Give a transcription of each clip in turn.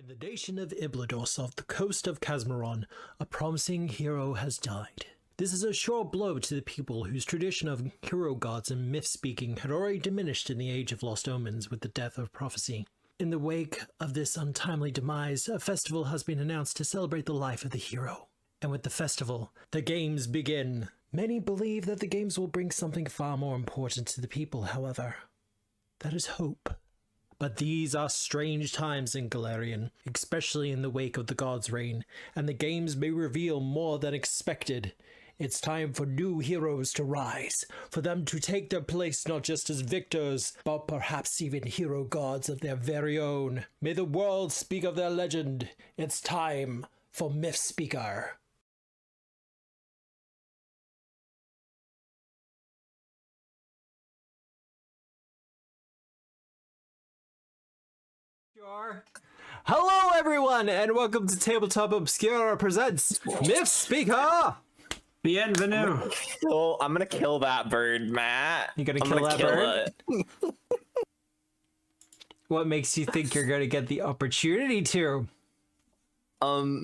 In the nation of Iblados off the coast of Casmaron, a promising hero has died. This is a sure blow to the people whose tradition of hero gods and myth-speaking had already diminished in the Age of Lost Omens with the death of prophecy. In the wake of this untimely demise, a festival has been announced to celebrate the life of the hero. And with the festival, the games begin. Many believe that the games will bring something far more important to the people, however. That is hope. But these are strange times in Galarian, especially in the wake of the God's reign, and the games may reveal more than expected. It's time for new heroes to rise, for them to take their place not just as victors, but perhaps even hero gods of their very own. May the world speak of their legend. It's time for Myth Speaker. Hello everyone, and welcome to Tabletop Obscura presents Myth Speaker! Bienvenue! I'm gonna kill that bird, Matt. You gonna kill that bird? What makes you think you're gonna get the opportunity to?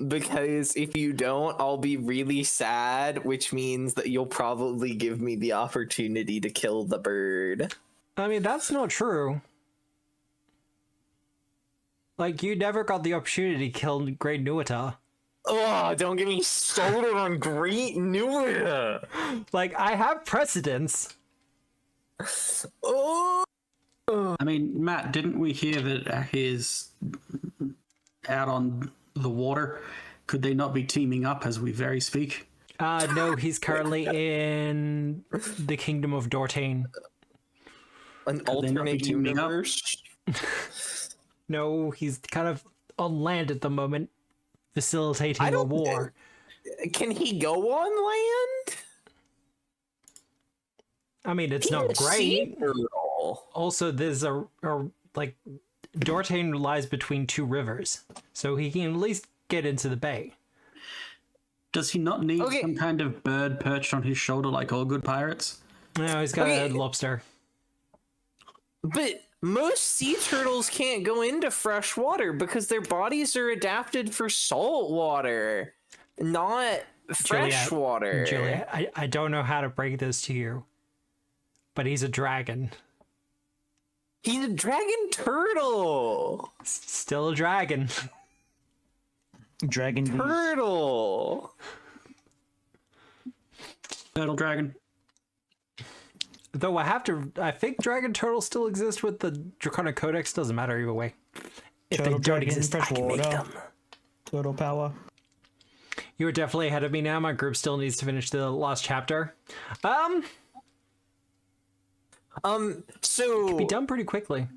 Because if you don't, I'll be really sad, which means that you'll probably give me the opportunity to kill the bird. I mean, that's not true. Like, you never got the opportunity to kill Great Nuita. Oh, don't get me started on Great Nuita! Like, I have precedence. Oh! I mean, Matt, didn't we hear that he's out on the water? Could they not be teaming up as we very speak? No, he's currently in the Kingdom of Dortane. An alternate universe? No, he's kind of on land at the moment, facilitating a war. Can he go on land? I mean, it's not great. Also, there's like, Dortane lies between two rivers, so he can at least get into the bay. Does he not need some kind of bird perched on his shoulder like all good pirates? No, he's got a lobster. But most sea turtles can't go into fresh water because their bodies are adapted for salt water, not fresh water. Julia, I don't know how to break this to you, but he's a dragon. He's a dragon turtle. Still a dragon. Dragon turtle. Turtle dragon. Though I think Dragon Turtles still exist with the Draconic Codex. Doesn't matter either way. If Turtle, they don't exist, I can make them. Turtle power. You're definitely ahead of me now. My group still needs to finish the last chapter. So it can be done pretty quickly.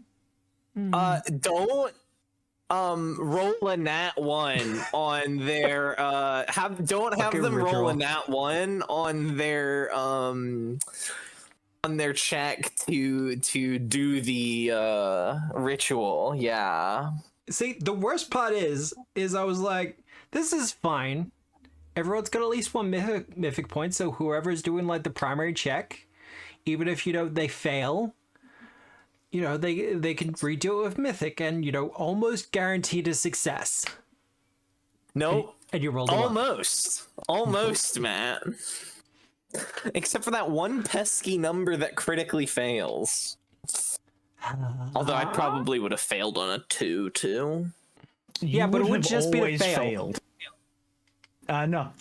Don't roll a nat 1 on their don't have them ritual. roll a nat 1 on their check to do the ritual. Yeah. See, the worst part is I was like, this is fine. Everyone's got at least one mythic point, so whoever's doing like the primary check, even if they fail, they can redo it with mythic and almost guaranteed a success. Nope. And you rolled almost, Matt. Except for that one pesky number that critically fails. Although I probably would have failed on a 2 too. Yeah, but it would just be a fail. Failed. No.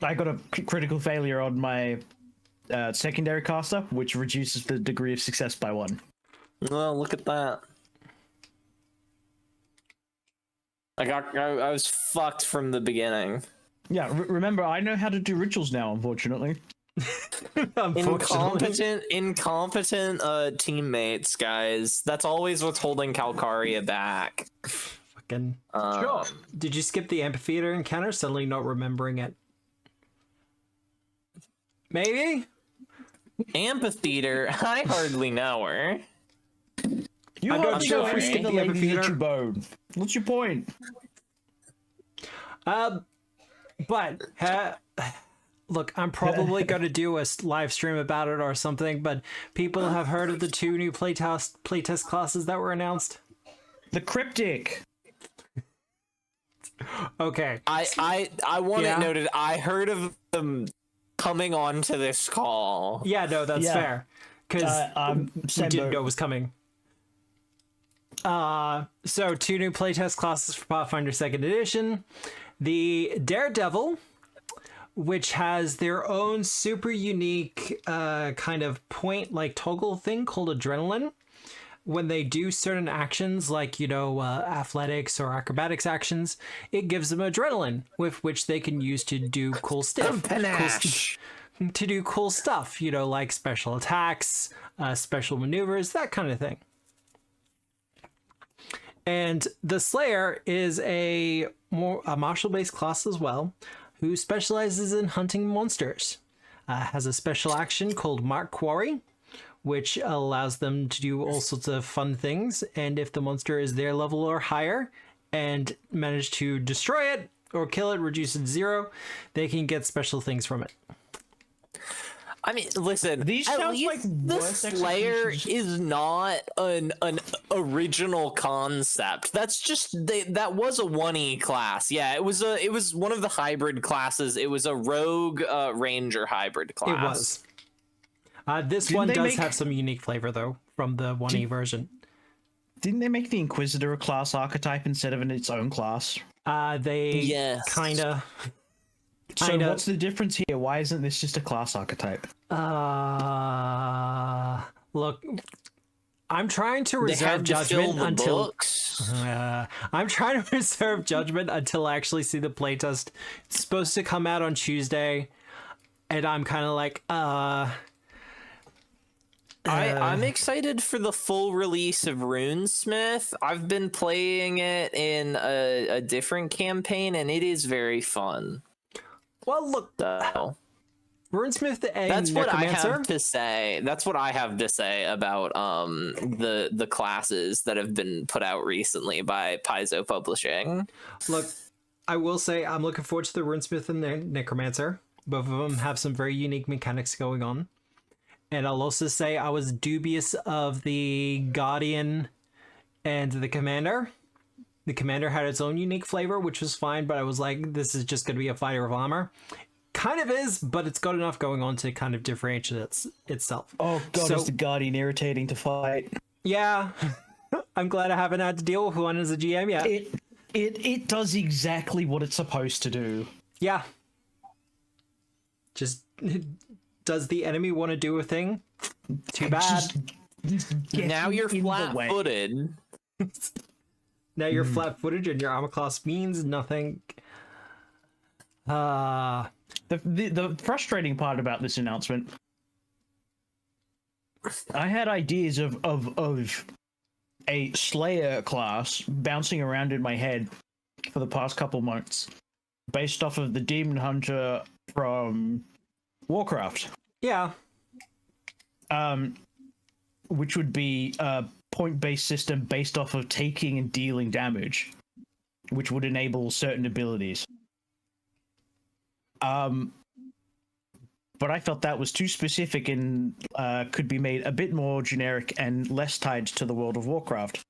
I got a critical failure on my secondary caster, which reduces the degree of success by 1. Well, look at that. I was fucked from the beginning. Yeah, remember, I know how to do rituals now, unfortunately. Incompetent teammates, guys. That's always what's holding Calcaria back. Fucking sure. Did you skip the amphitheater encounter, suddenly not remembering it? Maybe? Amphitheater? I hardly know her. You I'm not sure if we skipped the amphitheater. What's your point? But look, I'm probably going to do a live stream about it or something, but people have heard of the 2 new playtest classes that were announced. The Cryptic. Okay. I want Yeah. it noted. I heard of them coming on to this call. Yeah, no, that's Yeah. fair. Because we same didn't boat. know it was coming. So 2 new playtest classes for Pathfinder 2nd Edition. The Daredevil, which has their own super unique kind of point like toggle thing called Adrenaline. When they do certain actions like, athletics or acrobatics actions, it gives them adrenaline with which they can use to do cool stuff. Panache. To do cool stuff, like special attacks, special maneuvers, that kind of thing. And the Slayer is a martial-based class as well, who specializes in hunting monsters. Has a special action called Mark Quarry, which allows them to do all sorts of fun things. And if the monster is their level or higher and manage to destroy it or kill it, reduce it to 0, they can get special things from it. I mean, listen. These at sound least like the worse Slayer executions. is not an original concept. That's just that was a 1E class. Yeah, it was one of the hybrid classes. It was a rogue ranger hybrid class. It was. This Didn't one they does make- have some unique flavor, though, from the 1E version. Didn't they make the Inquisitor a class archetype instead of in its own class? They Yes. kind of... So what's the difference here? Why isn't this just a class archetype? Look, I'm trying to They reserve had to fill judgment the until... books. I'm trying to reserve judgment until I actually see the playtest. It's supposed to come out on Tuesday, and I'm kind of like, I'm excited for the full release of Runesmith. I've been playing it in a different campaign, and it is very fun. Well, look, So Runesmith and that's what I Necromancer. have to say. That's what I have to say about the classes that have been put out recently by Paizo Publishing. Look, I will say I'm looking forward to the Runesmith and the Necromancer. Both of them have some very unique mechanics going on. And I'll also say I was dubious of the Guardian and the Commander. The Commander had its own unique flavor, which was fine, but I was like, this is just going to be a fighter of armor. Kind of is, but it's got enough going on to kind of differentiate itself. Oh god, So- is the Guardian irritating to fight? Yeah, I'm glad I haven't had to deal with one as a GM yet. It does exactly what it's supposed to do. Yeah. Just, does the enemy want to do a thing? Too bad. Just get Now you're in the way. flat-footed. Now you're flat-footed and your armor class means nothing. The frustrating part about this announcement, I had ideas of a Slayer class bouncing around in my head for the past couple months, based off of the Demon Hunter from Warcraft, Yeah. which would be a point-based system based off of taking and dealing damage, which would enable certain abilities. But I felt that was too specific and could be made a bit more generic and less tied to the World of Warcraft.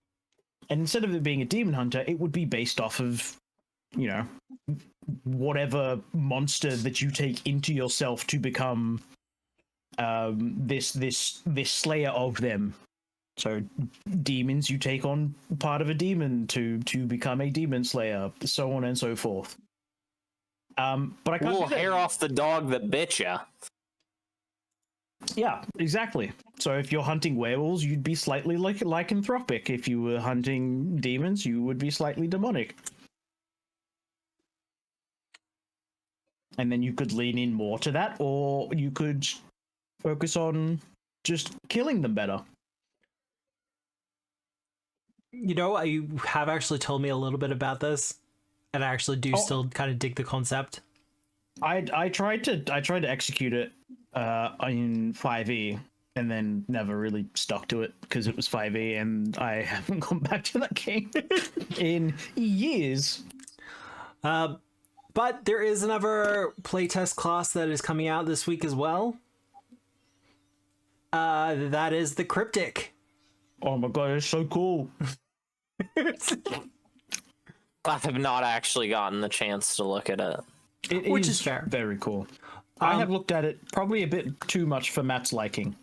And instead of it being a demon hunter, it would be based off of, whatever monster that you take into yourself to become this slayer of them. So demons, you take on part of a demon to become a demon slayer, so on and so forth. But I can't We'll do that. hair off the dog that bit ya. Yeah, exactly. So if you're hunting werewolves, you'd be slightly lycanthropic. If you were hunting demons, you would be slightly demonic. And then you could lean in more to that, or you could focus on just killing them better. You have actually told me a little bit about this, and I actually do still kind of dig the concept. I tried to execute it in 5e, and then never really stuck to it because it was 5e, and I haven't gone back to that game in years. But there is another playtest class that is coming out this week as well. That is the Cryptic. Oh my god, it's so cool. I have not actually gotten the chance to look at it. Which is fair. Very cool. I have looked at it probably a bit too much for Matt's liking.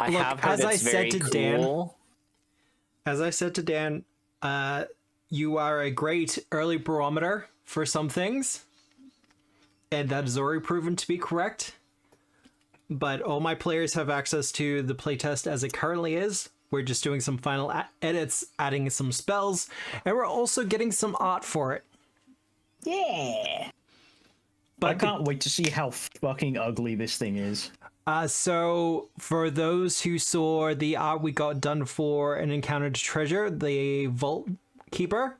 I Look, have heard as I it's said very to Dan- cool. As I said to Dan, you are a great early barometer for some things, and that is already proven to be correct. But all my players have access to the playtest as it currently is. We're just doing some final edits, adding some spells, and we're also getting some art for it. Yeah. But I can't wait to see how fucking ugly this thing is. So for those who saw the art we got done for an encountered treasure, the Vault Keeper,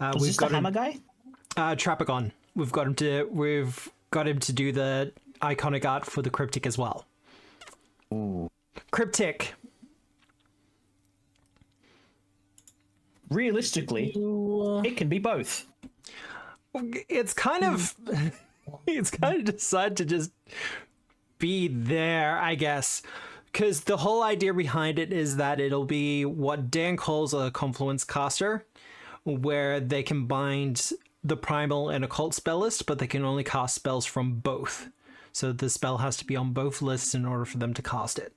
Was this the hammer guy? Trapagon. We've got him to do the iconic art for the Cryptic as well. Ooh. Cryptic. Realistically, it can be both. It's kind of decided to just be there, I guess, because the whole idea behind it is that it'll be what Dan calls a confluence caster, where they can bind the primal and occult spell list, but they can only cast spells from both. So the spell has to be on both lists in order for them to cast it.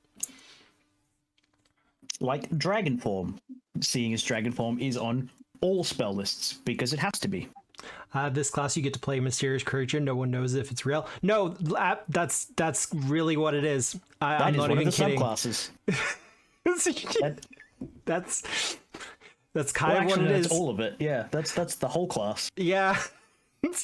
Like Dragon Form, seeing as Dragon Form is on all spell lists because it has to be. This class, you get to play a mysterious creature. No one knows if it's real. No, that's really what it is. I'm not even kidding. Subclasses. That's kind of what it is. That's all of it. Yeah, that's the whole class. Yeah.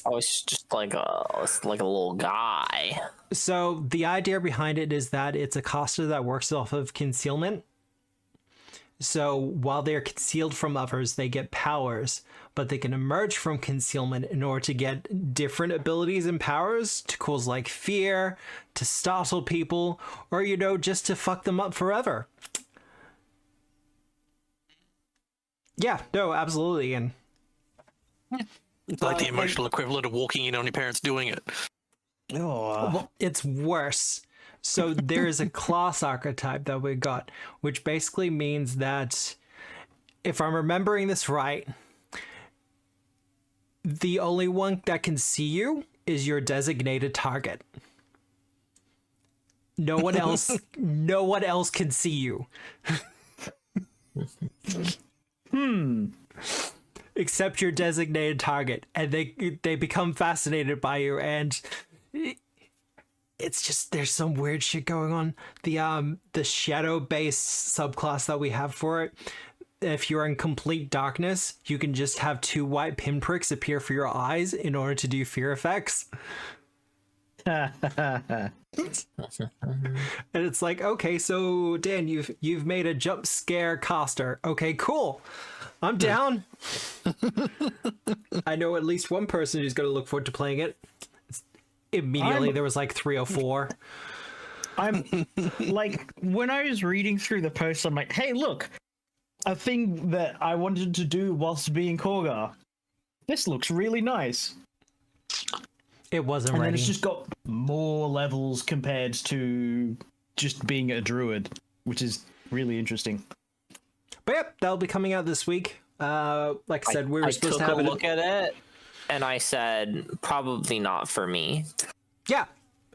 Oh, it's just like a little guy. So the idea behind it is that it's a caster that works off of concealment. So while they're concealed from others, they get powers, but they can emerge from concealment in order to get different abilities and powers to cause like fear, to startle people, or, just to fuck them up forever. Yeah, no, absolutely. And it's like the emotional equivalent of walking in on your parents doing it. well, it's worse. So there is a class archetype that we got, which basically means that, if I'm remembering this right, the only one that can see you is your designated target. No one else can see you. Except your designated target, and they become fascinated by you, and it's just, there's some weird shit going on. The shadow based subclass that we have for it, if you're in complete darkness, you can just have 2 white pinpricks appear for your eyes in order to do fear effects. And it's like, okay, so Dan, you've made a jump scare caster. Okay, cool. I'm down. I know at least one person who's going to look forward to playing it. Immediately, there was like 3 or 4. I'm like, when I was reading through the post, I'm like, hey, look, a thing that I wanted to do whilst being Korgar. This looks really nice. It wasn't And ready. then it's just got more levels compared to just being a druid, which is really interesting. But yep, that'll be coming out this week. Like I said, we were supposed to have a look at it, and I said, probably not for me. Yeah.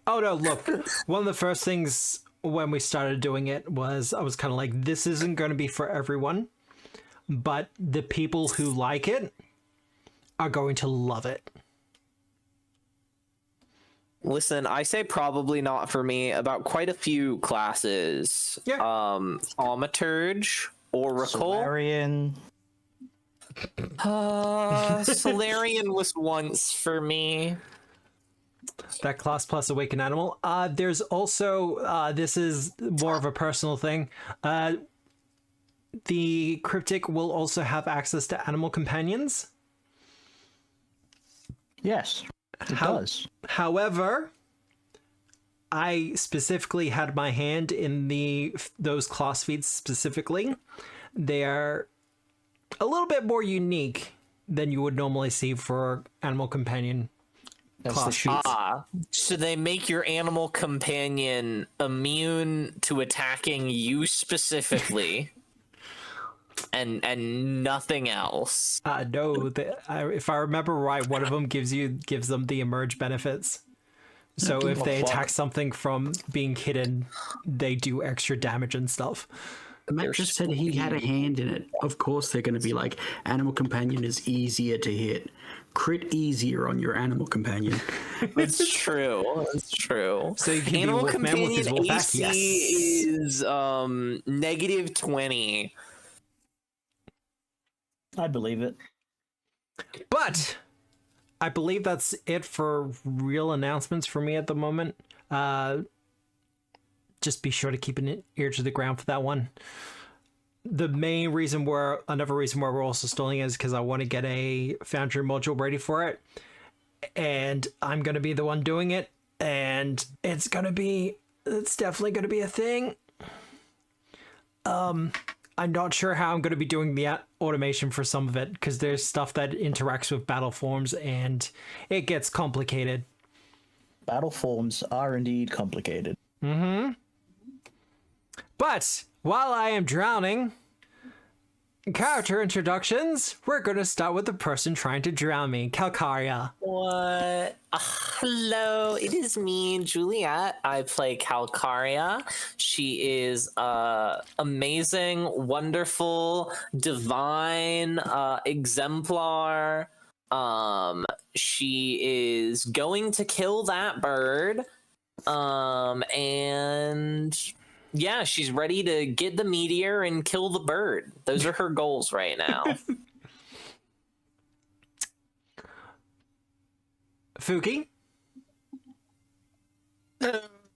Oh no, look. One of the first things when we started doing it was I was kind of like, this isn't going to be for everyone, but the people who like it are going to love it. Listen, I say probably not for me about quite a few classes. Yeah. Thaumaturge, Oracle. Solarian. Solarian was once for me. That class plus awakened animal. There's also, this is more of a personal thing. The Cryptic will also have access to animal companions. Yes, it does. However, I specifically had my hand in those class feats specifically. They are a little bit more unique than you would normally see for animal companion class feats. So they make your animal companion immune to attacking you specifically. and nothing else. No, if I remember right, one of them gives them the emerge benefits. So if they attack something from being hidden, they do extra damage and stuff. Matt just said he had a hand in it. Of course, they're going to be like, animal companion is easier to hit. Crit easier on your animal companion. That's true. That's true. So you can Animal be Wolfman with his companion wolf AC act, yes. is -20. I believe it. But I believe that's it for real announcements for me at the moment. Just be sure to keep an ear to the ground for that one. The main reason another reason why we're also stalling is because I want to get a Foundry module ready for it. And I'm going to be the one doing it. And it's definitely going to be a thing. I'm not sure how I'm going to be doing the automation for some of it, because there's stuff that interacts with battle forms and it gets complicated. Battle forms are indeed complicated. But while I am drowning, character introductions, we're going to start with the person trying to drown me, Calcaria. What? Hello, it is me, Juliet. I play Calcaria. She is amazing, wonderful, divine, exemplar. She is going to kill that bird. And yeah, she's ready to get the meteor and kill the bird. Those are her goals right now. Fuki?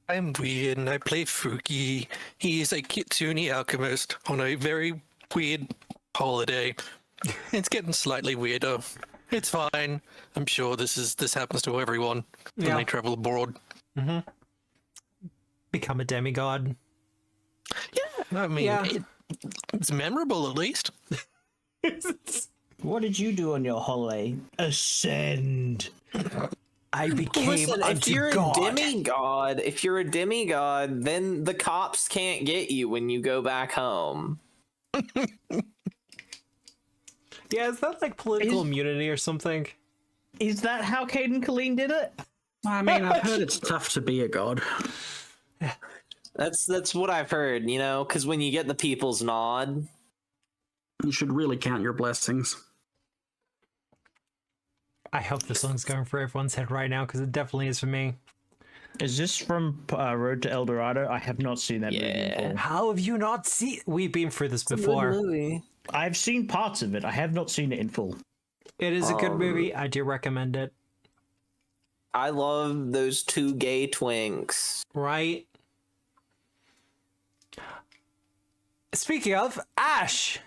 I'm weird and I play Fuki. He is a kitsune alchemist on a very weird holiday. It's getting slightly weirder. It's fine. I'm sure this happens to everyone when they travel abroad. Become a demigod. Yeah, I mean, it's memorable at least. What did you do on your holiday? Ascend. I became Listen, if you're God. if you're a demigod, then the cops can't get you when you go back home. Yeah, is that like political immunity or something? Is that how Caden Colleen did it? I mean, I've heard it's tough to be a god. That's what I've heard, because when you get the people's nod, You should really count your blessings. I hope the song's going for everyone's head right now, because it definitely is for me. Is this from Road to El Dorado? I have not seen that movie before. How have you not seen? We've been through this before. movie. I've seen parts of it. I have not seen it in full. It is a good movie. I do recommend it. I love those two gay twinks. Right? Speaking of, Ash!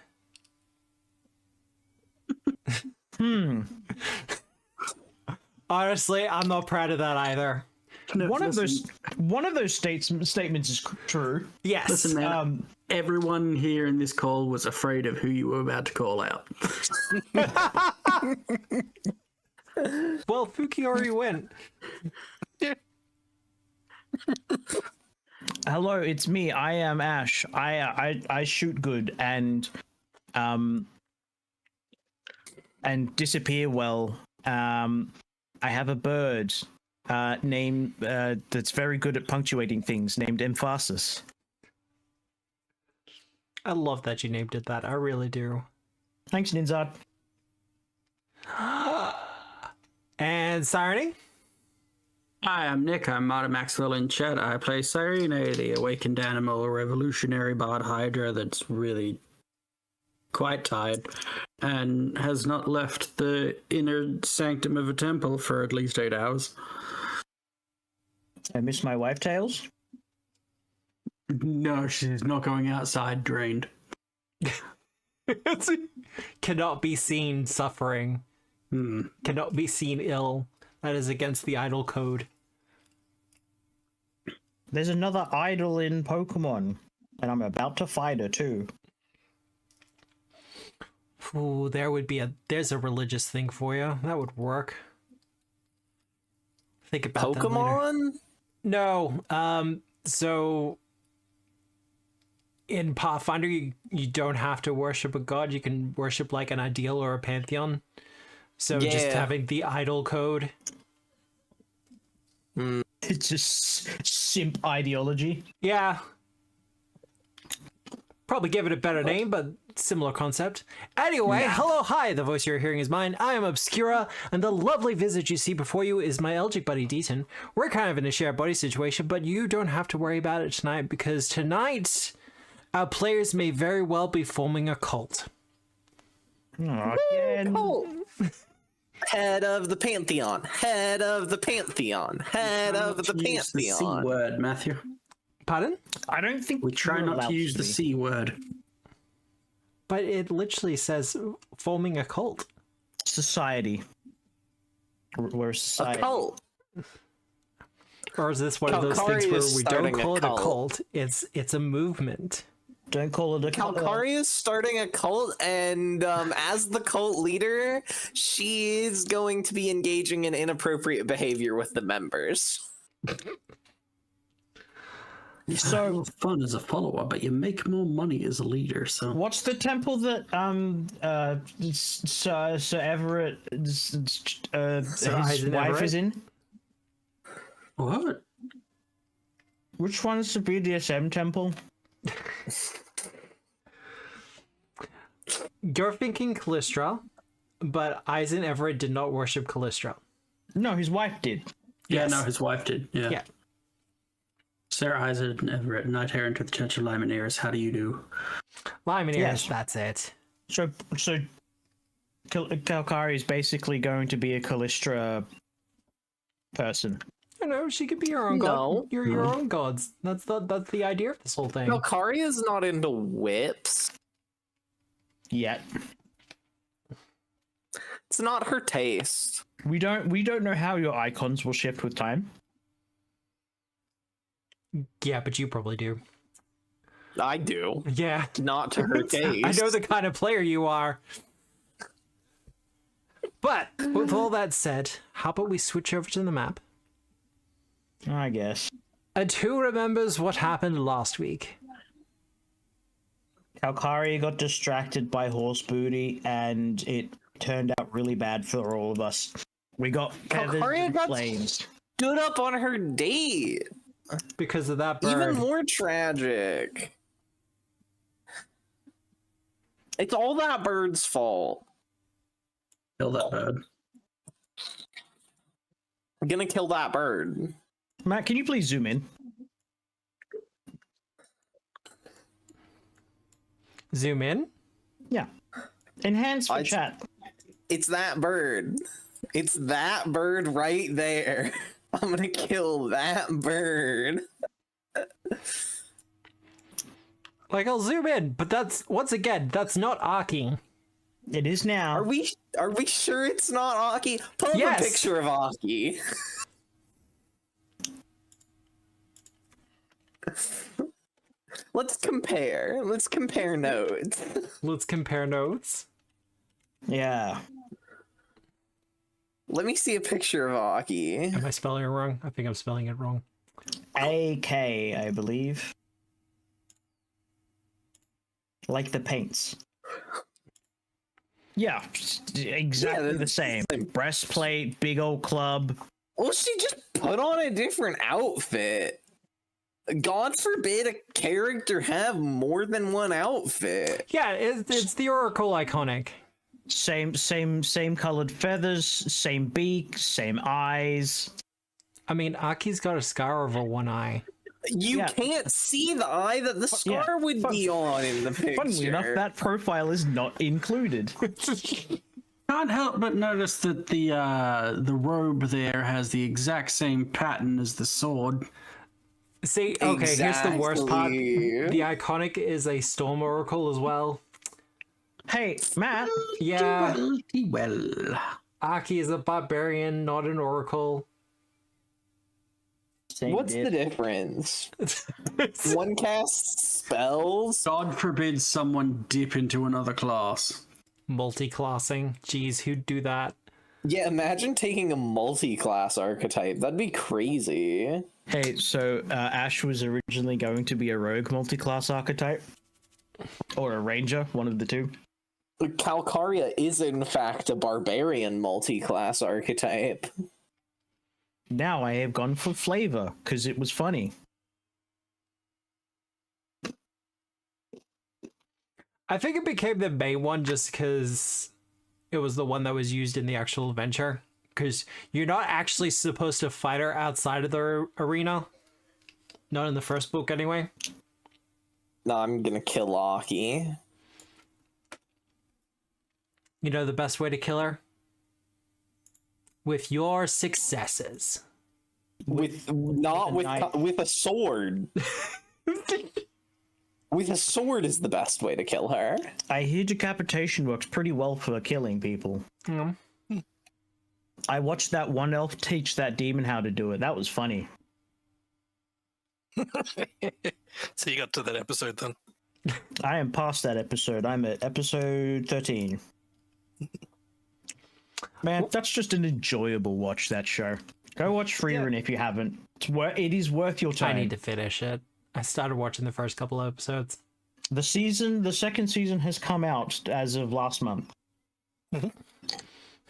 Honestly, I'm not proud of that either. No, One of those statements is true. Yes. Listen, man, everyone here in this call was afraid of who you were about to call out. Well, Fuki already went. Hello, it's me. I am Ash. I shoot good and disappear well. I have a bird named that's very good at punctuating things, named Emphasis. I love that you named it that. I really do. Thanks, Ninzard. And Sirene? Hi, I'm Nick. I'm Marta Maxwell in chat. I play Cyrene, the awakened animal, a revolutionary bard hydra that's really quite tired and has not left the inner sanctum of a temple for at least 8 hours. I miss my wife tails. No, she's not going outside drained. Cannot be seen suffering. Cannot be seen ill. That is against the idol code. There's another idol in Pokemon, and I'm about to fight her too. Ooh, there's a religious thing for you. That would work. Think about that later. Pokemon? No. So in Pathfinder, you don't have to worship a god. You can worship like an ideal or a pantheon. So just Yeah. having the idol code. It's just simp ideology. Yeah. Probably give it a better name, but similar concept. Anyway, hello, hi. The voice you're hearing is mine. I am Obscura, and the lovely visage you see before you is my Elgic buddy, Deaton. We're kind of in a shared body situation, but you don't have to worry about it tonight, because tonight, our players may very well be forming a cult. Again. Cult. Head of the Pantheon. Head of the Pantheon. Head of the Use the C Pantheon. word, Matthew. Pardon? I don't think We try we're not allowed to use the be. C word. But it literally says forming a cult. Society. We're a A society. cult. Or is this one of those things Kalkari where is we don't starting a call it a cult. cult? It's a movement. Don't call it a cult. Kalkari is starting a cult, and as the cult leader, she is going to be engaging in inappropriate behavior with the members. So Fun as a follower, but you make more money as a leader. So what's the temple that Sir Everett his Eisen wife Everett? is in? what? Which one's the BDSM temple? You're thinking Callistra, but Eisen Everett did not worship Callistra. No, his wife did. Yeah, Yes. no, his wife did. Yeah. Yeah. Sarah Eisen Everett, Knight Errant to the Church of Lymaneers. How do you do? Lymaneers, Yes. that's it. So Kalkari is basically going to be a Callistra person. I know she could be your own No. god. You're your own gods. That's the idea of this whole thing. Kalkari is not into whips. Yet. It's not her taste. We don't know how your icons will shift with time. Yeah, but you probably do. I do. Yeah. Not to her taste. I know the kind of player you are. But with all that said, how about we switch over to the map? I guess. And who remembers what happened last week? Kalkari got distracted by horse booty, and it turned out really bad for all of us. We got feathers Kalkari and got flames. stood up on her date. Because of that bird. Even more tragic. It's all that bird's fault. Kill that bird. I'm gonna kill that bird. Matt, can you please zoom in? Zoom in. Yeah. Enhance for I- chat. It's that bird. It's that bird right there. I'm gonna kill that bird. Like, I'll zoom in, but that's, once again, that's not Aki. It is now. Are we sure it's not Aki? Pull up Yes. a picture of Aki. Let's compare. Let's compare notes. Let's compare notes. Yeah. Let me see a picture of Aki. Am I spelling it wrong? I think I'm spelling it wrong. AK, I believe. Like the paints. Yeah, exactly Yeah, the same. Breastplate, big old club. Well, she just put on a different outfit. God forbid a character have more than one outfit. Yeah, it's the Oracle iconic. Same colored feathers, same beak, same eyes. I mean, Aki's got a scar over one eye. You Yeah. can't see the eye that the scar would be on in the picture. Funnily enough, that profile is not included. Can't help but notice that the robe there has the exact same pattern as the sword. See, okay, here's the worst part. Exactly. The iconic is a Storm Oracle as well. Hey, Matt, Yeah, Well. Aki is a barbarian, not an Oracle. same What's bit. the difference? One casts spells. God forbid someone dip into another class. Multi-classing. Jeez, who'd do that? Yeah, imagine taking a multi-class archetype. That'd be crazy. Hey, so Ash was originally going to be a rogue multi-class archetype. Or a ranger, one of the two. Calcaria is in fact a barbarian multi-class archetype. Now I have gone for flavor, because it was funny. I think it became the main one just because it was the one that was used in the actual adventure. Because you're not actually supposed to fight her outside of the arena. Not in the first book, anyway. No, I'm gonna kill Aki. You know the best way to kill her? With your successes. With a sword. With a sword is the best way to kill her. I hear decapitation works pretty well for killing people. Mm. I watched that one elf teach that demon how to do it. That was funny. So you got to that episode then. I am past that episode. I'm at episode 13. Man, that's just an enjoyable watch, that show. Go watch Freerun if you haven't. It is worth your time. I need to finish it. I started watching the first couple of episodes. The second season has come out as of last month.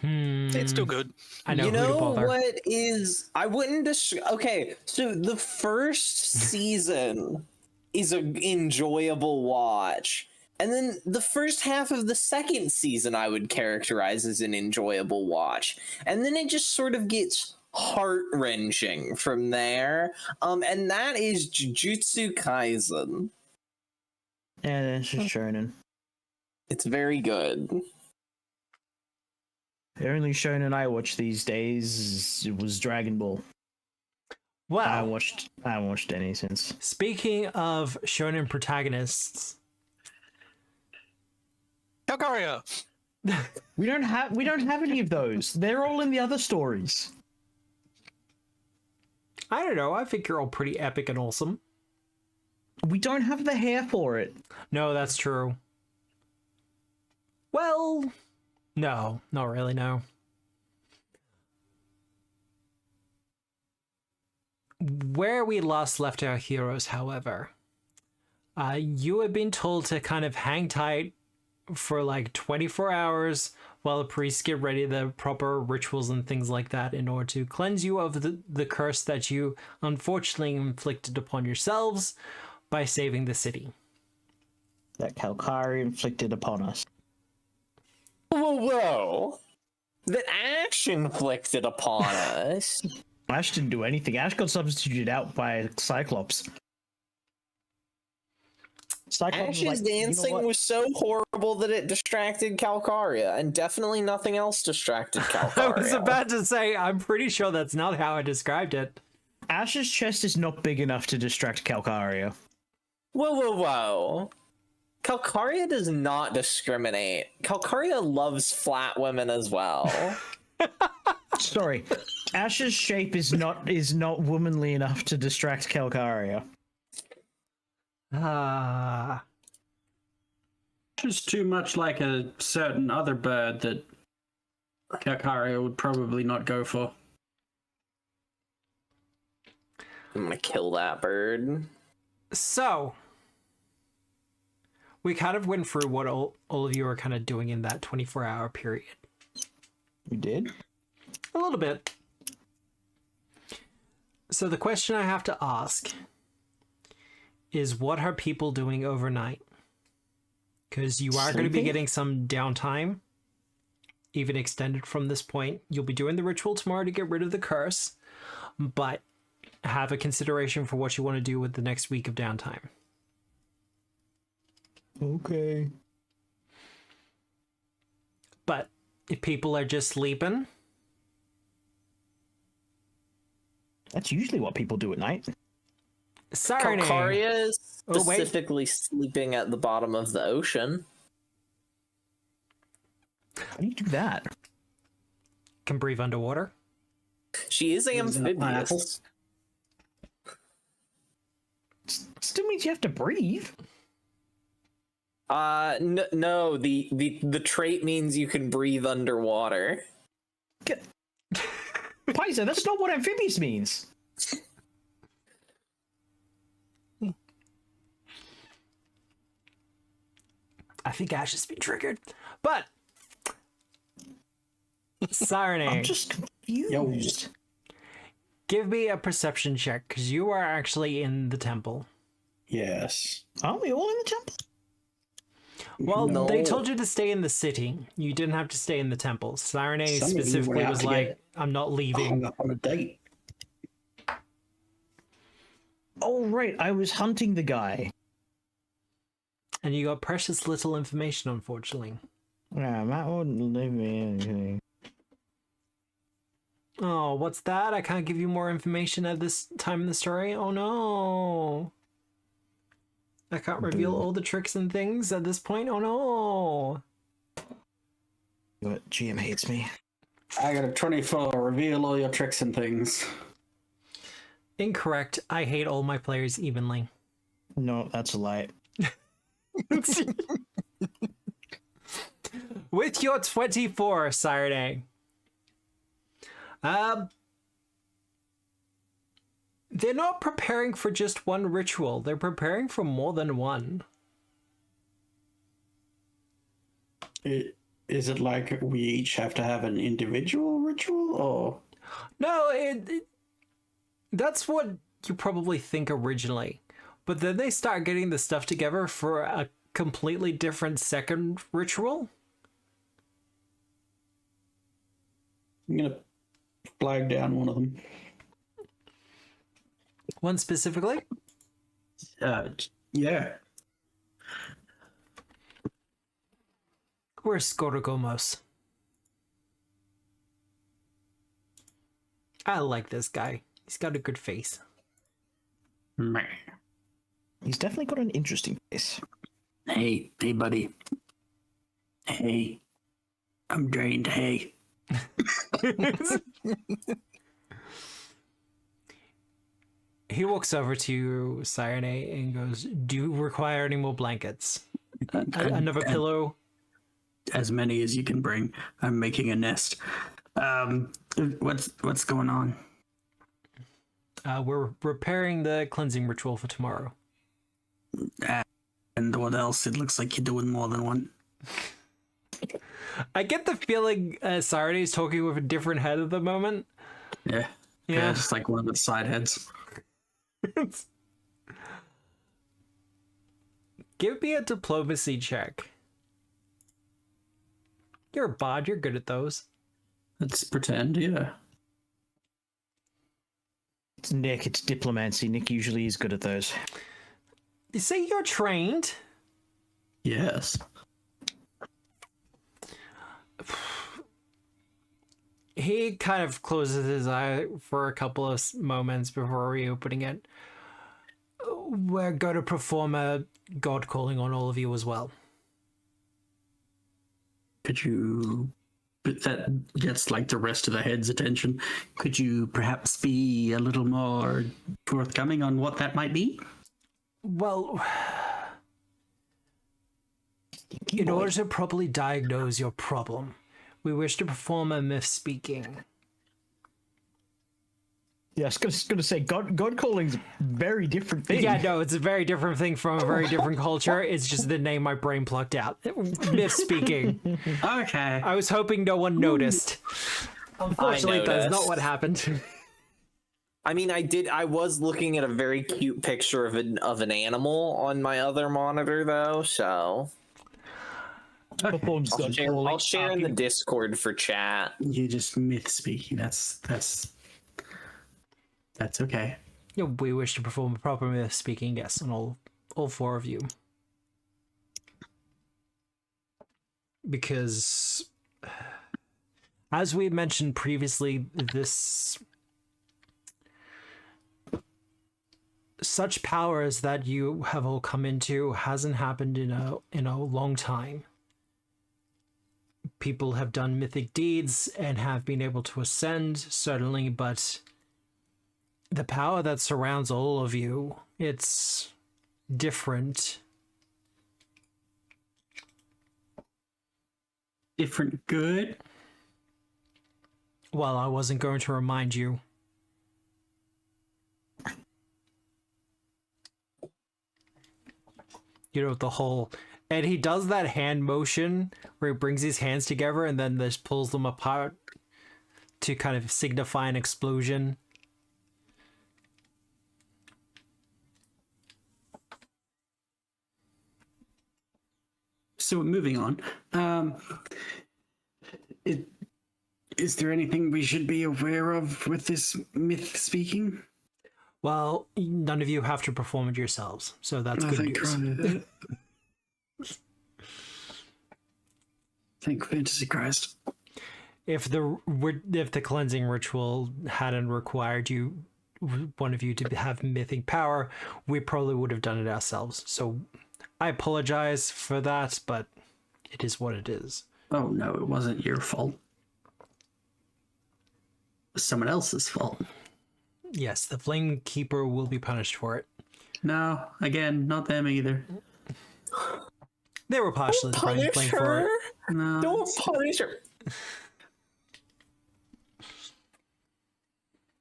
It's still good. I know. You who to know bother. what is? I wouldn't. Okay, so the first season is an enjoyable watch, and then the first half of the second season I would characterize as an enjoyable watch, and then it just sort of gets heart-wrenching from there. And that is Jujutsu Kaisen. Yeah, it's just shonen. It's very good. The only shonen I watch these days was Dragon Ball. I Wow. haven't watched any since. Speaking of shonen protagonists, Calcaria! We don't have any of those. They're all in the other stories. I don't know. I think you're all pretty epic and awesome. We don't have the hair for it. No, that's true. Well, no, not really, no. Where we last left our heroes, however, you had been told to kind of hang tight for like 24 hours while the priests get ready the proper rituals and things like that in order to cleanse you of the curse that you unfortunately inflicted upon yourselves by saving the city. That Calcari inflicted upon us. Whoa. That Ash inflicted upon us. Ash didn't do anything. Ash got substituted out by Cyclops. Cyclops was Ash's like, you know dancing what? was so horrible that it distracted Calcaria, and definitely nothing else distracted Calcaria. I was about to say, I'm pretty sure that's not how I described it. Ash's chest is not big enough to distract Calcaria. Whoa. Calcaria does not discriminate. Calcaria loves flat women as well. Sorry, Ash's shape is not womanly enough to distract Calcaria. Ah. Just too much like a certain other bird that Calcaria would probably not go for. I'm gonna kill that bird. So, we kind of went through what all of you are kind of doing in that 24-hour period. You did? A little bit. So the question I have to ask is, what are people doing overnight? Because you are going to be Sleeping? getting some downtime, even extended from this point. You'll be doing the ritual tomorrow to get rid of the curse, but have a consideration for what you want to do with the next week of downtime. Okay. But if people are just sleeping, That's usually what people do at night. sorry. Calcaria is Oh, wait. specifically sleeping at the bottom of the ocean. How do you do that? Can breathe underwater. She is amphibious. Still means you have to breathe. No, the trait means you can breathe underwater. Paizo, that's not what amphibious means. think Ash has been triggered. But Sirene, I'm just confused. give me a perception check because you are actually in the temple. Yes. Aren't we all in the temple? Well, No. they told you to stay in the city. You didn't have to stay in the temple. Sirene Some of you specifically went out was to like, get I'm not leaving. Hung up on a date. Oh, right. I was hunting the guy. And you got precious little information, unfortunately. Yeah, Matt wouldn't leave me anything. Oh, what's that? I can't give you more information at this time in the story? Oh no. I can't reveal all the tricks and things at this point? Oh no. But GM hates me. I got a 24. Reveal all your tricks and things. Incorrect. I hate all my players evenly. No, that's a lie. With your 24, Sirene. They're not preparing for just one ritual. They're preparing for more than one. Is it like we each have to have an individual ritual, or No, that's what you probably think originally. But then they start getting the stuff together for a completely different second ritual. I'm gonna flag down one of them? One specifically? Yeah. Where's Skorogomos? I like this guy. He's got a good face. Meh. He's definitely got an interesting face. Hey, buddy. Hey. I'm drained. Hey. He walks over to Sirene and goes, do you require any more blankets? Another pillow? As many as you can bring. I'm making a nest. What's going on? We're repairing the cleansing ritual for tomorrow. And what else? It looks like you're doing more than one. I get the feeling Sirene is talking with a different head at the moment. Yeah. Yeah. Just like one of the side heads. Give me a diplomacy check. You're a bard, you're good at those. Let's pretend, yeah. It's Nick, it's diplomacy. Nick usually is good at those. You say you're trained? Yes. He kind of closes his eye for a couple of moments before reopening it. We're going to perform a god calling on all of you as well. Could you... But that gets like the rest of the head's attention. Could you perhaps be a little more forthcoming on what that might be? Well, in order to properly diagnose your problem, we wish to perform a myth speaking. Yeah, I was gonna say God calling's a very different thing. Yeah, no, it's a very different thing from a very different culture. It's just the name my brain plucked out. Myth speaking. Okay. I was hoping no one noticed. Unfortunately, that's not what happened. I mean, I was looking at a very cute picture of an animal on my other monitor, though. So Performs God calling. I'll share in the Discord for chat. You just myth speaking. That's okay. You know, we wish to perform a proper myth speaking, yes, on all four of you. Because, as we mentioned previously, such powers that you have all come into hasn't happened in a long time. People have done mythic deeds and have been able to ascend, certainly, but the power that surrounds all of you, it's different. Different good? Well, I wasn't going to remind you. You know, the whole And he does that hand motion where he brings his hands together and then just pulls them apart to kind of signify an explosion. So moving on. Is there anything we should be aware of with this myth speaking? Well, none of you have to perform it yourselves, so that's good news. Thank Fantasy Christ. If the cleansing ritual hadn't required one of you to have mythic power, we probably would have done it ourselves. So I apologize for that, but it is what it is. Oh no, it wasn't your fault. It was someone else's fault. Yes, the Flame Keeper will be punished for it. No, again, not them either. They were partially blamed for it. No. Don't punish her.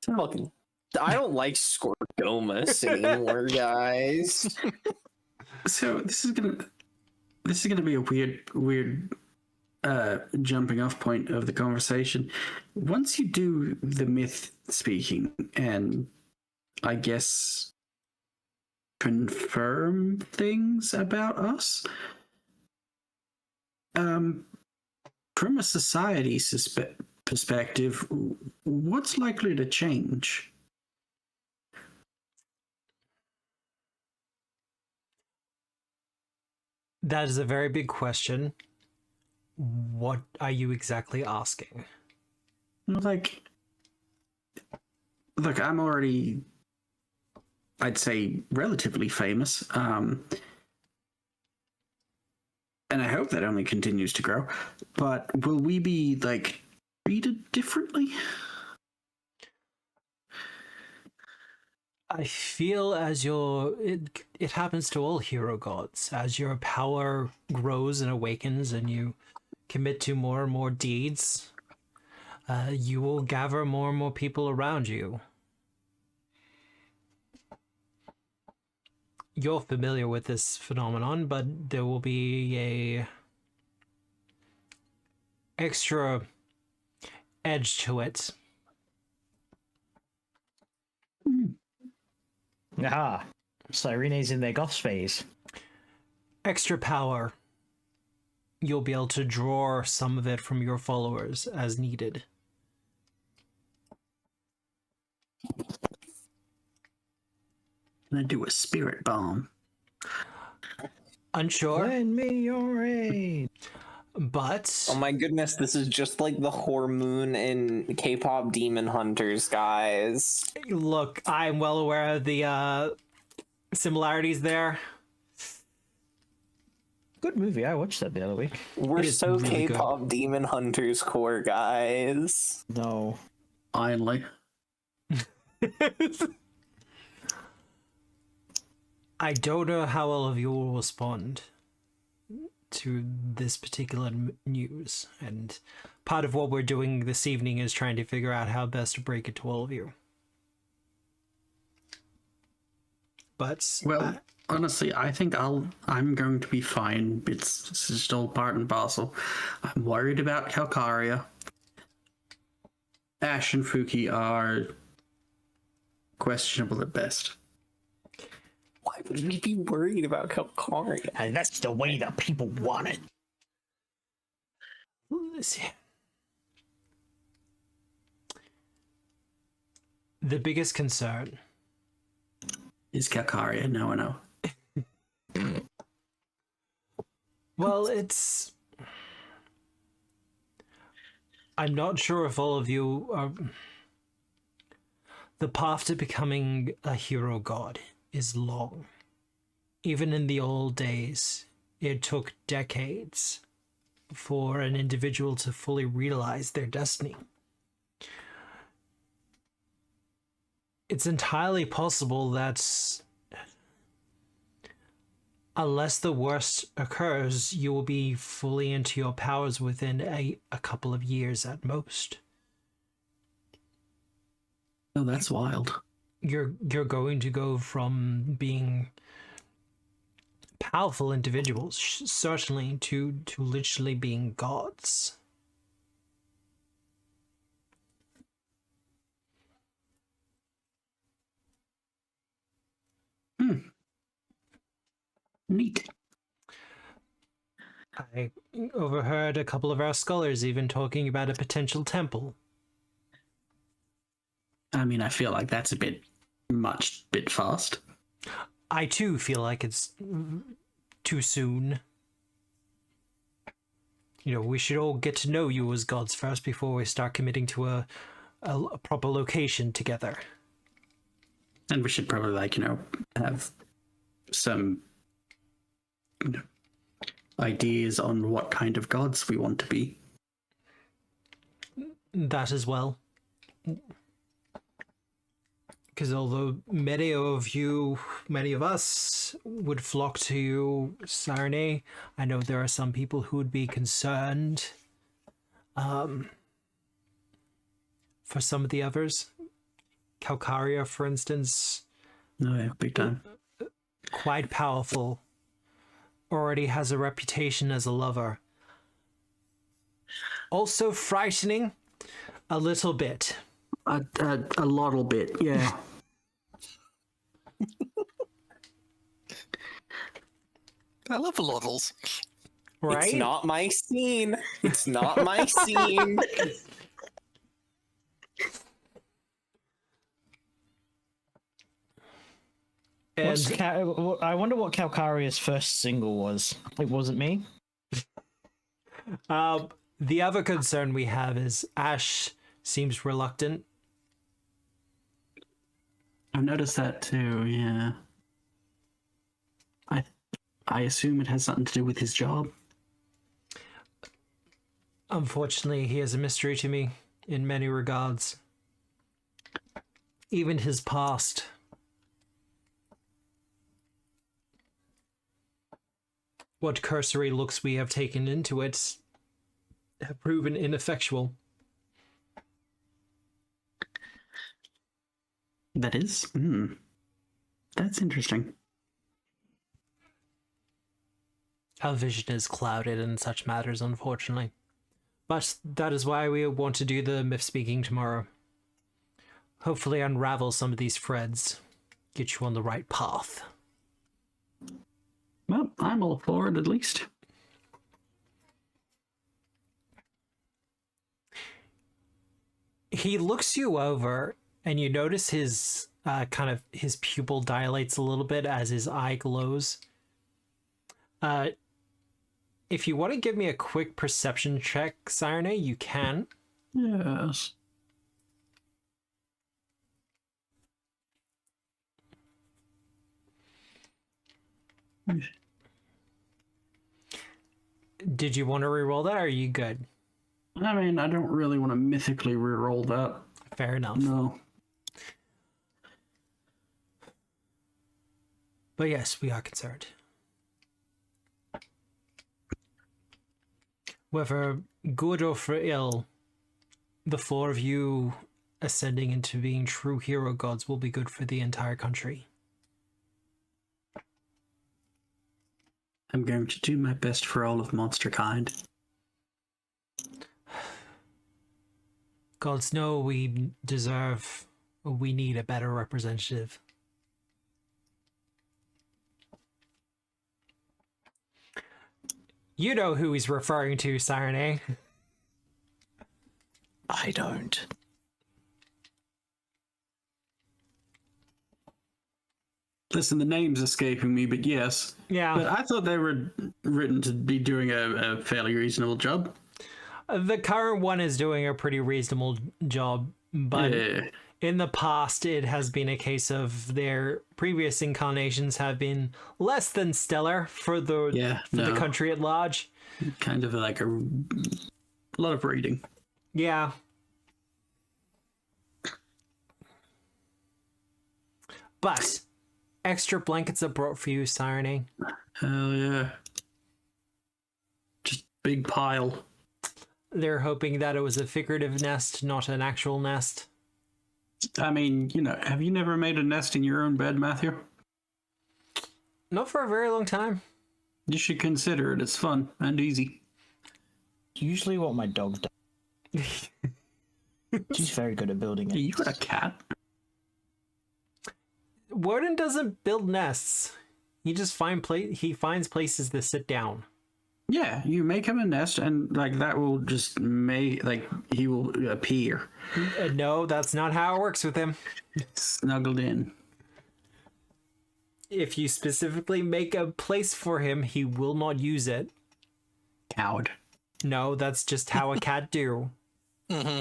Fucking, I don't like Squirtomas anymore, guys. So this is gonna be a weird jumping off point of the conversation. Once you do the myth speaking and I guess confirm things about us, from a society perspective, what's likely to change? That is a very big question. What are you exactly asking? Like, look, I'm already, I'd say, relatively famous. And I hope that only continues to grow. But will we be, like, treated differently? I feel as it happens to all hero gods. As your power grows and awakens and you commit to more and more deeds, you will gather more and more people around you. You're familiar with this phenomenon, but there will be a extra edge to it. Aha. Cyrene's in their goth phase. Extra power. You'll be able to draw some of it from your followers as needed. Can I do a spirit bomb? Unsure, Lend me your aid. but Oh my goodness, this is just like the Hormoon in K-pop Demon Hunters, guys. look, I'm well aware of the similarities there. Good movie. I watched that the other week. We're It is so really good. K-pop Demon Hunters core, guys. No. Finally. I don't know how all of you will respond to this particular news, and part of what we're doing this evening is trying to figure out how best to break it to all of you. But Well, honestly, I think I'm going to be fine. It's just all part and parcel. I'm worried about Calcaria. Ash and Fuki are questionable at best. Why would we be worried about Calcaria? And that's the way that people want it. let's see. The biggest concern Is Calcaria? No, I know. well, I'm not sure if all of you are. The path to becoming a hero god is long. Even in the old days, it took decades for an individual to fully realize their destiny. It's entirely possible that unless the worst occurs, you will be fully into your powers within a couple of years at most. Oh, that's wild. You're going to go from being powerful individuals, certainly to literally being gods. Neat. I overheard a couple of our scholars even talking about a potential temple. I mean, I feel like that's a bit fast. I too feel like it's too soon. You know, we should all get to know you as gods first before we start committing to a proper location together. And we should probably, like, you know, have some ideas on what kind of gods we want to be. That as well. Because although many of us would flock to you, Sarne, I know there are some people who would be concerned for some of the others. Calcaria, for instance. Oh yeah, big time. Quite powerful. Already has a reputation as a lover. Also frightening a little bit. A little bit, yeah. I love lodels. Right? It's not my scene. It's not my scene. And I wonder what Calcaria's first single was. It wasn't me. the other concern we have is Ash seems reluctant. I've noticed that too, yeah. I assume it has something to do with his job. Unfortunately, he is a mystery to me in many regards. Even his past. What cursory looks we have taken into it have proven ineffectual. That is? That's interesting. Our vision is clouded in such matters, unfortunately. But that is why we want to do the myth speaking tomorrow. Hopefully unravel some of these threads. Get you on the right path. Well, I'm all for it, at least. He looks you over, and you notice his his pupil dilates a little bit as his eye glows. If you want to give me a quick perception check, Sirene, you can. Yes. Did you want to reroll that, or are you good? I mean, I don't really want to mythically reroll that. Fair enough. No. But yes, we are concerned. Whether good or for ill, the four of you ascending into being true hero gods will be good for the entire country. I'm going to do my best for all of monster kind. Gods know we need a better representative. You know who he's referring to, Sirene. I don't. Listen, the name's escaping me, but yes. Yeah. But I thought they were written to be doing a fairly reasonable job. The current one is doing a pretty reasonable job, but in the past it has been a case of their previous incarnations have been less than stellar for the country at large. Kind of like a lot of reading. Yeah. But extra blankets are brought for you, Sirene. Hell yeah. Just big pile. They're hoping that it was a figurative nest, not an actual nest. I mean, you know, have you never made a nest in your own bed, Matthew? Not for a very long time. You should consider it. It's fun and easy. Usually what my dog does. She's very good at building Yeah, it. you got a cat. Warden doesn't build nests. He just finds places to sit down. Yeah, you make him a nest, and like that will just make he will appear No, that's not how it works with him. snuggled in. If you specifically make a place for him, he will not use it. Coward. No, that's just how a cat do. Mm-hmm.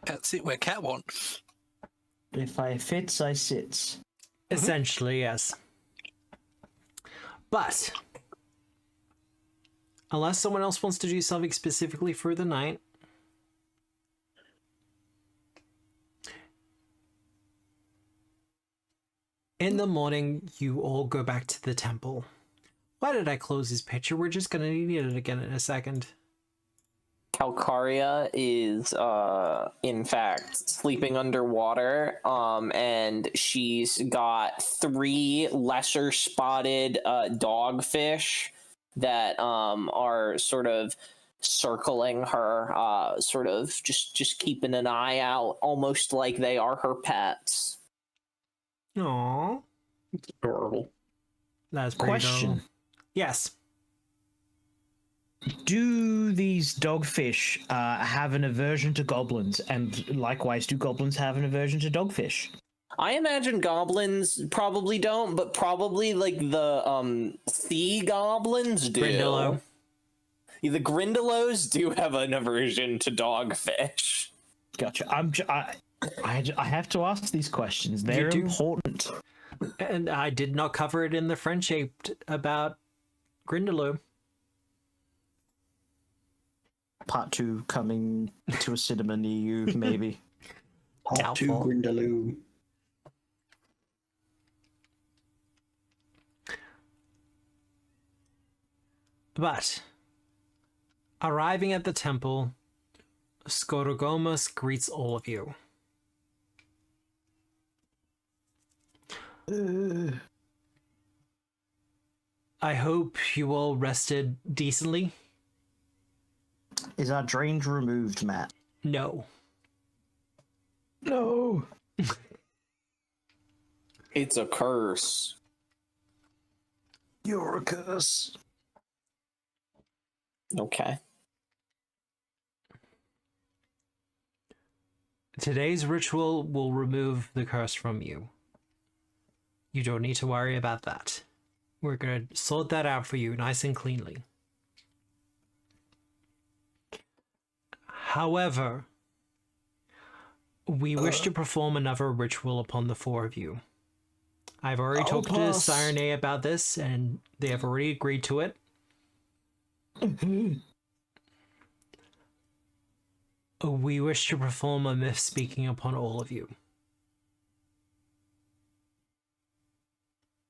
Cat sit where cat wants. If I fits, I sits. Essentially, yes. But unless someone else wants to do something specifically for the night, in the morning, you all go back to the temple. Why did I close his picture? We're just gonna need it again in a second. Calcaria is in fact sleeping underwater, and she's got 3 lesser spotted dogfish that are sort of circling her, sort of just keeping an eye out, almost like they are her pets. Aww. Adorable. That's pretty Question. adorable. Yes. Do these dogfish have an aversion to goblins? And likewise, do goblins have an aversion to dogfish? I imagine goblins probably don't, but probably like the sea goblins do. Grindylow. The Grindylows do have an aversion to dogfish. Gotcha. I have to ask these questions. They're do. important. And I did not cover it in the friendship about Grindylow. Part 2 coming to a cinema near you, maybe. Part 2 Doubtful. Grindylow. But arriving at the temple, Skorogomas greets all of you. I hope you all rested decently. Is our drains removed, Matt? No. No. It's a curse. You're a curse. Okay. Today's ritual will remove the curse from you. You don't need to worry about that. We're going to sort that out for you nice and cleanly. However, we wish to perform another ritual upon the 4 of you. I've already talked to Cyrene about this, and they have already agreed to it. We wish to perform a myth speaking upon all of you.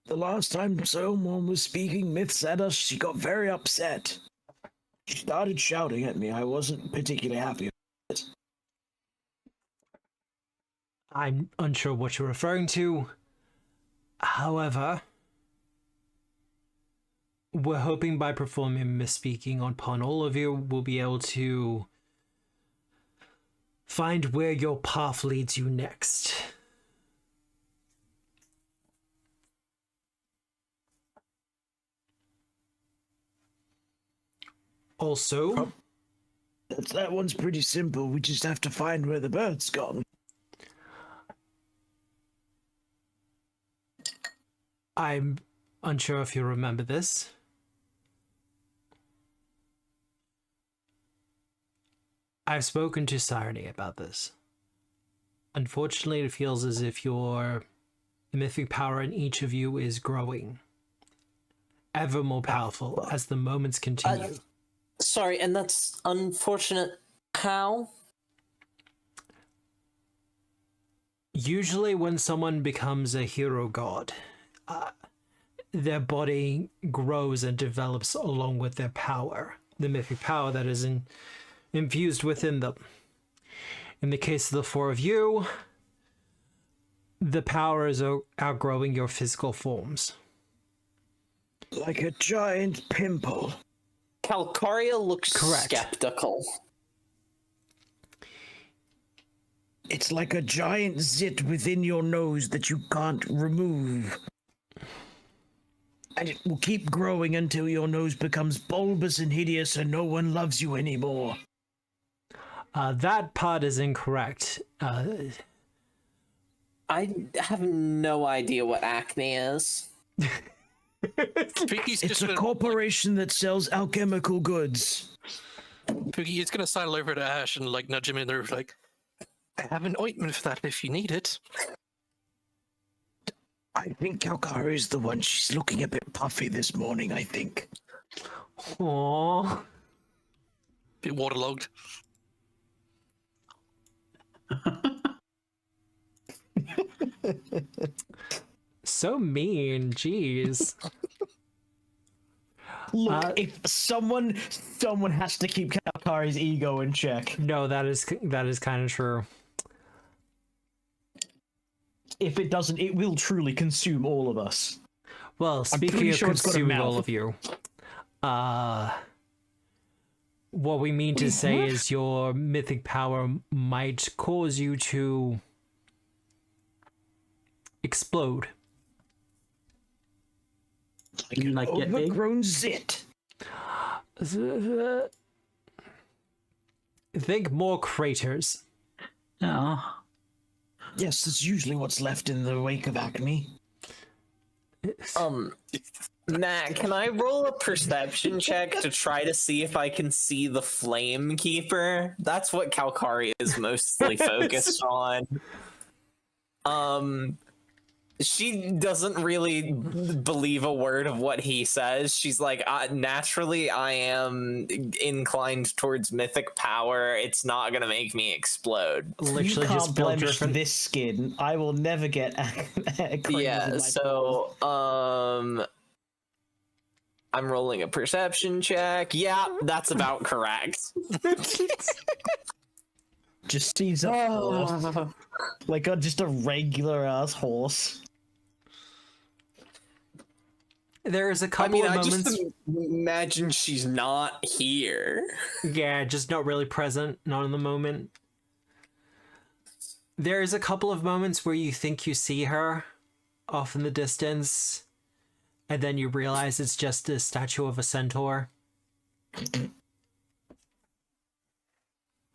The last time someone was speaking myths at us, she got very upset. She started shouting at me. I wasn't particularly happy with it. I'm unsure what you're referring to. However, we're hoping by performing misspeaking upon all of you, we'll be able to find where your path leads you next. Also, That one's pretty simple. We just have to find where the bird's gone. I'm unsure if you remember this. I've spoken to Cyrene about this. Unfortunately, it feels as if your mythic power in each of you is growing. Ever more powerful as the moments continue. Sorry, and that's unfortunate. How? Usually when someone becomes a hero god, their body grows and develops along with their power, the mythic power that is infused within them. In the case of the 4 of you, The power is outgrowing your physical forms. Like a giant pimple. Calcaria looks Correct. skeptical. It's like a giant zit within your nose that you can't remove. And it will keep growing until your nose becomes bulbous and hideous and no one loves you anymore. That part is incorrect. I have no idea what acne is. Pooky's It's just a gonna, corporation that sells alchemical goods. Pooky is gonna sidle over to Ash and like nudge him in the roof, like, I have an ointment for that if you need it. I think Calcari is the one. She's looking a bit puffy this morning, I think. Aww. Bit waterlogged. So mean, jeez. Look, if someone has to keep Calcari's ego in check. No, that is kind of true. If it doesn't, it will truly consume all of us. Well, speaking pretty of sure it's got a consuming mouth. all of you, what we mean to say is your mythic power might cause you to explode. Like get big? Overgrown zit. Think more craters. Oh. Yes, that's usually what's left in the wake of acne. Matt, can I roll a perception check to try to see if I can see the Flame Keeper? That's what Calcari is mostly focused on. She doesn't really believe a word of what he says. She's like, naturally, I am inclined towards mythic power. It's not gonna make me explode. Literally You can't just build blemish different. this skin. I will never get Yeah, so I'm rolling a perception check. Yeah, that's about correct. just sees a horse, like just a regular ass horse. There is a I couple mean, of I moments. just imagine she's not here. Yeah, just not really present, not in the moment. There is a couple of moments where you think you see her off in the distance, and then you realize it's just a statue of a centaur.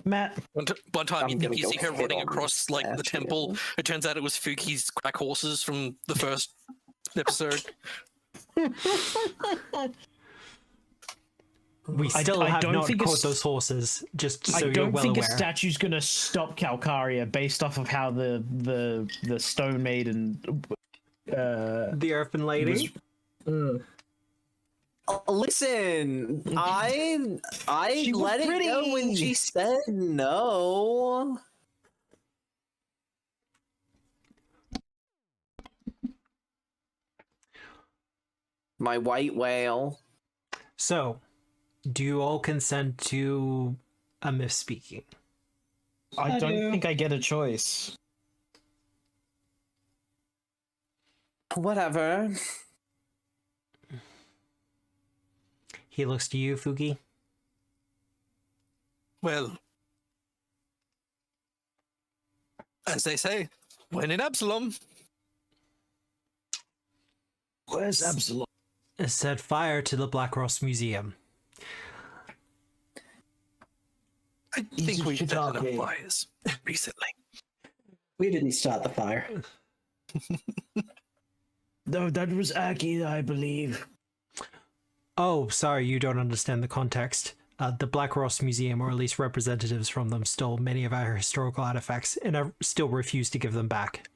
Matt, I'm One time you gonna think you go see her hit running on across like the Ash temple. again. It turns out it was Fuki's crack horses from the first episode. We still I have don't not think caught it's- those horses, just so I you're don't well think aware. a statue's gonna stop Calcaria based off of how the Stone Maiden. The Earthen Lady? Listen, I She was let it go when pretty. she said no. My white whale. So, do you all consent to a myth speaking? I don't think I get a choice. Whatever. He looks to you, Fuki. Well, as they say, when in Absalom. Where's Absalom? Set fire to the Black Ross Museum. I think we've done enough fires recently. We didn't start the fire. No, that was Aki, I believe. Oh, sorry, you don't understand the context. The Black Ross Museum, or at least representatives from them, stole many of our historical artifacts, and I still refuse to give them back.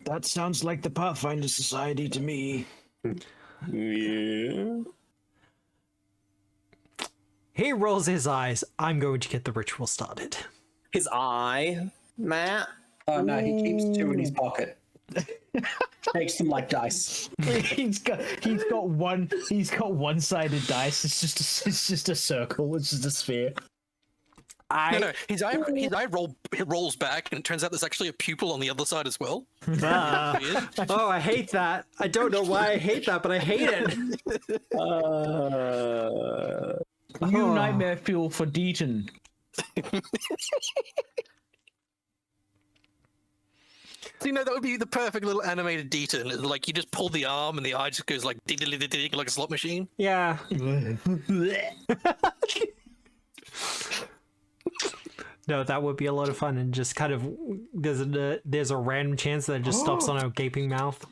That sounds like the Pathfinder Society to me. Yeah. He rolls his eyes. I'm going to get the ritual started. His eye, Matt. Oh no, he keeps two in his pocket. Takes them like dice. he's got one-sided dice. It's just a circle. It's just a sphere. No, his eye rolls back, and it turns out there's actually a pupil on the other side as well. Ah. Weird. Oh, I hate that. I don't know why I hate that, but I hate it. New nightmare fuel for Deaton. So, that would be the perfect little animated Deaton. Like, you just pull the arm and the eye just goes like like a slot machine. Yeah. No, that would be a lot of fun, and just kind of there's a random chance that it just stops on a gaping mouth.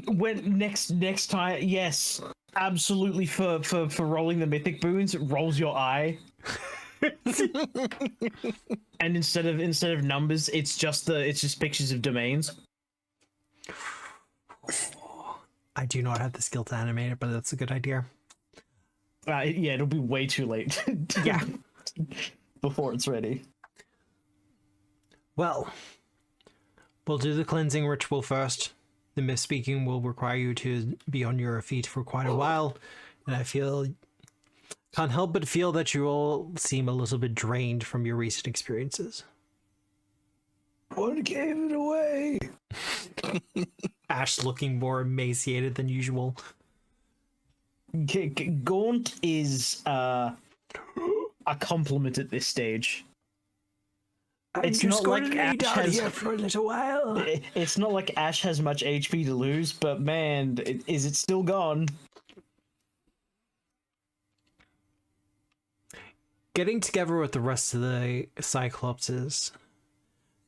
When next time, yes, absolutely for rolling the mythic boons, it rolls your eye. And instead of numbers, it's just pictures of domains. I do not have the skill to animate it, but that's a good idea. Yeah, it'll be way too late. Yeah. Before it's ready. Well, we'll do the cleansing ritual first. The myth speaking will require you to be on your feet for quite a while, and I can't help but feel that you all seem a little bit drained from your recent experiences. What gave it away? Ash looking more emaciated than usual. Gaunt is a compliment at this stage. It's not like Ash has here for a little while. It's not like Ash has much HP to lose, but man, is it still gone? Getting together with the rest of the Cyclopses,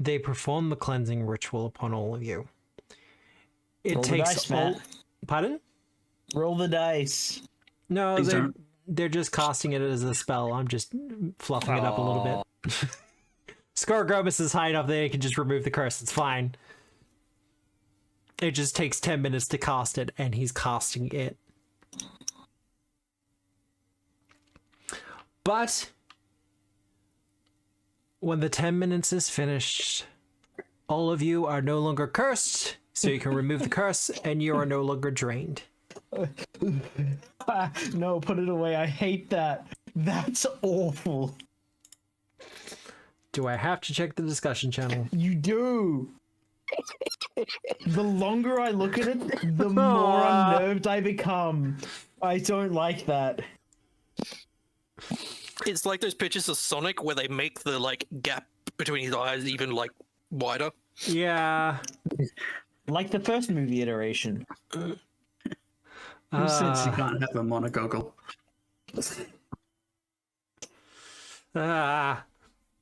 they perform the cleansing ritual upon all of you. It Roll the takes dice, Matt. Pardon? Roll the dice. No, Please don't. they're just casting it as a spell. I'm just fluffing it up a little bit. Scargrobus is high enough that it can just remove the curse. It's fine. It just takes 10 minutes to cast it, and he's casting it. But when the 10 minutes is finished, all of you are no longer cursed, so you can remove the curse, and you are no longer drained. No, put it away. I hate that. That's awful. Do I have to check the discussion channel? You do. The longer I look at it, the more unnerved I become. I don't like that. It's like those pictures of Sonic where they make the gap between his eyes even wider. Yeah. Like the first movie iteration. Who says you can't have a monogoggle?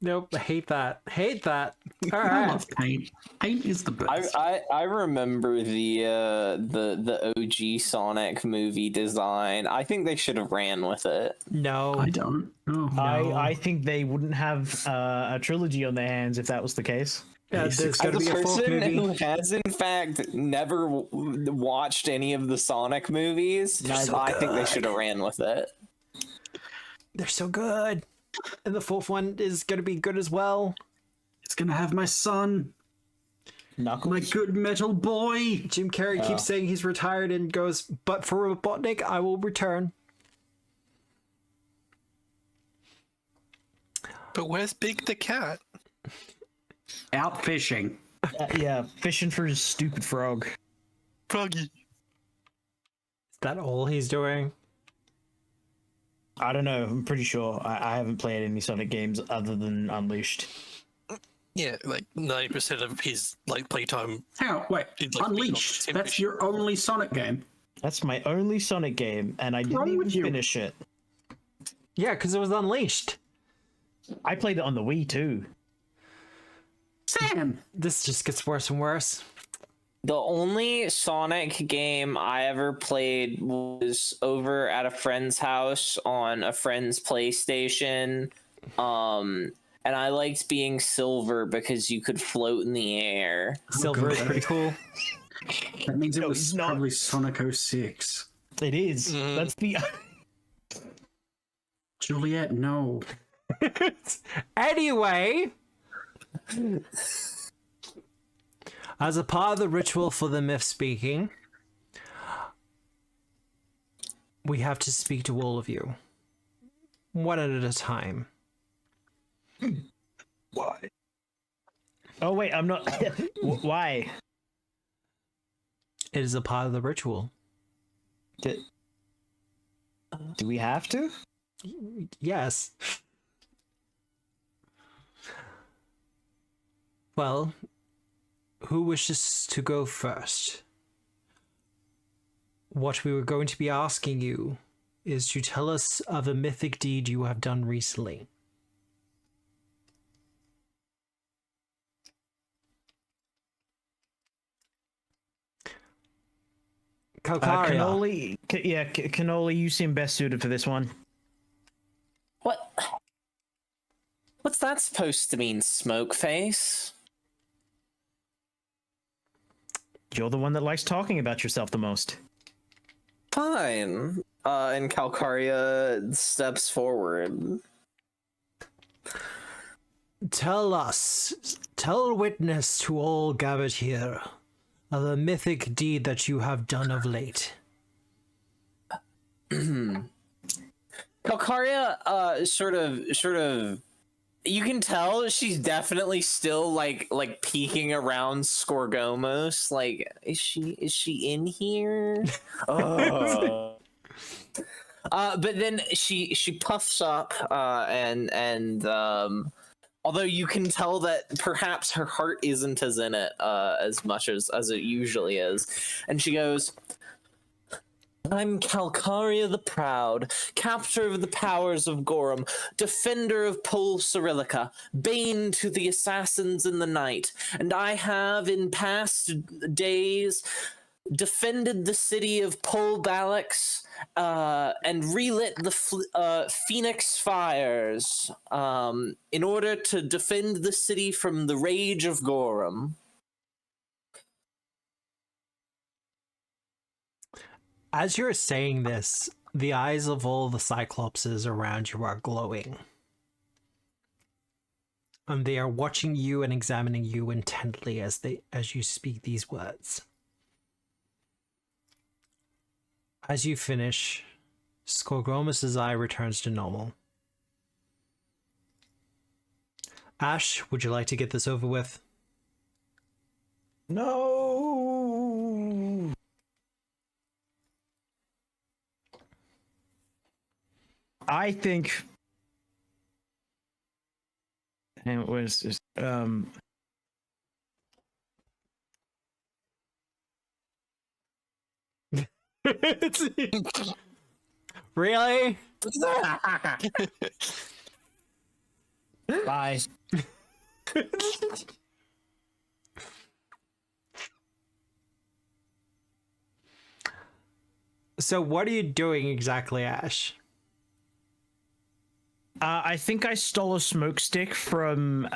Nope, I hate that. Hate that. All I right. love paint. Paint is the best. I remember the OG Sonic movie design. I think they should have ran with it. No. I don't. Oh, I think they wouldn't have a trilogy on their hands if that was the case. Yeah, there's As going to a be a fourth person movie. who has in fact never watched any of the Sonic movies, I think they should have ran with it. They're so good. And the fourth one is going to be good as well. it's gonna have my son, Knuckles. my good metal boy. Jim Carrey keeps saying he's retired and goes, but for Robotnik, I will return. But where's Big the cat? Out fishing. Yeah, fishing for his stupid frog. Froggy. Is that all he's doing? I don't know. I'm pretty sure. I haven't played any Sonic games other than Unleashed. Yeah, 90% of his playtime. How? Wait, It's Unleashed. like- That's your only Sonic game. That's my only Sonic game, and I didn't wrong even with you? finish it. Yeah, because it was Unleashed. I played it on the Wii too. Sam. This just gets worse and worse. The only Sonic game I ever played was over at a friend's house on a friend's PlayStation. And I liked being Silver because you could float in the air. Silver is God. pretty cool. That means it No, was he's not. probably Sonic 06. It is. That's the. Juliet, no. Anyway, as a part of the ritual for the myth speaking, we have to speak to all of you, one at a time. Why? Oh wait, I'm not. Why? It is a part of the ritual. Do we have to? Yes. Well, who wishes to go first? What we were going to be asking you is to tell us of a mythic deed you have done recently. Calcaria. Cannoli, Cannoli, you seem best suited for this one. What? What's that supposed to mean, smoke face? You're the one that likes talking about yourself the most. Fine. And Calcaria steps forward. Tell witness to all gathered here of a mythic deed that you have done of late. Calcaria, sort of. You can tell she's definitely still like peeking around Scorgomos. Like, is she in here? Oh. But then she puffs up, and although you can tell that perhaps her heart isn't as in it as much as it usually is, and she goes, I'm Calcaria the Proud, captor of the powers of Gorum, defender of Pol Cyrillica, bane to the assassins in the night, and I have in past days defended the city of Pol Balax and relit the Phoenix fires in order to defend the city from the rage of Gorum. As you're saying this, the eyes of all the Cyclopses around you are glowing. And they are watching you and examining you intently as you speak these words. As you finish, Scorgomos' eye returns to normal. Ash, would you like to get this over with? No. I think. And it was just, Really? bye. So what are you doing exactly, Ash? I think I stole a smoke stick from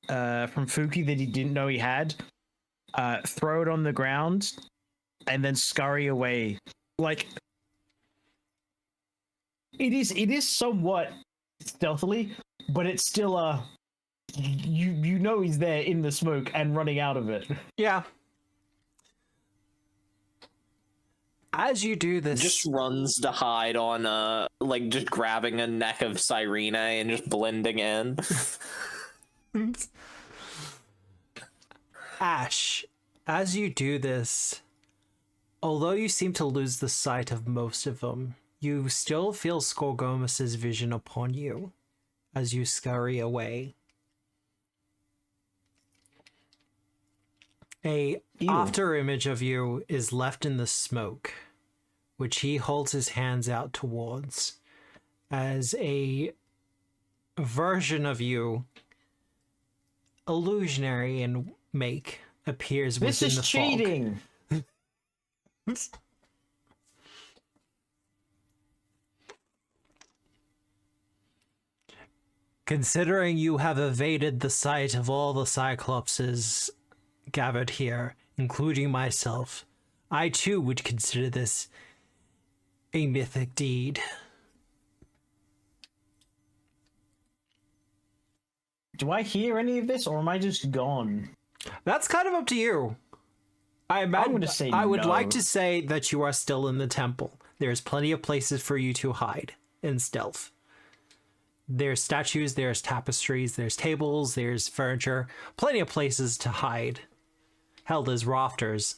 Fuki that he didn't know he had. Throw it on the ground, and then scurry away. Like, it is somewhat stealthily, but it's still you know he's there in the smoke and running out of it. Yeah. As you do this, Just runs to hide on just grabbing a neck of Cyrene and just blending in. Ash, as you do this, although you seem to lose the sight of most of them, you still feel Scorgomos' vision upon you as you scurry away. A after image of you is left in the smoke, which he holds his hands out towards, as a version of you, illusionary in make, appears This within is the cheating. fog. Considering you have evaded the sight of all the Cyclopses gathered here, including myself, I too would consider this a mythic deed. Do I hear any of this, or am I just gone? That's kind of up to you. I'm going to say I would no. like to say that you are still in the temple. There's plenty of places for you to hide in stealth. There's statues, there's tapestries, there's tables, there's furniture, plenty of places to hide. Hell, there's rafters.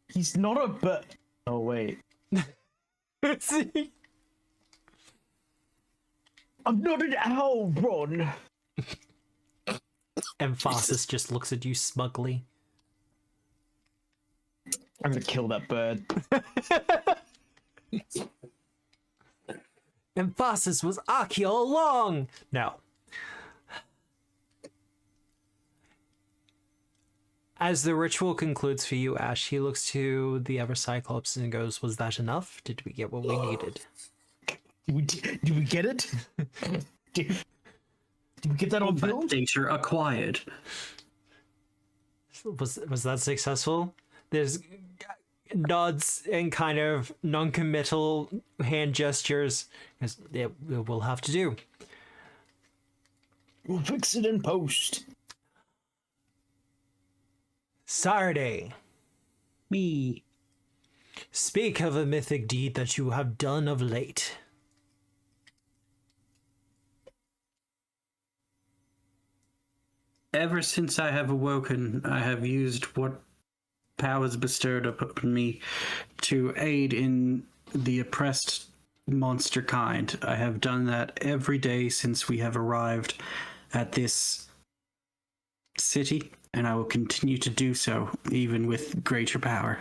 He's not a but. Oh wait, I'm not an owl, Ron. Emphasis just looks at you smugly. I'm gonna kill that bird. Emphasis was Aki all along! No. As the ritual concludes for you, Ash, he looks to the other Cyclops and goes, was that enough? Did we get what we needed? Did we get it? Did we get that on Combat film? data acquired. Was that successful? There's nods and kind of non-committal hand gestures. Yeah, we'll have to do. We'll fix it in post. Saturday. Me. Speak of a mythic deed that you have done of late. Ever since I have awoken, I have used what powers bestowed upon me to aid in the oppressed monster kind. I have done that every day since we have arrived at this city, and I will continue to do so, even with greater power.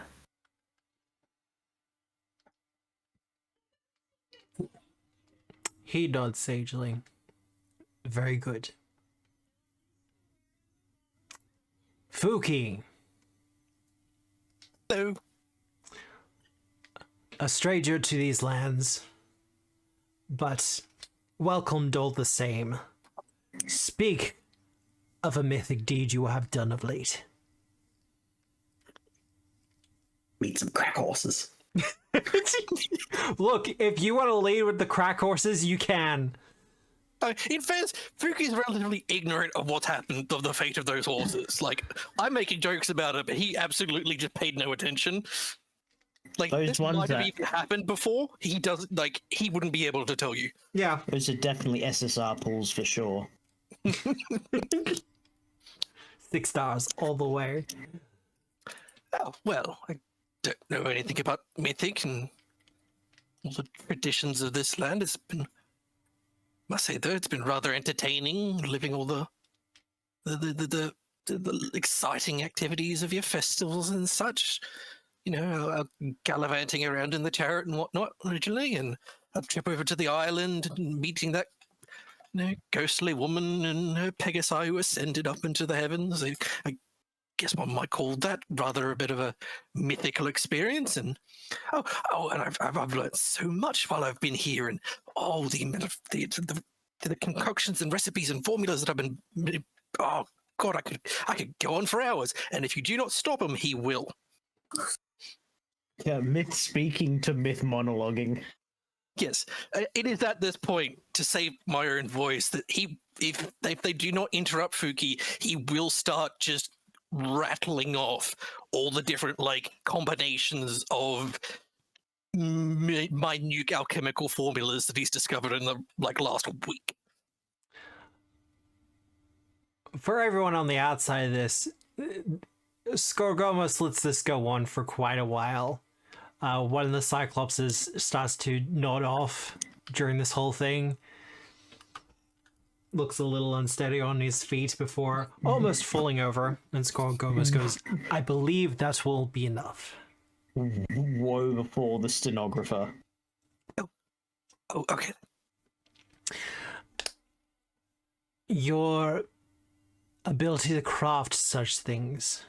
He nods sagely. Very good. Fuki. Hello. A stranger to these lands, but welcomed all the same. Speak of a mythic deed you have done of late. Meet some crack horses. Look, if you want to lead with the crack horses, you can. In fairness, Fuki is relatively ignorant of what's happened, of the fate of those horses. Like, I'm making jokes about it, but he absolutely just paid no attention. Like, Those this ones might have that- even happened before. He doesn't, like, he wouldn't be able to tell you. Yeah. Those are definitely SSR pulls for sure. 6 stars all the way. Oh, well, I don't know anything about Mythic and all the traditions of this land. It's been, must say though, it's been rather entertaining living all the exciting activities of your festivals and such. You know, gallivanting around in the chariot and whatnot originally, and a trip over to the island and meeting that ghostly woman and her Pegasi who ascended up into the heavens. I guess one might call that rather a bit of a mythical experience. And and I've learned so much while I've been here, and all the concoctions and recipes and formulas that I've been. Oh God, I could go on for hours. And if you do not stop him, he will. Yeah, myth speaking to myth monologuing. Yes, it is at this point, to save my own voice, that if they do not interrupt Fuki, he will start just rattling off all the different combinations of minute alchemical formulas that he's discovered in the last week. For everyone on the outside of this, Skorgomos lets this go on for quite a while. One of the Cyclopses starts to nod off during this whole thing. Looks a little unsteady on his feet before almost falling over. And Skorgomos goes, I believe that will be enough. Woe before the stenographer. Oh, okay. Your ability to craft such things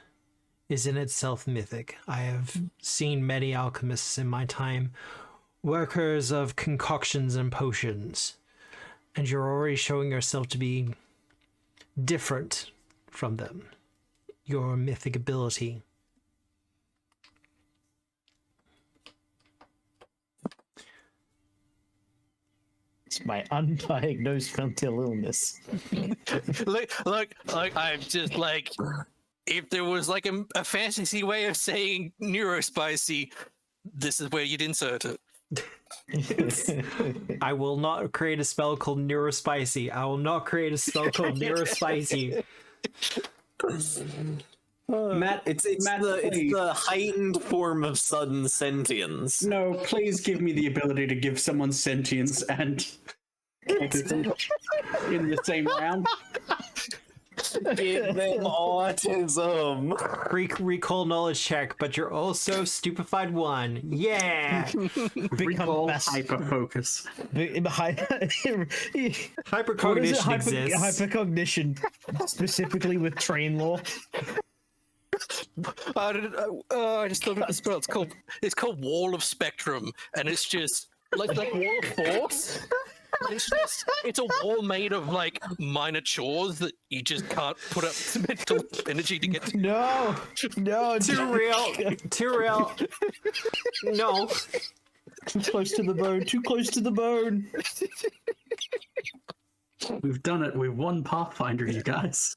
is in itself mythic. I have seen many alchemists in my time, workers of concoctions and potions, and you're already showing yourself to be different from them. Your mythic ability. It's my undiagnosed mental illness. look, I'm just if there was like a fantasy way of saying neurospicy, this is where you'd insert it. I will not create a spell called Neurospicy. I will not create a spell called Neurospicy. Matt, It's Matt, it's the heightened form of sudden sentience. no, please give me the ability to give someone sentience and autism in the same round. Give them autism. Recall knowledge check, but you're also stupefied one. Yeah! Recall mass- hyper focus. Hypercognition exists. Hypercognition, specifically with train law. I just thought of the spell. It's called Wall of Spectrum, and it's just like Wall of Force. It's a wall made of like minor chores that you just can't put up the mental energy to get to. No, Too real. No. too close to the bone. Too close to the bone. We've done it. We won Pathfinder, you guys.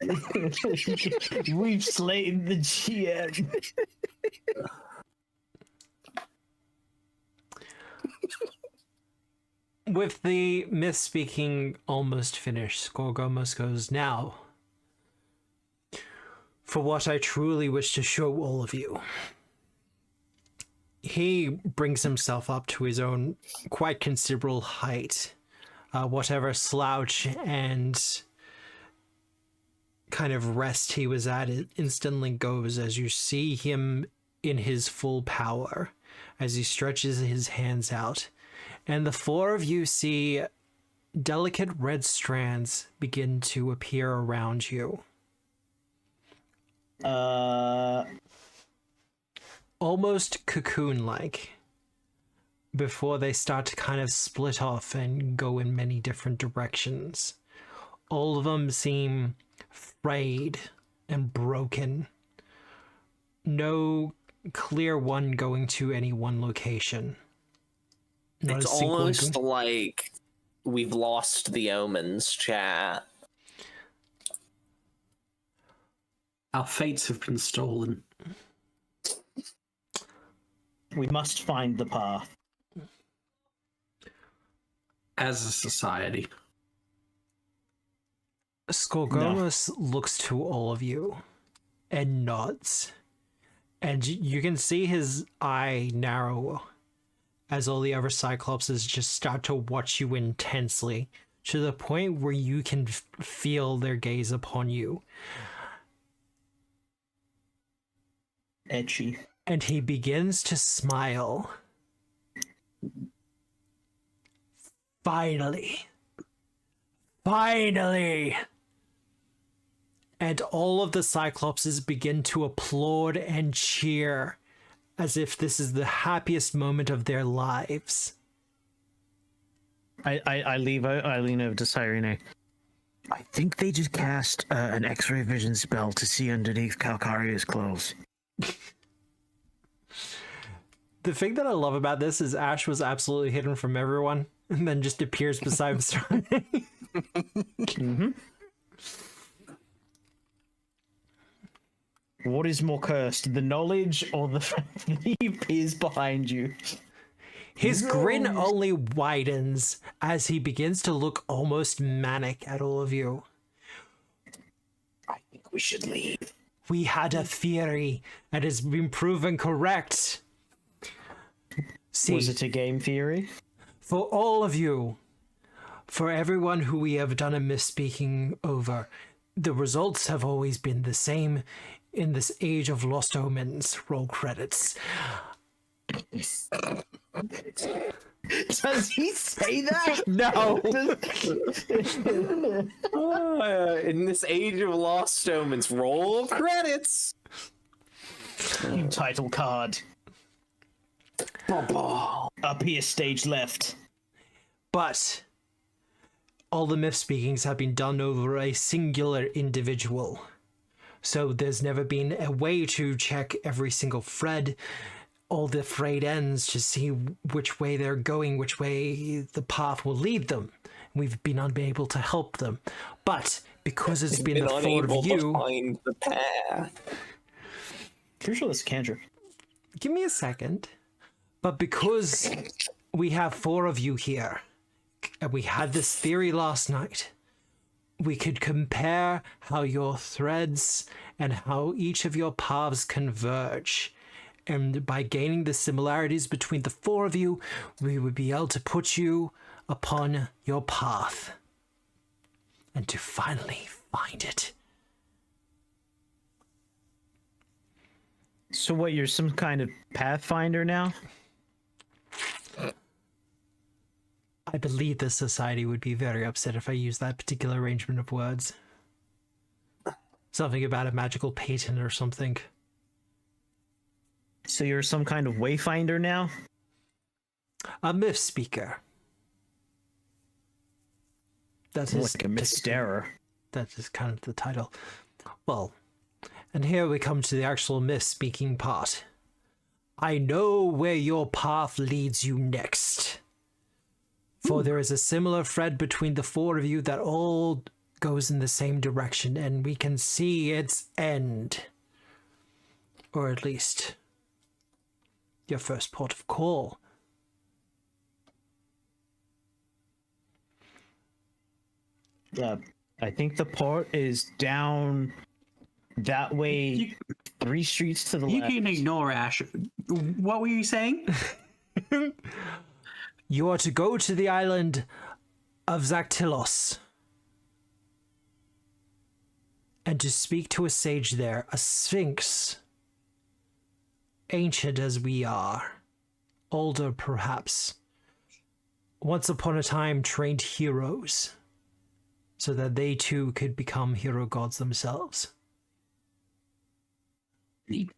We've slain the GM. With the myth speaking almost finished, Skorgomos goes, now, for what I truly wish to show all of you. He brings himself up to his own quite considerable height. Whatever slouch and kind of rest he was at, it instantly goes as you see him in his full power, as he stretches his hands out. And the four of you see delicate red strands begin to appear around you. Almost cocoon-like, before they start to kind of split off and go in many different directions. All of them seem frayed and broken. No clear one going to any one location. Not It's a single almost one. like we've lost the omens, chat. Our fates have been stolen. We must find the path. As a society. Skorgomos looks to all of you and nods. And you can see his eye narrow as all the other Cyclopses just start to watch you intensely, to the point where you can feel their gaze upon you. Edgy. And he begins to smile. Finally. And all of the Cyclopses begin to applaud and cheer as if this is the happiest moment of their lives. I lean over to Cyrene. I think they just cast an X-ray vision spell to see underneath Calcaria's clothes. The thing that I love about this is Ash was absolutely hidden from everyone and then just appears beside him. Mm-hmm. What is more cursed, the knowledge or the fact that he appears behind you? His grin only widens as he begins to look almost manic at all of you. I think we should leave. We had a theory and it's been proven correct. See, Was it a game theory? for all of you, for everyone who we have done a misspeaking over, the results have always been the same in this age of lost omens. Roll credits. Does he say that? No. In this age of lost omens, roll credits. You title card. Up here, stage left. But all the myth speakings have been done over a singular individual. So there's never been a way to check every single thread, all the frayed ends, to see which way they're going, which way the path will lead them. We've been unable to help them. But because it's been Been the four unable of to you. find the path. Pretty sure that's cantrip. Give me a second. But because we have four of you here, and we had this theory last night, we could compare how your threads and how each of your paths converge. And by gaining the similarities between the four of you, we would be able to put you upon your path. And to finally find it. So what, you're some kind of Pathfinder now? I believe the society would be very upset if I used that particular arrangement of words. Something about a magical patent or something. So you're some kind of Wayfinder now? A myth speaker. That is Like a Mysterer. that is kind of the title. Well, and here we come to the actual myth speaking part. I know where your path leads you next. For there is a similar thread between the four of you that all goes in the same direction, and we can see its end. Or at least your first port of call. Yeah, I think the port is down that way, 3 streets to the You left. can ignore Ash. What were you saying? You are to go to the island of Zactylos and to speak to a sage there, a sphinx, ancient as we are, older perhaps, once upon a time trained heroes, so that they too could become hero gods themselves. Neat.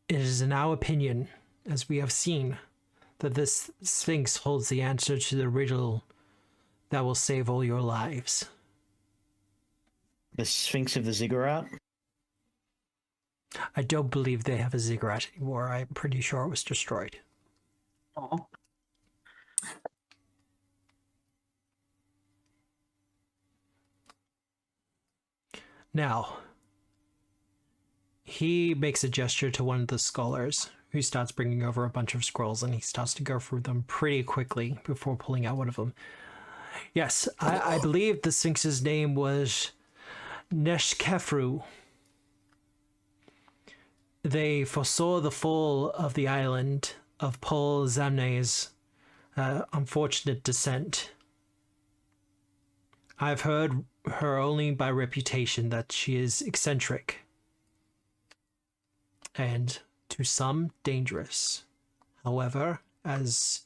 It is in our opinion, as we have seen, that this sphinx holds the answer to the riddle that will save all your lives. The Sphinx of the Ziggurat? I don't believe they have a ziggurat anymore. I'm pretty sure it was destroyed. Oh. Now, he makes a gesture to one of the scholars, who starts bringing over a bunch of scrolls, and he starts to go through them pretty quickly before pulling out one of them. Yes, I believe the Sphinx's name was Neshkefru. They foresaw the fall of the island of Paul Zamne's unfortunate descent. I've heard her only by reputation that she is eccentric and to some dangerous. However, as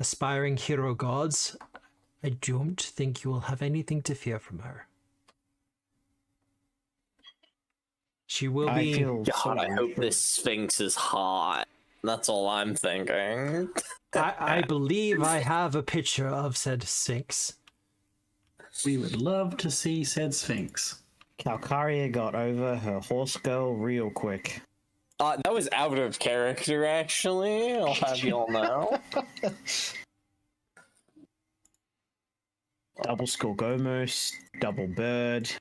aspiring hero gods, I don't think you will have anything to fear from her. She will be. God, I hope this Sphinx is hot. That's all I'm thinking. I believe I have a picture of said Sphinx. We would love to see said Sphinx. Calcaria got over her horse girl real quick. That was out of character, actually. I'll have you all know. Double Skolgomos, double bird.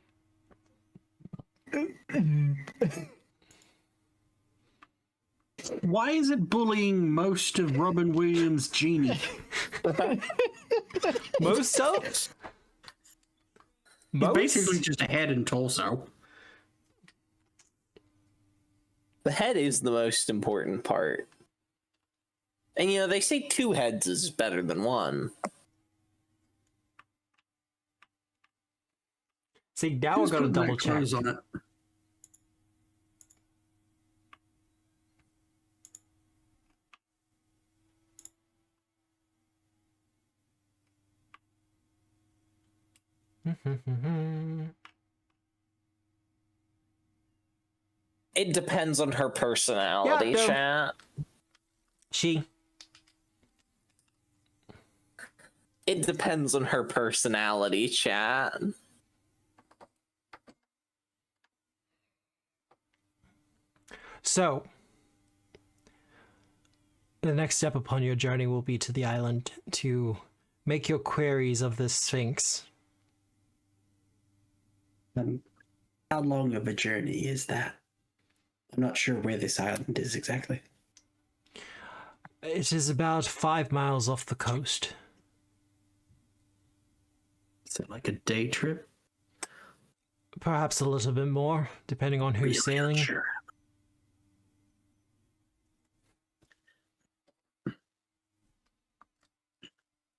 Why is it bullying most of Robin Williams' genie? Most of? He's Most? basically just a head and torso. The head is the most important part. And you know, they say 2 heads is better than 1. See, now we're Who's going to put double black check. clothes on it? It depends on her personality, Yeah, no. chat. She. It depends on her personality, chat. So, the next step upon your journey will be to the island to Make your queries of the Sphinx. How long of a journey is that? I'm not sure where this island is exactly. It is about 5 miles off the coast. Is it like a day trip? Perhaps a little bit more, depending on who's sailing. Sure.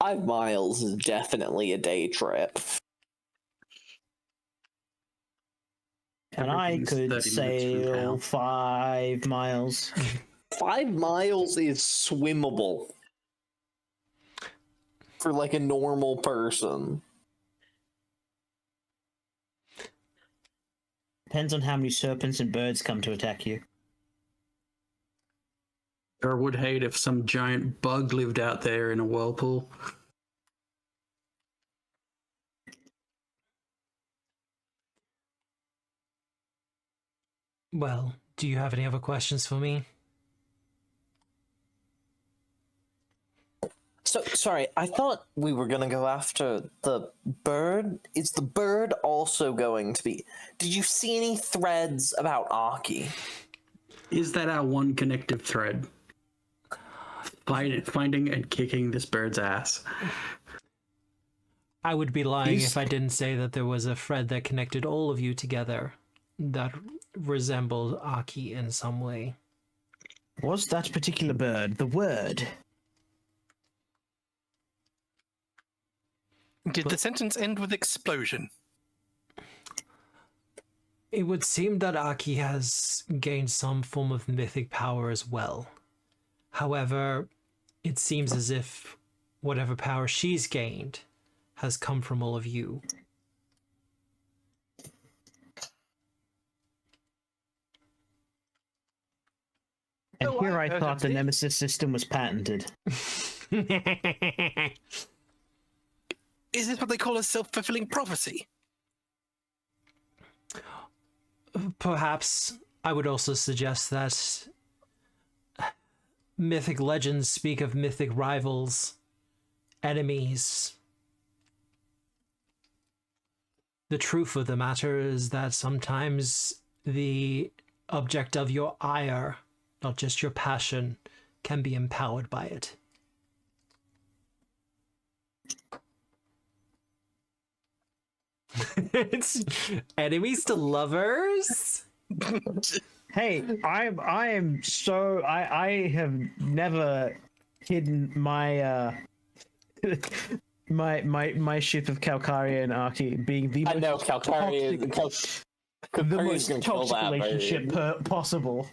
5 miles is definitely a day trip. And I Everything's could 30 minutes from sail town. 5 miles. 5 miles is swimmable for like a normal person. Depends on how many serpents and birds come to attack you. Or would hate if some giant bug lived out there in a whirlpool. Well, do you have any other questions for me? So, sorry, I thought we were gonna go after the bird. Is the bird also going to be... Did you see any threads about Aki? Is that our one connective thread? Finding and kicking this bird's ass. I would be lying if I didn't say that there was a thread that connected all of you together that resembled Aki in some way. Was that particular bird the word? Did the sentence end with explosion? It would seem that Aki has gained some form of mythic power as well. However, it seems as if whatever power she's gained has come from all of you. And Oh, here I I heard thought of the this. Nemesis system was patented. Is this what they call a self-fulfilling prophecy? Perhaps I would also suggest that mythic legends speak of mythic rivals, enemies. The truth of the matter is that sometimes the object of your ire, not just your passion, can be empowered by it. It's enemies to lovers? Hey, I have never hidden my my ship of Calcaria and Archie being the I most know, Calcaria the is most gonna kill toxic that relationship possible.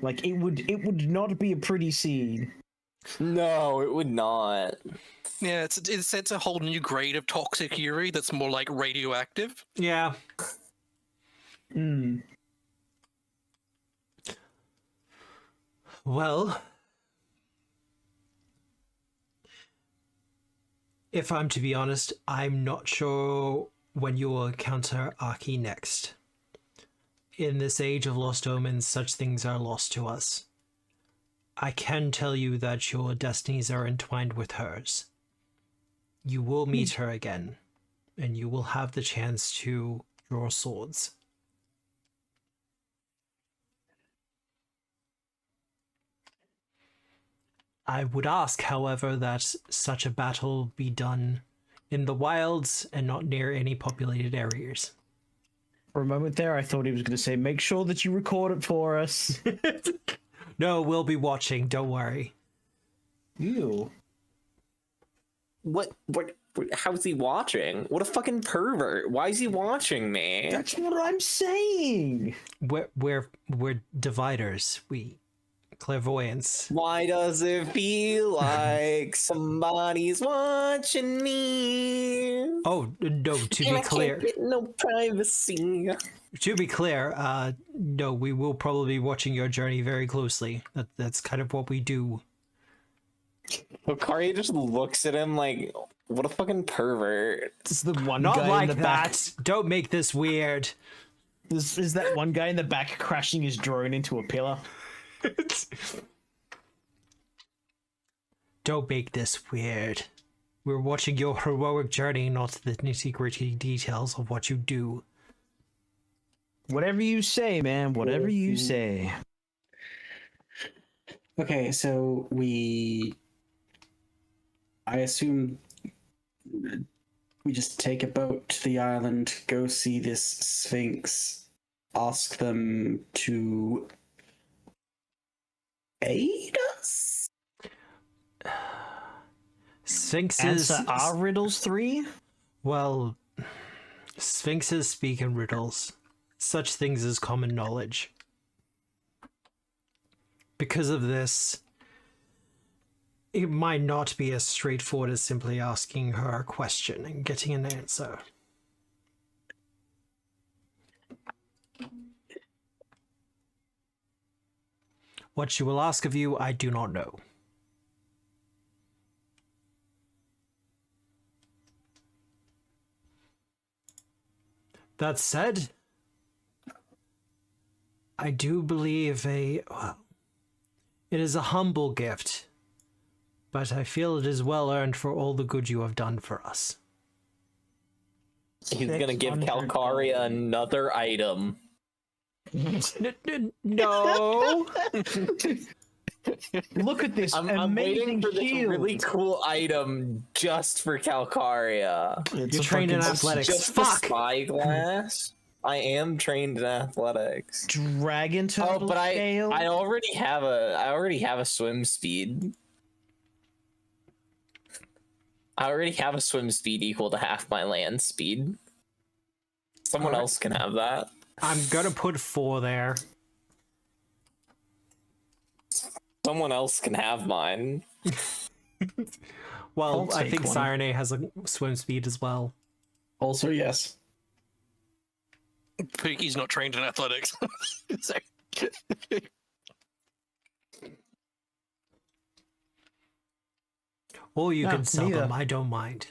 Like it would not be a pretty scene. No, it would not. Yeah, it's a whole new grade of toxic Yuri that's more like radioactive. Yeah. Mm. Well, if I'm to be honest, I'm not sure when you will encounter Aki next. In this age of lost omens, such things are lost to us. I can tell you that your destinies are entwined with hers. You will meet her again, and you will have the chance to draw swords. I would ask, however, that such a battle be done in the wilds and not near any populated areas. For a moment there, I thought he was going to say, "Make sure that you record it for us." No, we'll be watching, don't worry. Ew. What, how's he watching? What a fucking pervert. Why is he watching me? That's what I'm saying. We're dividers. We clairvoyance. Why does it feel like somebody's watching me? Oh no! To And be I clear, can't get no privacy. No, we will probably be watching your journey very closely. That's kind of what we do. Hikari just looks at him like, what a fucking pervert. This is the one Not guy like in the that. Don't make this weird. This is that one guy in the back crashing his drone into a pillar. Don't make this weird. We're watching your heroic journey, not the nitty-gritty details of what you do. Whatever you say, man. Whatever you say. Okay, so I assume we just take a boat to the island, go see this Sphinx, ask them to aid us? Sphinxes... Answer our riddles 3? Well, sphinxes speak in riddles. Such things as common knowledge. Because of this, it might not be as straightforward as simply asking her a question and getting an answer. What she will ask of you, I do not know. That said, I do believe it is a humble gift, but I feel it is well earned for all the good you have done for us. He's gonna give Calcaria another item. No! Look at this I'm amazing waiting for this shield. really cool item just for Calcaria. You're trained in athletics. Just Fuck! the spyglass. I am trained in athletics. Dragon turtle Oh, but scale. I already have a swim speed. I already have a swim speed equal to half my land speed. Someone else can have that. I'm gonna put 4 there. Someone else can have mine. Well, I'll I take think one. Sirene has a swim speed as well. Also, yes. Pookie's not trained in athletics. So- Or you No, can sell neither. them, I don't mind.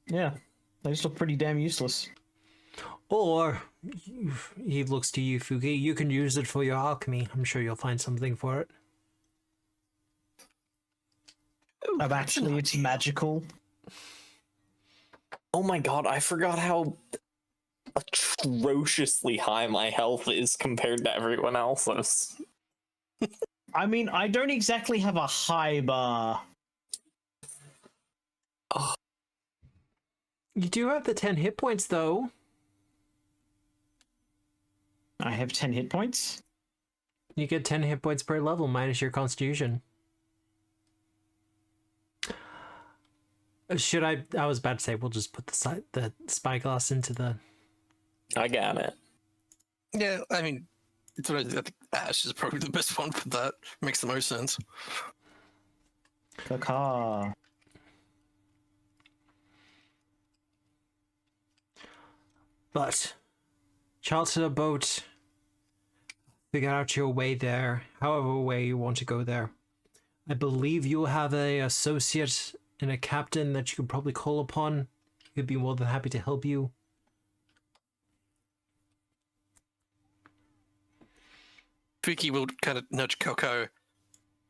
Yeah, they just look pretty damn useless. Or, he looks to you, Fuki, you can use it for your alchemy. I'm sure you'll find something for it. Actually, it's magical. Oh my god, I forgot how atrociously high my health is compared to everyone else's. I mean, I don't exactly have a high bar. You do have the 10 hit points, though. I have 10 hit points. You get 10 hit points per level minus your constitution. Should I was about to say we'll just put the spyglass into the... I got it. yeah, I mean, I think Ash is probably the best one for that. Makes the most sense. Caca. But charter a boat, figure out your way there, however way you want to go there. I believe you'll have a associate and a captain that you could probably call upon. He'd be more than happy to help you. Pookie will kind of nudge Coco.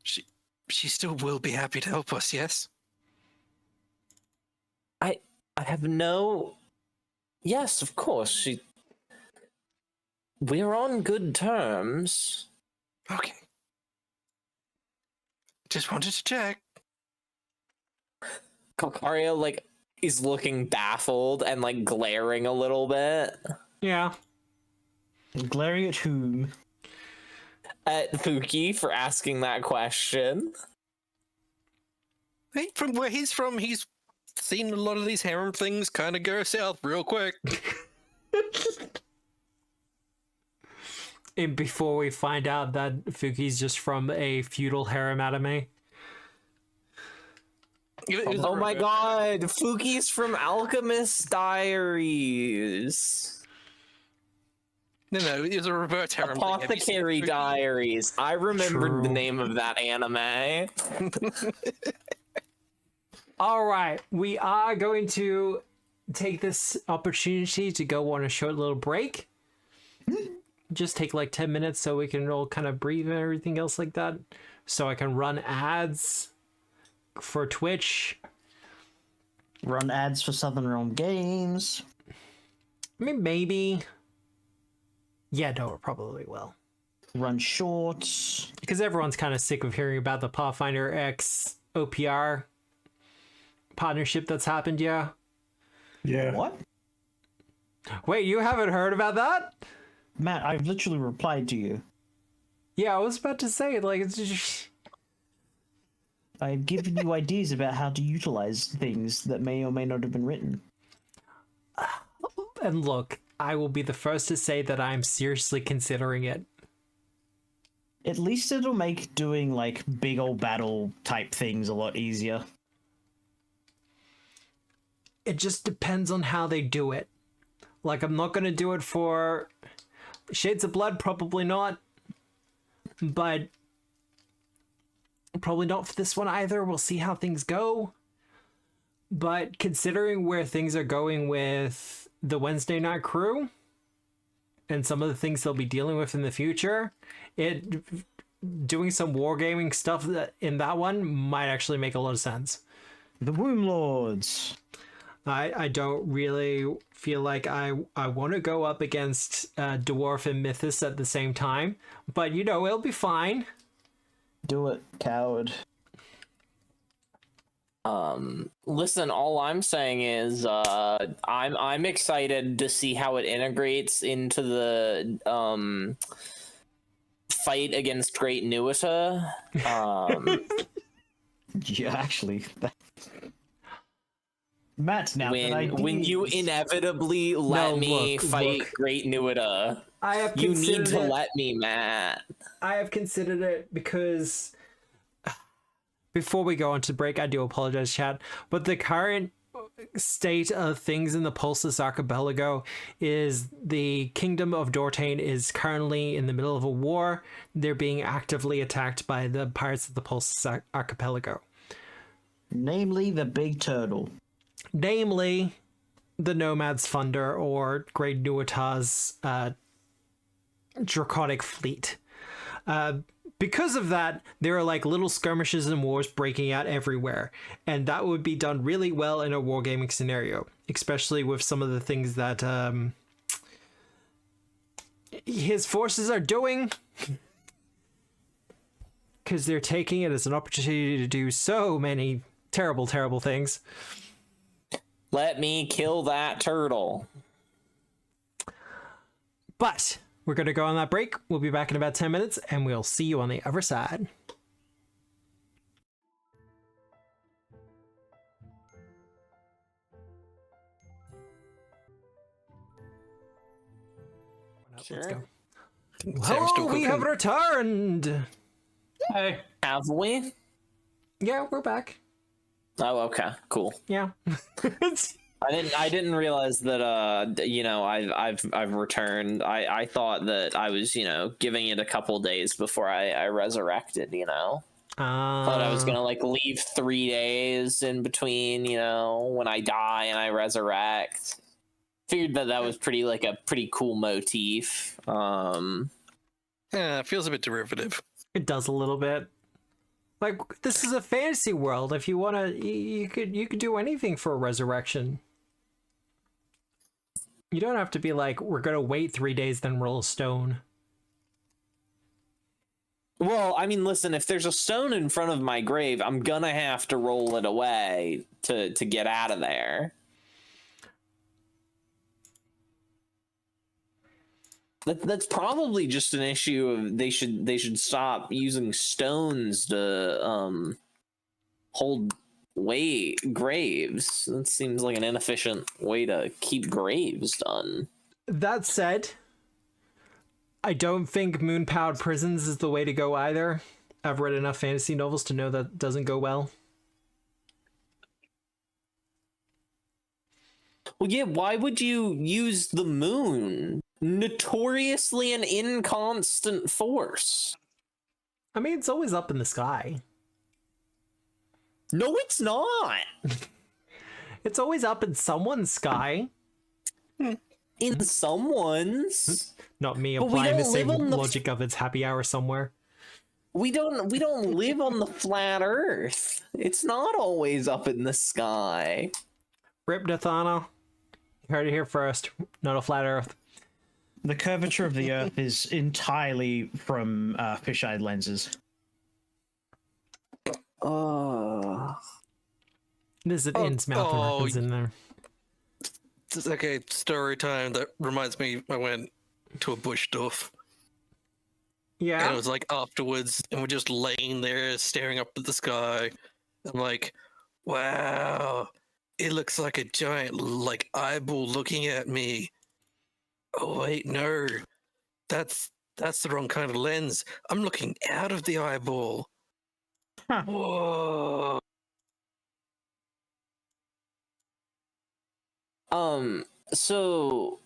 She still will be happy to help us, yes? I have no... Yes, of course. We're on good terms. Okay. Just wanted to check. Calcaria, like, is looking baffled and, like, glaring a little bit Yeah. Glaring at whom? at Pookie for asking that question. Hey, from where he's from, he's seen a lot of these harem things kind of go south real quick. And before we find out that Fuki's just from a feudal harem anime. Oh my god, Fuki's from Alchemist Diaries. No, it was a reverse harem thing. Have you seen Apothecary Pookie? Diaries. I remembered True. the name of that anime. All right, we are going to take this opportunity to go on a short little break. just take like 10 minutes so we can all kind of breathe and everything else like that. So I can run ads for Twitch. Run ads for Southern Realm Games. I mean, maybe. Yeah, no, it probably will. Run shorts. Because everyone's kind of sick of hearing about the Pathfinder X OPR partnership that's happened, yeah? Yeah. What? Wait, you haven't heard about that? Matt, I've literally replied to you. Yeah, I was about to say, like, it's just... I've given you ideas about how to utilize things that may or may not have been written. And look, I will be the first to say that I'm seriously considering it. At least it'll make doing, like, big old battle type things a lot easier. It just depends on how they do it. Like, I'm not going to do it for Shades of Blood, probably not. But probably not for this one either. We'll see how things go. But considering where things are going with the Wednesday Night Crew and some of the things they'll be dealing with in the future, doing some wargaming stuff in that one might actually make a lot of sense. The Womb Lords. I don't really feel like I want to go up against Dwarf and Mythos at the same time, but you know, it'll be fine. Do it, coward. Listen, all I'm saying is I'm excited to see how it integrates into the fight against Great Nuita. Yeah, actually. Matt's now when you inevitably let me fight Great Nuita, you need to let me, Matt. I have considered it because before we go on to break, I do apologize, chat, but the current state of things in the Pulsus Archipelago is the Kingdom of Dortane is currently in the middle of a war. They're being actively attacked by the pirates of the Pulsus Archipelago. Namely, the Big Turtle. Namely, the Nomad's Thunder or Great Nuita's Draconic Fleet. Because of that, there are like little skirmishes and wars breaking out everywhere, and that would be done really well in a wargaming scenario, especially with some of the things that his forces are doing, because they're taking it as an opportunity to do so many terrible, terrible things. Let me kill that turtle. But we're going to go on that break. We'll be back in about 10 minutes, and we'll see you on the other side. Sure. Let's go. Sam's still Hello, we have cooking. returned. Hey. Have we? Yeah, we're back. Oh, okay, cool. Yeah. I didn't realize that I've returned. I thought that I was giving it a couple days before I resurrected. Thought I was gonna like leave 3 days in between when I die and I resurrect. Figured that was a pretty cool motif. Yeah, it feels a bit derivative. It does a little bit. Like, this is a fantasy world. If you want to, you could do anything for a resurrection. You don't have to be like, we're going to wait 3 days, then roll a stone. Well, I mean, listen, if there's a stone in front of my grave, I'm gonna have to roll it away to get out of there. That's probably just an issue of they should stop using stones to hold graves. That seems like an inefficient way to keep graves done. That said, I don't think moon-powered prisons is the way to go either. I've read enough fantasy novels to know that doesn't go well. Well, yeah, why would you use the moon? Notoriously an inconstant force. I mean, it's always up in the sky. No, it's not. It's always up in someone's sky. In some ones. Not me But we applying the don't same live on the logic of it's happy hour somewhere. We don't live on the flat Earth. It's not always up in the sky. Rip Nathana. You heard it here first. Not a flat earth. The curvature of the Earth is entirely from fisheye lenses. Oh. There's an Innsmouth reference in there. Okay, story time. That reminds me, I went to a bush stuff. And Yeah. it was like afterwards, and we're just laying there staring up at the sky. I'm like, wow, it looks like a giant like eyeball looking at me. Oh wait, no. That's the wrong kind of lens. I'm looking out of the eyeball. Huh. Whoa. So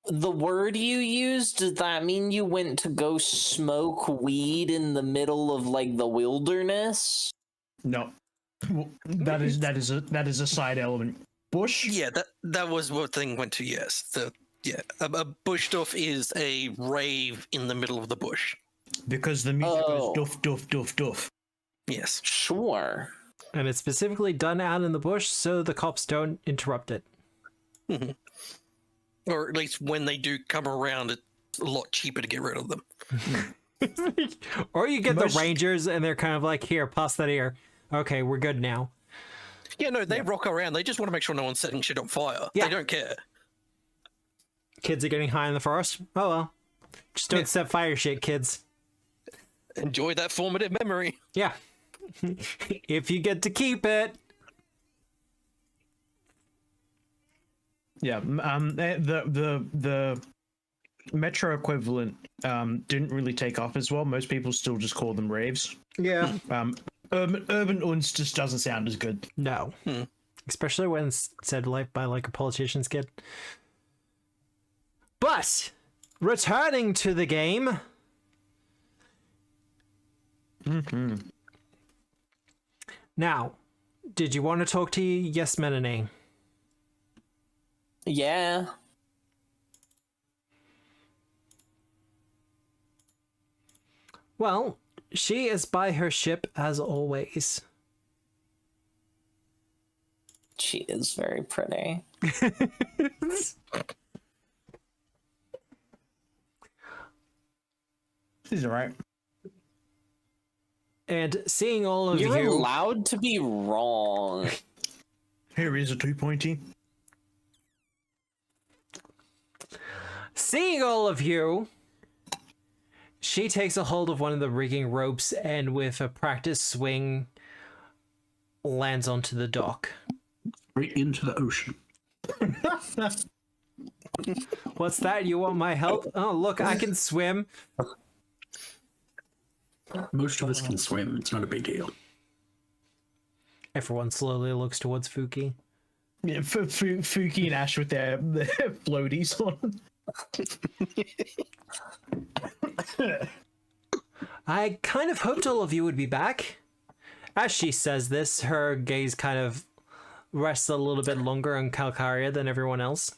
the word you used, does that mean you went to go smoke weed in the middle of like the wilderness? No, that is a side element. Bush. Yeah, that was what thing went to. Yes, a bush stuff is a rave in the middle of the bush. Because the music goes duff duff duff duff. Yes. Sure. And it's specifically done out in the bush so the cops don't interrupt it. Mm-hmm. Or at least when they do come around, it's a lot cheaper to get rid of them. Or you get the rangers and they're kind of like, here, pass that here. Okay, we're good now. Yeah, no, they rock around. They just want to make sure no one's setting shit on fire. Yeah. They don't care. Kids are getting high in the forest. Oh well. Just don't set fire shit, kids. Enjoy that formative memory. Yeah. If you get to keep it. Yeah, the metro equivalent didn't really take off as well. Most people still just call them raves. Yeah. Urban uns just doesn't sound as good. No. Especially when it's said by like a politician's kid. But returning to the game. Mm-hmm. Now, did you want to talk to Yes Menene? Yeah. Well, she is by her ship as always. She is very pretty. She's alright. And seeing all of You're you... allowed to be wrong. Here is a 2-pointy. Seeing all of you, she takes a hold of one of the rigging ropes and with a practice swing lands onto the dock. Right into the ocean. What's that? You want my help? Oh, look, I can swim. Most of us can swim. It's not a big deal. Everyone slowly looks towards Fuki. Yeah, Fuki and Ash with their floaties on. I kind of hoped all of you would be back. As she says this, her gaze kind of rests a little bit longer on Calcaria than everyone else.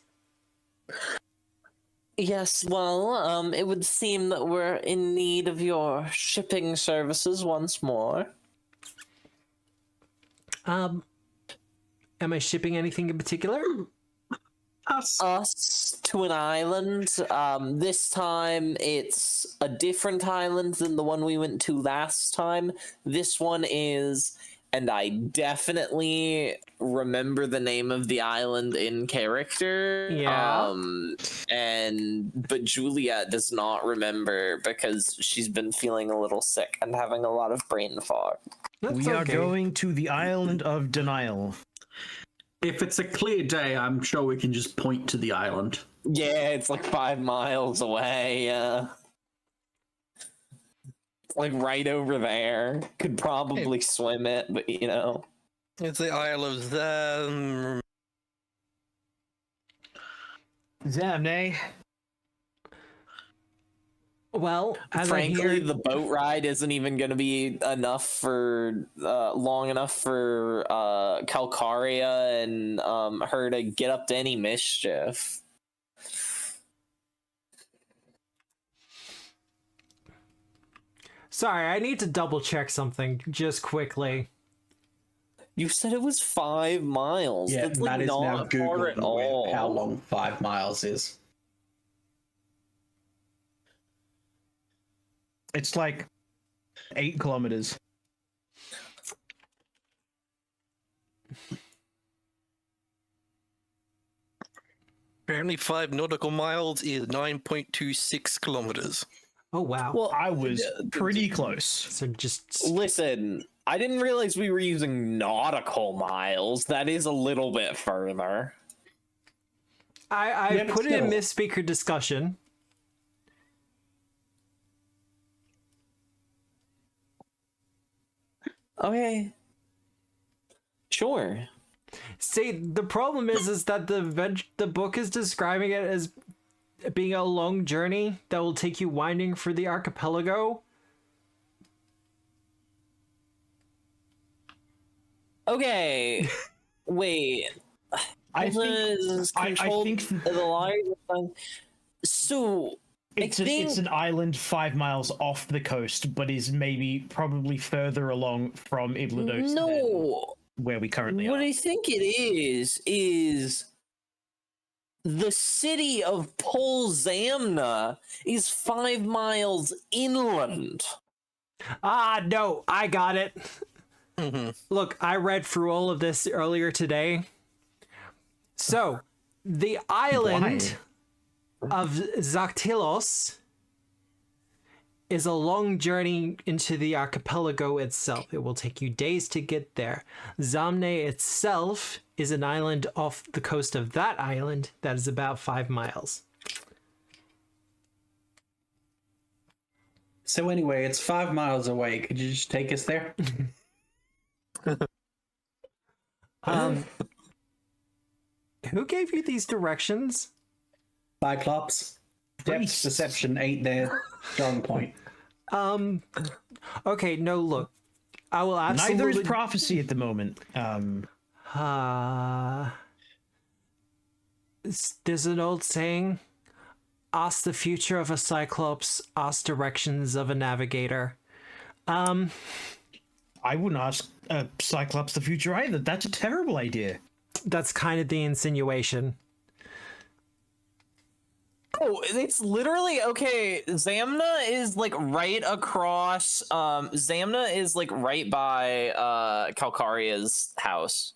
Yes, well, it would seem that we're in need of your shipping services once more. Am I shipping anything in particular? Us to an island. This time it's a different island than the one we went to last time. This one is, and I definitely remember the name of the island in character. Yeah. But Juliet does not remember because she's been feeling a little sick and having a lot of brain fog. We are going to the island of Denial. If it's a clear day, I'm sure we can just point to the island. Yeah, it's like 5 miles away. Like right over there. Could probably swim it, but you know. It's the Isle of Zamne. Well, as Frankly, I hear, the boat ride isn't even going to be enough for long enough for Calcaria and her to get up to any mischief. sorry, I need to double check something just quickly. You said it was 5 miles. Yeah, That's Matt like is now not far at all. Googling how long 5 miles is. It's like 8 kilometers. Apparently, 5 nautical miles is 9.26 kilometers. Oh wow. Well, I was pretty close. So just listen, I didn't realize we were using nautical miles. That is a little bit further. I Yeah, but put it in still. Miss Speaker discussion. Okay. Sure. See, the problem is that the book is describing it as being a long journey that will take you winding through the archipelago. Okay. Wait. I think the liars. So it's an island 5 miles off the coast, but is maybe probably further along from Iblados no. than where we currently What are. I think it is the city of Polzamna is 5 miles inland. Ah, no, I got it. Mm-hmm. Look, I read through all of this earlier today. So, the island of Zaktilos is a long journey into the archipelago itself. It will take you days to get there. Zamne itself is an island off the coast of that island that is about 5 miles. So anyway, it's 5 miles away. Could you just take us there? Who gave you these directions? Cyclops. Depth Priests. perception ain't their strong point. Okay, no, look. I will absolutely... Neither is prophecy at the moment. There's an old saying, ask the future of a Cyclops, ask directions of a navigator. I wouldn't ask Cyclops the future either. That's a terrible idea. That's kind of the insinuation. Oh, it's literally okay. Zamna is like right across. Zamna is like right by Calcaria's house.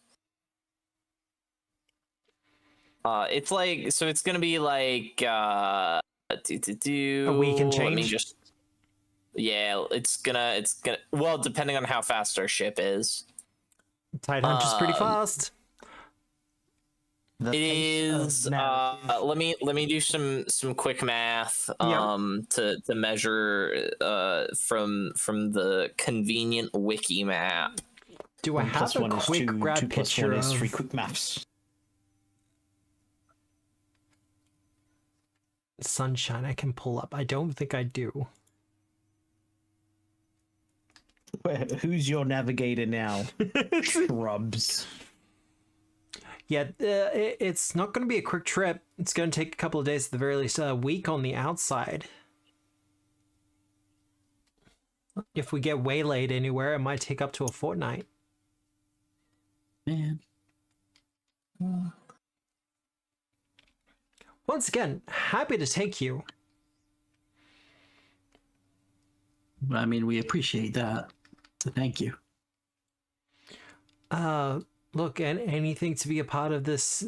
It's like so. It's gonna be like A week and Let me change? just. Yeah, it's gonna. Well, depending on how fast our ship is. Tide Hunter's pretty fast. The It pace of is. narrative. Let me do some quick math. To measure from the convenient wiki map. Do I One have plus a one is quick 2, grab 2 plus picture 1 is 3 of quick maths. Sunshine I can pull up? I don't think I do. Who's your navigator now? Shrubs. Yeah, it's not going to be a quick trip. It's going to take a couple of days, at the very least, a week on the outside. If we get waylaid anywhere, it might take up to a fortnight. Man. Once again, happy to take you. I mean, we appreciate that. So thank you. Look, and anything to be a part of this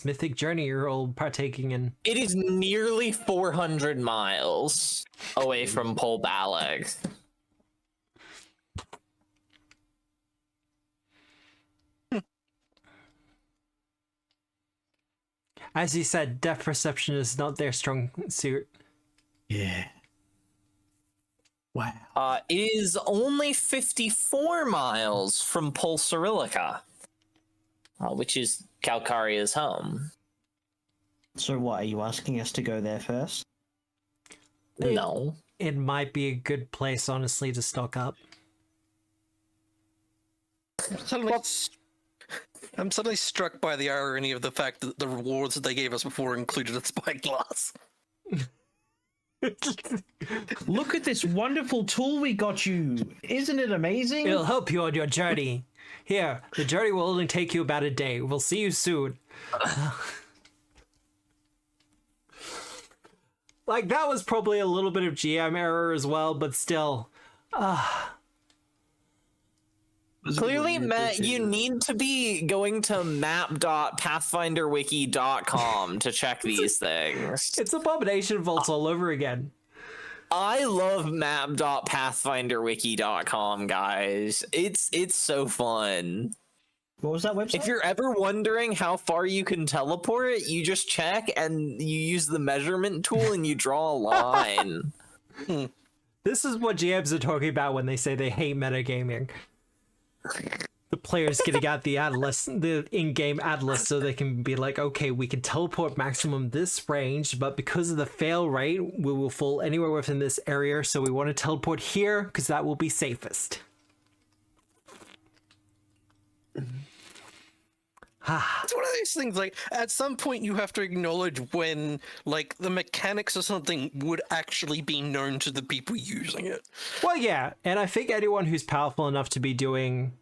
mythic journey you're all partaking in. It is nearly 400 miles away from Pol Balag. As you said, depth perception is not their strong suit. Yeah. Wow. It is only 54 miles from Pol Cyrillica, which is Calcaria's home. So what, are you asking us to go there first? No. It might be a good place, honestly, to stock up. I'm suddenly struck by the irony of the fact that the rewards that they gave us before included a spyglass. Look at this wonderful tool we got you. Isn't it amazing? It'll help you on your journey. Here, the journey will only take you about a day. We'll see you soon. Like, that was probably a little bit of GM error as well, but still. Clearly, Matt, you need to be going to map.pathfinderwiki.com to check these things. It's Abomination Vaults all over again. I love map.pathfinderwiki.com, guys. It's so fun. What was that website? If you're ever wondering how far you can teleport, you just check and you use the measurement tool and you draw a line. This is what GMs are talking about when they say they hate metagaming. The players getting out the atlas, the in-game atlas, so they can be like, okay, we can teleport maximum this range, but because of the fail rate, we will fall anywhere within this area, so we want to teleport here because that will be safest. It's one of those things, like, at some point you have to acknowledge when, like, the mechanics of something would actually be known to the people using it. Well, yeah, and I think anyone who's powerful enough to be doing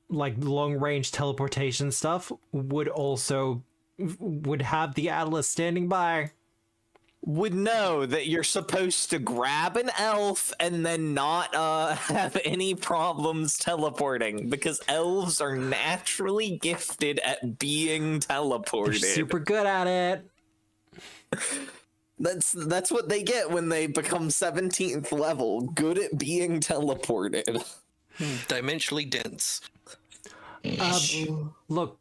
like long-range teleportation stuff would have the atlas standing by. Would know that you're supposed to grab an elf and then not have any problems teleporting, because elves are naturally gifted at being teleported. They're super good at it. That's what they get when they become 17th level, good at being teleported. Dimensionally dense. Look,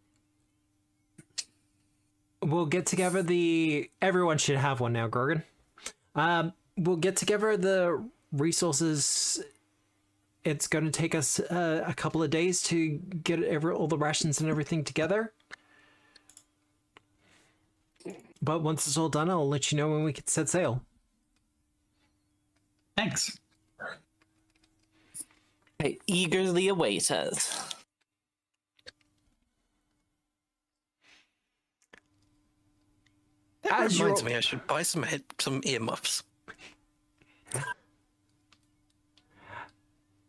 we'll get together everyone should have one now, Gorgon. We'll get together the resources. It's going to take us a couple of days to get all the rations and everything together. But once it's all done, I'll let you know when we can set sail. Thanks. I eagerly await it. That reminds me, I should buy some earmuffs.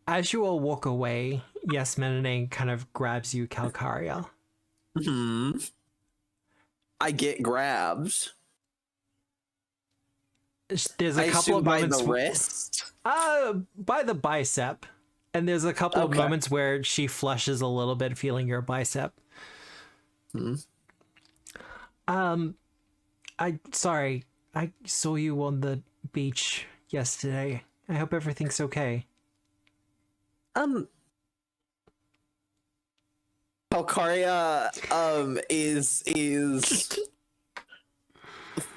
As you all walk away, yes, Menene kind of grabs you, Calcaria. I get grabbed. There's a couple of by moments the wrist. By the bicep, and there's a couple of Okay. moments where she flushes a little bit, feeling your bicep. Sorry, I saw you on the beach yesterday. I hope everything's okay. Palcaria is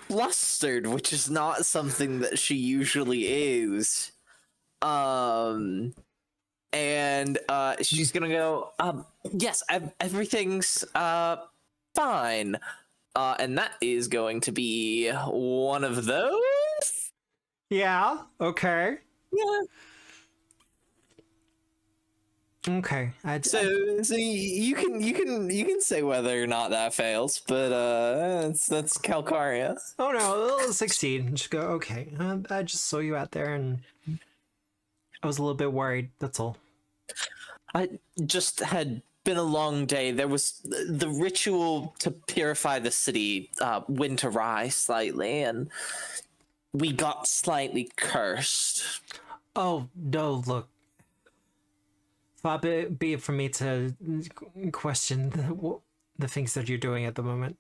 flustered, which is not something that she usually is. And she's gonna go, yes, everything's fine. And that is going to be one of those. Yeah. Okay. Yeah. Okay. So you can say whether or not that fails, but that's Calcaria. Oh no, it'll succeed. Just go. Okay. I just saw you out there, and I was a little bit worried. That's all. I just had been a long day. There was the ritual to purify the city went awry slightly, and we got slightly cursed. Oh no! Look. Far be it for me to question the things that you're doing at the moment.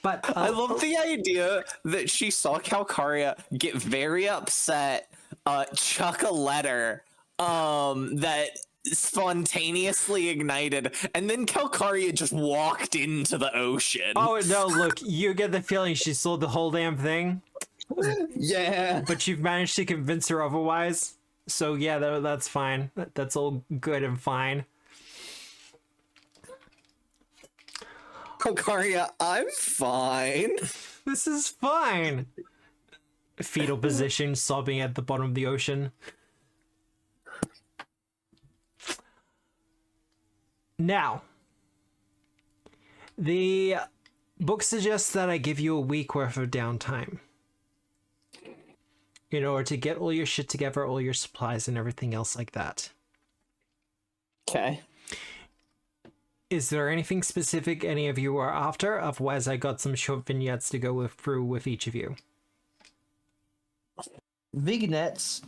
But I love the idea that she saw Calcaria get very upset, chuck a letter that spontaneously ignited, and then Calcaria just walked into the ocean. oh no! Look, you get the feeling she saw the whole damn thing, Yeah. but you've managed to convince her otherwise. So yeah, that's fine. That's all good and fine. Calcaria, I'm fine. This is fine. Fetal position, sobbing at the bottom of the ocean. Now, the book suggests that I give you a week worth of downtime in order to get all your shit together, all your supplies and everything else like that. Okay. Is there anything specific any of you are after? Otherwise, I got some short vignettes to go through with each of you. Vignettes.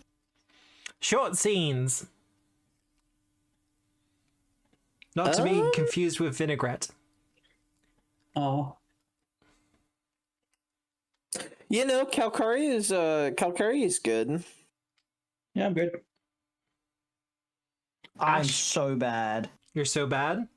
Short scenes. Not to be confused with vinaigrette. Oh. You know, Calcaria is good. Yeah, I'm good. I'm Ash, so bad. you're so bad?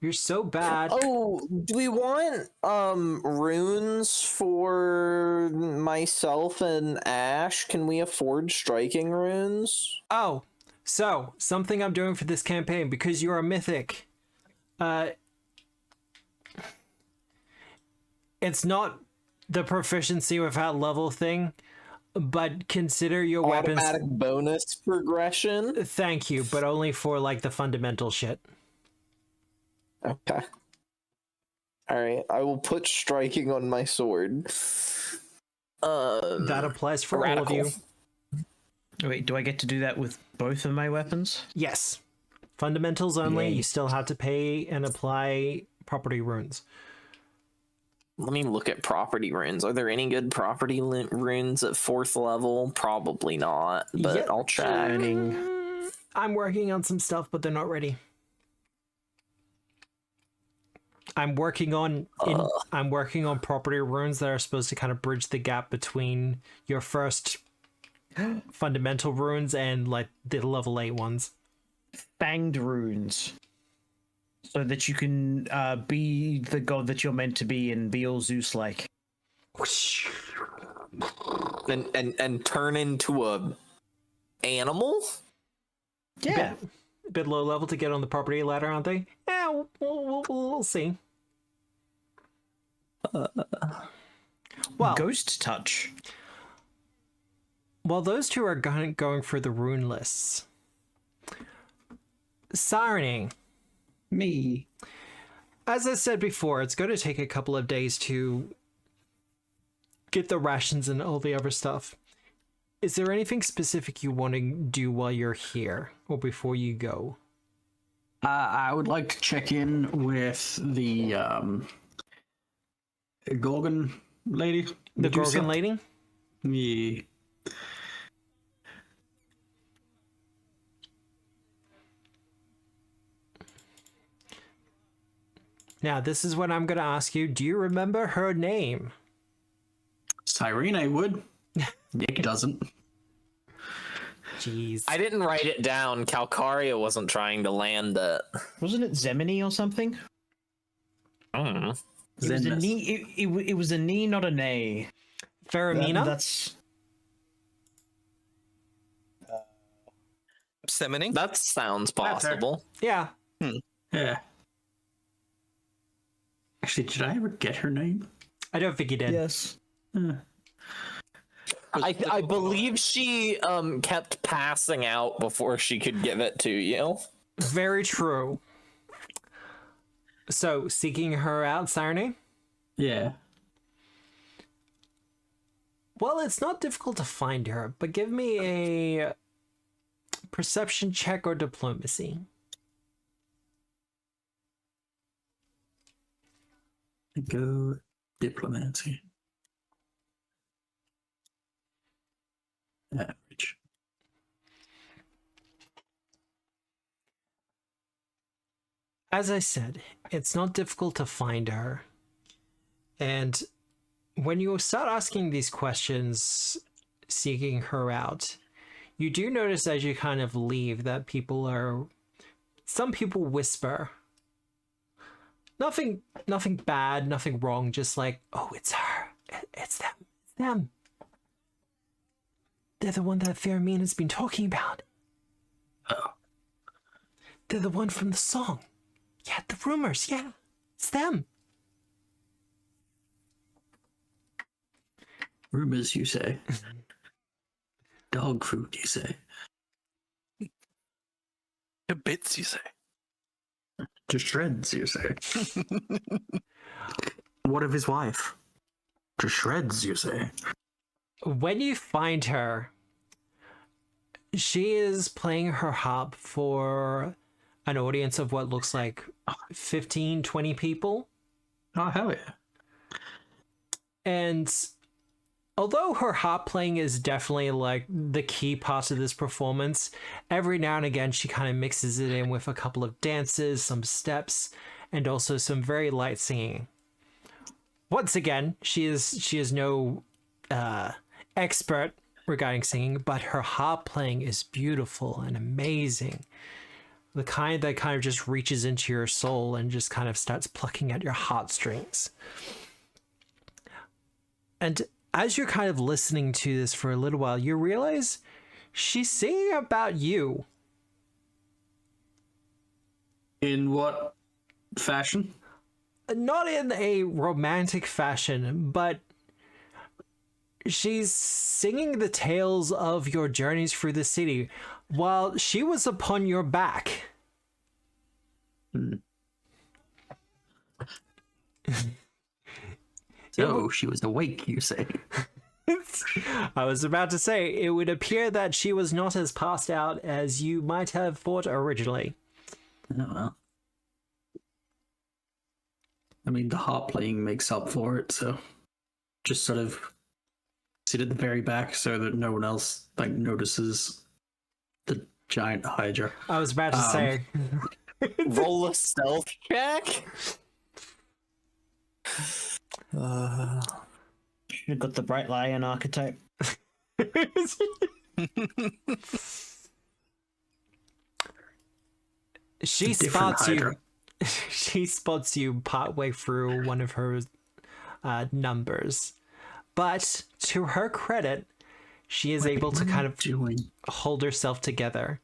You're so bad. Oh, do we want runes for myself and Ash? Can we afford striking runes? Oh, so something I'm doing for this campaign because you're a mythic. It's not the proficiency without level thing, but consider your weapons. Automatic bonus progression. Thank you, but only for like the fundamental shit. Okay. All right, I will put striking on my sword. That applies for radical. all of you. Wait, do I get to do that with both of my weapons? Yes. Fundamentals only. Yay. You still have to pay and apply property runes. Let me look at property runes. Are there any good property runes at 4th level? Probably not, but Yep. I'll check. I'm working on some stuff, but they're not ready. I'm working on property runes that are supposed to kind of bridge the gap between your first fundamental runes and like the level 8 ones. Fanged runes. So that you can be the god that you're meant to be and be all Zeus-like. And turn into a animal? Yeah. A bit low level to get on the property ladder, aren't they? Yeah, we'll see. Well, Ghost touch. while those two are going through the rune lists, Sirening. Me. As I said before, it's going to take a couple of days to get the rations and all the other stuff. Is there anything specific you want to do while you're here or before you go? I would like to check in with the Gorgon lady. The Medusa. Gorgon lady? Yeah. Now, this is what I'm going to ask you. Do you remember her name? Cyrene would. Nick doesn't. Jeez. I didn't write it down. Calcaria wasn't trying to land it. Wasn't it Zemini or something? Mm. It was a Zenmus. knee. It was a knee, not a nay. Faramina? That's Semining? That sounds possible. Yeah. Yeah. Actually, did I ever get her name? I don't think you did. yes. I believe she kept passing out before she could give it to you. Very true. So, seeking her out, Sirene? Yeah. Well, it's not difficult to find her, but give me a perception check or diplomacy. Go diplomacy. Average. As I said, it's not difficult to find her. And when you start asking these questions, seeking her out, you do notice as you kind of leave that some people whisper. Nothing bad, nothing wrong, just like, oh, it's her. It's them. They're the one that Fairamina's been talking about. Oh. They're the one from the song. Yeah, the rumors, yeah. It's them. Rumors, you say? Dog food, you say? To bits, you say. To shreds, you say? What of his wife? To shreds, you say? When you find her, she is playing her harp for an audience of what looks like 15, 20 people. Oh, hell yeah. And although her harp playing is definitely like the key part of this performance, every now and again she kind of mixes it in with a couple of dances, some steps, and also some very light singing. Once again, she is no expert regarding singing, but her harp playing is beautiful and amazing. The kind that kind of just reaches into your soul and just kind of starts plucking at your heartstrings. And as you're kind of listening to this for a little while, you realize she's singing about you. In what fashion? Not in a romantic fashion, but she's singing the tales of your journeys through the city while she was upon your back. So she was awake, you say? I was about to say, it would appear that she was not as passed out as you might have thought originally. Oh, well. I mean, the harp playing makes up for it, so just sort of sit at the very back so that no one else like notices the giant hydra. I was about to say. Roll a stealth check. Should have got the bright lion archetype. She spots you. She spots you partway through one of her numbers, but to her credit, she is able to kind of hold herself together.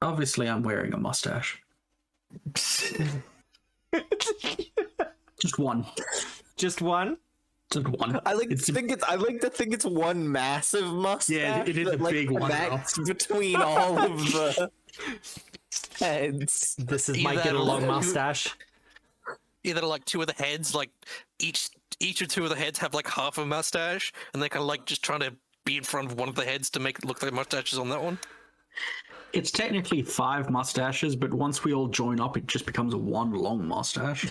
Obviously, I'm wearing a mustache. Just one. Just one? Just one. I like to think it's one massive mustache. Yeah, it is that, a big one, connects between all of the heads. This is might get a long mustache. Either like two of the heads, like each or two of the heads have like half a mustache, and they're kind of like just trying to be in front of one of the heads to make it look like mustaches on that one. It's technically 5 mustaches, but once we all join up, it just becomes one long mustache.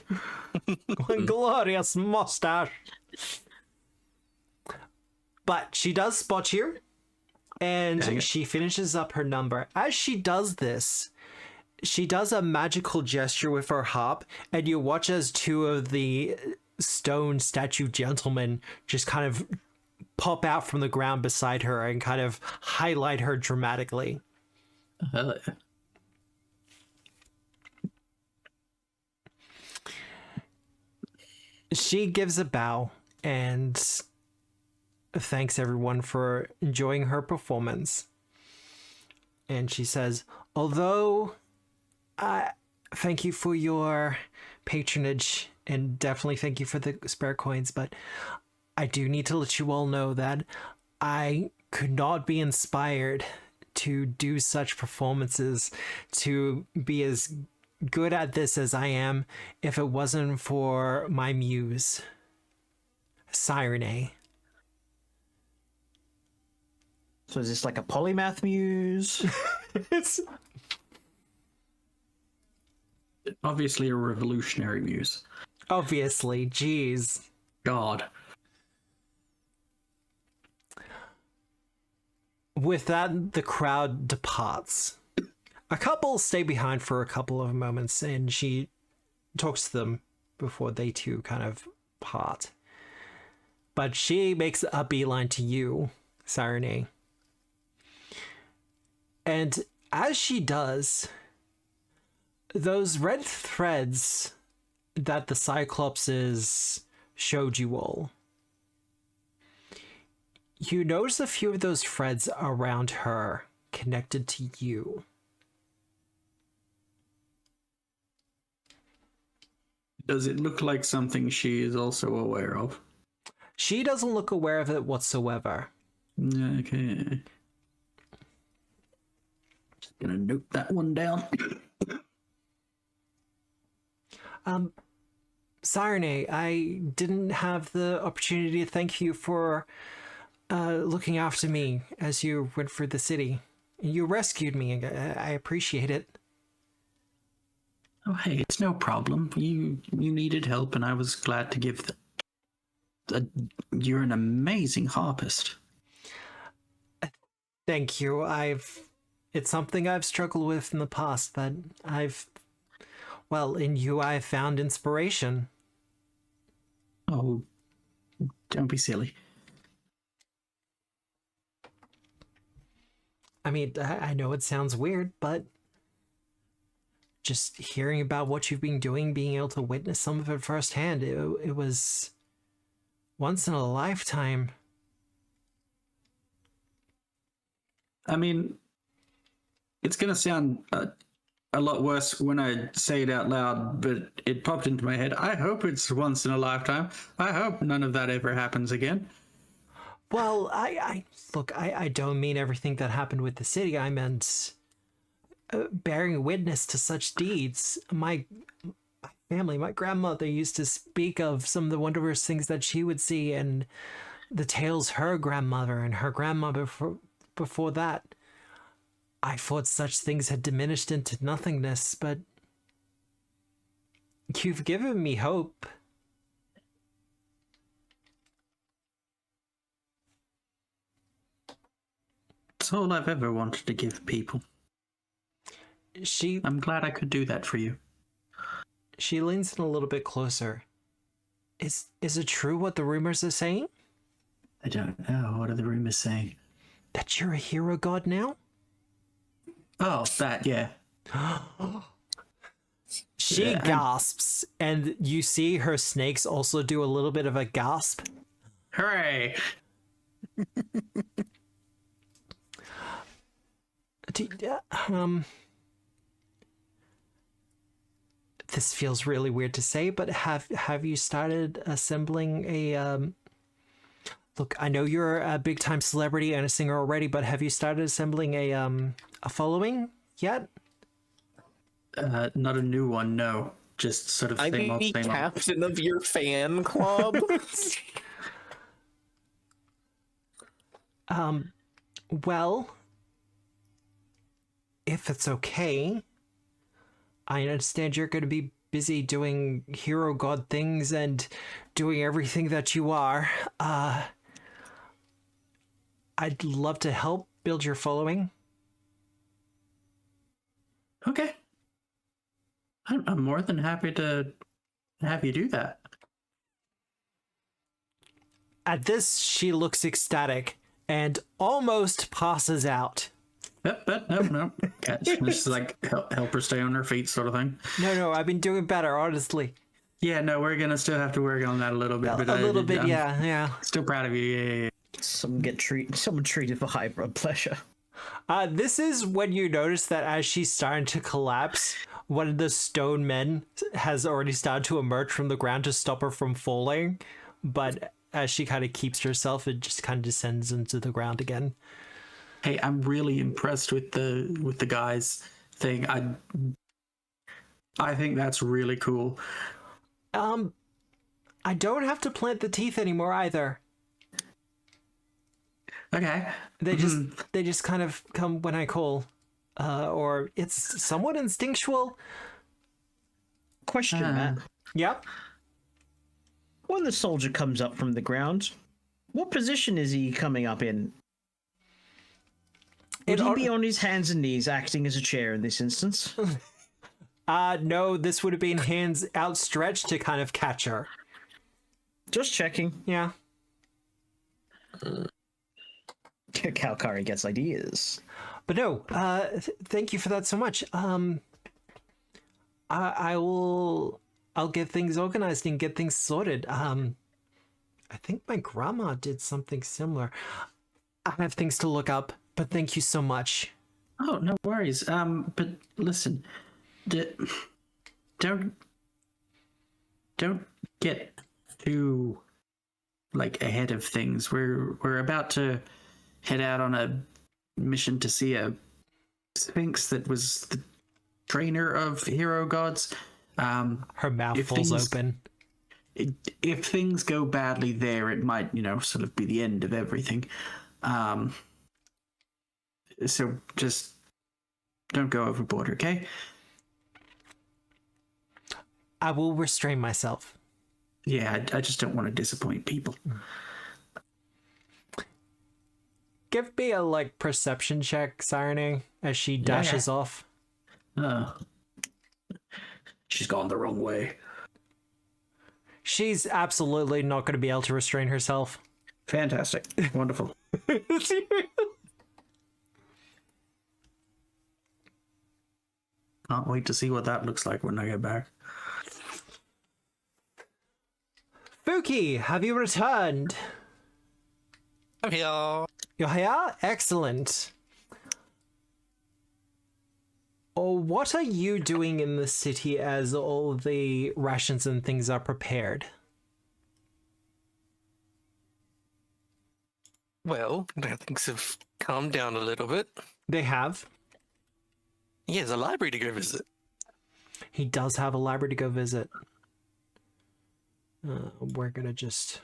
One glorious mustache. But she does spot you, and she finishes up her number. As she does this, she does a magical gesture with her harp, and you watch as 2 of the stone statue gentlemen just kind of pop out from the ground beside her and kind of highlight her dramatically. Hell yeah. She gives a bow and thanks everyone for enjoying her performance. And she says, although thank you for your patronage and definitely thank you for the spare coins, but I do need to let you all know that I could not be inspired to do such performances, to be as good at this as I am, if it wasn't for my muse, Cyrene. So is this like a polymath muse? It's Obviously a revolutionary muse. obviously, jeez. God. With that, the crowd departs. A couple stay behind for a couple of moments, and she talks to them before they too kind of part. But she makes a beeline to you, Cyrene. And as she does, those red threads that the Cyclopses showed you all, you notice a few of those threads around her connected to you. Does it look like something she is also aware of? She doesn't look aware of it whatsoever. Okay. Just gonna note that one down. Sirene, I didn't have the opportunity to thank you for looking after me as you went through the city. You rescued me. I appreciate it. Oh, hey, it's no problem. You needed help, and I was glad to give. You're an amazing harpist. Thank you. It's something I've struggled with in the past, but in you I've found inspiration. Oh, don't be silly. I mean, I know it sounds weird, but just hearing about what you've been doing, being able to witness some of it firsthand, it was once in a lifetime. I mean, it's going to sound a lot worse when I say it out loud, but it popped into my head. I hope it's once in a lifetime. I hope none of that ever happens again. Well, I don't mean everything that happened with the city. I meant bearing witness to such deeds. My family, my grandmother used to speak of some of the wondrous things that she would see, and the tales her grandmother and her grandmother before that. I thought such things had diminished into nothingness, but you've given me hope. It's all I've ever wanted to give people. I'm glad I could do that for you. She leans in a little bit closer. Is it true what the rumors are saying? I don't know. What are the rumors saying? That you're a hero god now? Oh, that, yeah. She gasps, and you see her snakes also do a little bit of a gasp. Hooray! This feels really weird to say, but have you started assembling a look, I know you're a big time celebrity and a singer already, but have you started assembling a following yet? Not a new one, no. Just sort of same old, same old. Captain of your fan club. Well, if it's okay, I understand you're going to be busy doing hero god things and doing everything that you are. I'd love to help build your following. Okay. I'm more than happy to have you do that. At this, she looks ecstatic and almost passes out. No. Just like help her stay on her feet, sort of thing. No, I've been doing better, honestly. Yeah, no, we're gonna still have to work on that a little bit. But Yeah. Still proud of you. Yeah. Someone treated for high blood pressure. This is when you notice that as she's starting to collapse, one of the stone men has already started to emerge from the ground to stop her from falling. But as she kind of keeps herself, it just kind of descends into the ground again. Hey, I'm really impressed with the guys thing. I think that's really cool. I don't have to plant the teeth anymore either. Okay. They just kind of come when I call. Or it's somewhat instinctual. Question, Matt. Yep. When the soldier comes up from the ground, what position is he coming up in? Would he be on his hands and knees acting as a chair in this instance? No, this would have been hands outstretched to kind of catch her. Just checking. Yeah. Kalkari gets ideas. But no, thank you for that so much. I'll get things organized and get things sorted. I think my grandma did something similar. I have things to look up, but thank you so much. Oh, no worries. But listen, don't don't get too like ahead of things. We're about to head out on a mission to see a sphinx that was the trainer of hero gods. Her mouth falls open. If things go badly there, it might, sort of be the end of everything. So just don't go overboard, okay? I will restrain myself. Yeah, I just don't want to disappoint people. Give me a perception check, Sirene, as she dashes off. She's gone the wrong way. She's absolutely not going to be able to restrain herself. Fantastic. Wonderful. Can't wait to see what that looks like when I get back. Fuki, have you returned? I'm here. You're here? Excellent. Oh, what are you doing in the city as all the rations and things are prepared? Well, things have calmed down a little bit. They have. He has a library to go visit. He does have a library to go visit. We're gonna just...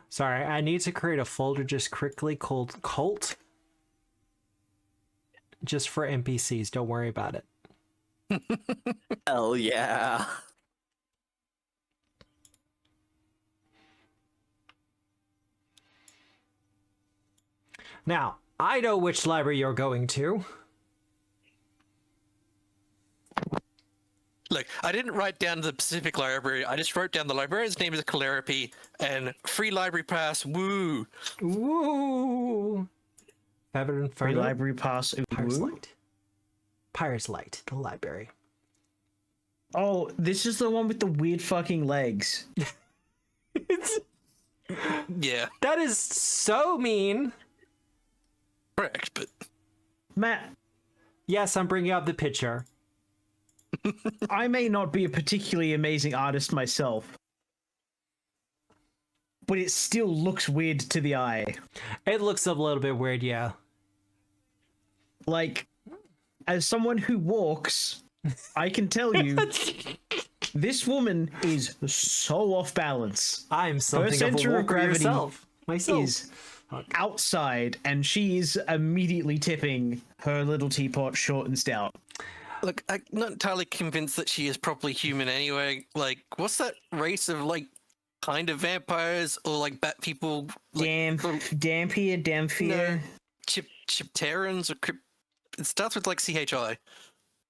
Sorry, I need to create a folder just quickly called Cult. Just for NPCs, don't worry about it. Hell yeah. Now, I know which library you're going to. Look, I didn't write down the Pacific Library. I just wrote down the librarian's name is Calliope and free library pass. Woo! Woo! Free library pass. Pirate's Woo. Light. Pirate's Light, the library. Oh, this is the one with the weird fucking legs. Yeah, That is so mean. correct, but Matt, Yes, I'm bringing up the picture. I may not be a particularly amazing artist myself, but it still looks weird to the eye. It looks a little bit weird, yeah. Like, as someone who walks, I can tell you, this woman is so off balance. I'm something of a center of walker gravity myself. Is outside, and she is immediately tipping her little teapot short and stout. look, I'm not entirely convinced that she is properly human anyway. Like, what's that race of kind of vampires or bat people? Dampier. No, Chipterans or it starts with CHI.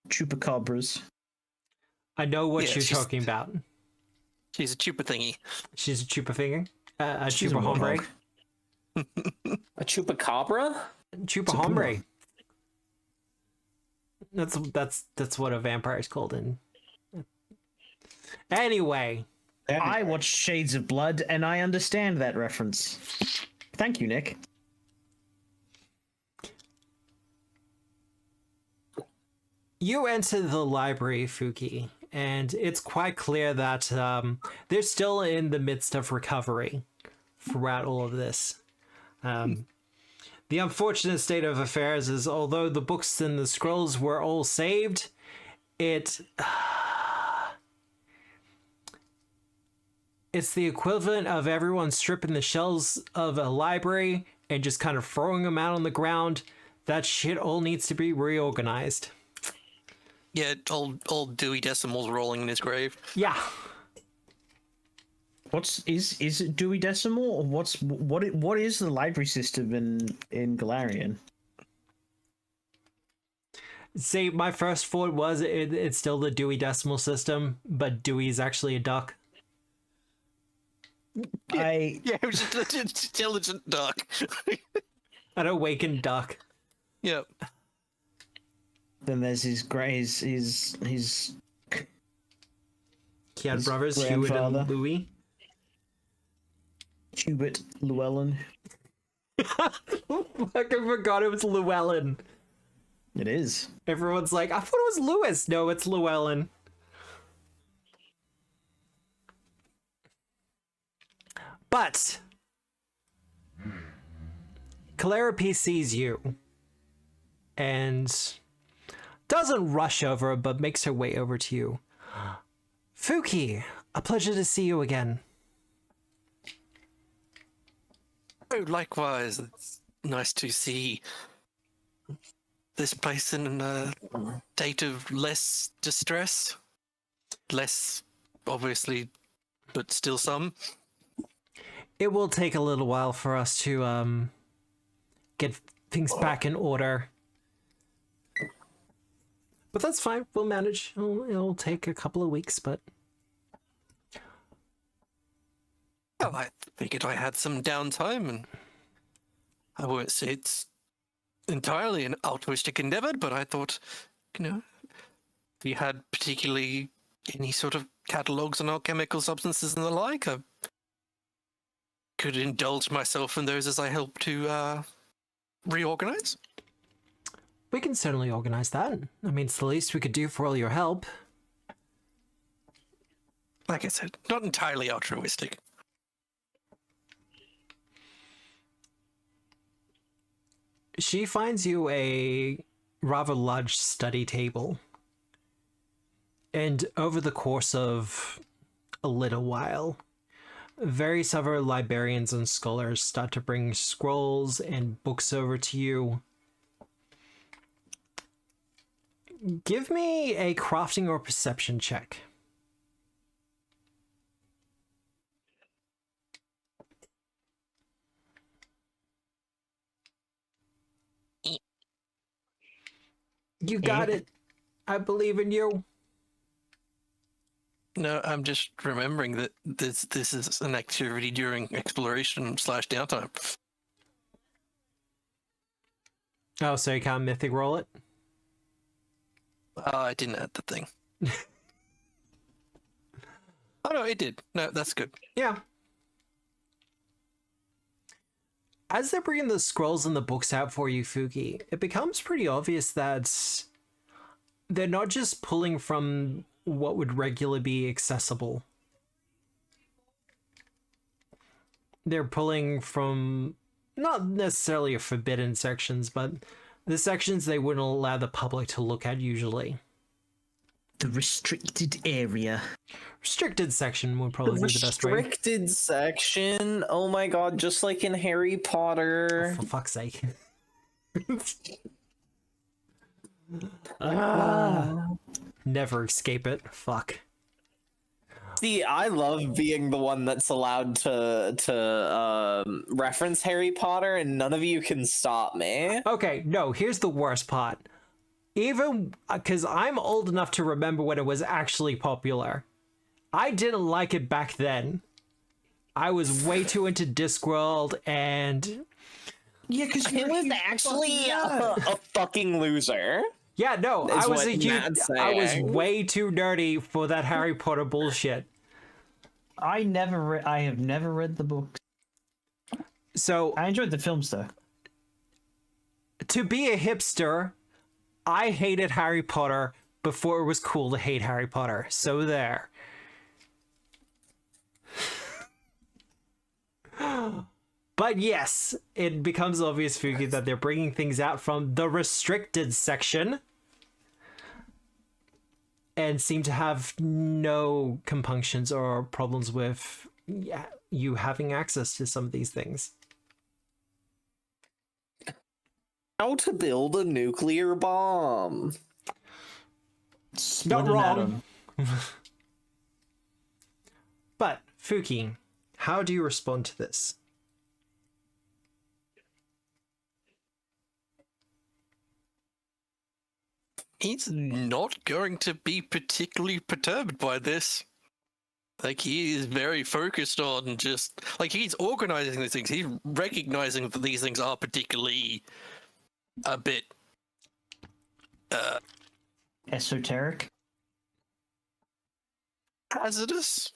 Chupacabras. I know what Yeah, you're she's- talking about. She's a chupa thingy. She's a chupa finger? A She's chupa a hombre? warthog. A chupacabra? Chupa hombre. That's what a vampire is called in. Anyway. I watched Shades of Blood, and I understand that reference. Thank you, Nick. You enter the library, Fuki, and it's quite clear that they're still in the midst of recovery throughout all of this. The unfortunate state of affairs is, although the books and the scrolls were all saved, it's the equivalent of everyone stripping the shelves of a library and just kind of throwing them out on the ground. That shit all needs to be reorganized. Yeah, old Dewey Decimal's rolling in his grave. Yeah. Is it Dewey Decimal, or what is the library system in Galarian? See, my first thought was it's still the Dewey Decimal System, but Dewey is actually a duck. Yeah, it was just an intelligent duck. An awakened duck. Yep. Then there's his He had His brothers, Hewitt grandfather. and Louis. Hubert Llewellyn. I forgot it was Llewellyn. It is. Everyone's like, I thought it was Lewis. No, it's Llewellyn. But Calliope sees you and doesn't rush over, but makes her way over to you. Fuki, a pleasure to see you again. Oh, likewise. It's nice to see this place in a state of less distress. Less, obviously, but still some. It will take a little while for us to get things back in order. But that's fine. We'll manage. It'll take a couple of weeks, but... Well, I figured I had some downtime, and I won't say it's entirely an altruistic endeavor, but I thought, if you had particularly any sort of catalogs on alchemical substances and the like, I could indulge myself in those as I help to reorganize. We can certainly organize that. I mean, it's the least we could do for all your help. Like I said, not entirely altruistic. She finds you a rather large study table. And over the course of a little while, various other librarians and scholars start to bring scrolls and books over to you. Give me a crafting or perception check. You got it. I believe in you. No, I'm just remembering that this is an activity during exploration / downtime. Oh, so you can't mythic roll it? I didn't add the thing. Oh no, it did. No, that's good. Yeah. As they're bringing the scrolls and the books out for you, Fuki, it becomes pretty obvious that they're not just pulling from what would regularly be accessible. They're pulling from not necessarily forbidden sections, but the sections they wouldn't allow the public to look at usually. The restricted area. Restricted section would probably be the best way. Restricted section? Oh my god, just like in Harry Potter. Oh, for fuck's sake. Never escape it. Fuck. See, I love being the one that's allowed to reference Harry Potter, and none of you can stop me. Okay, no, here's the worst part. Even because I'm old enough to remember when it was actually popular, I didn't like it back then. I was way too into Discworld, and Yeah, because It was actually a fucking loser. yeah, no, I Is was what a huge, Matt's I was saying. way too nerdy for that Harry Potter bullshit. I have never read the books. So I enjoyed the films though. to be a hipster, I hated Harry Potter before it was cool to hate Harry Potter. So there. But yes, it becomes obvious, Fuki, that they're bringing things out from the restricted section and seem to have no compunctions or problems with you having access to some of these things. How to build a nuclear bomb. Not Split an wrong. atom. But, Fuki, how do you respond to this? He's not going to be particularly perturbed by this. Like, he is very focused on just, like, he's organizing these things. He's recognizing that these things are particularly a bit, Esoteric. hazardous.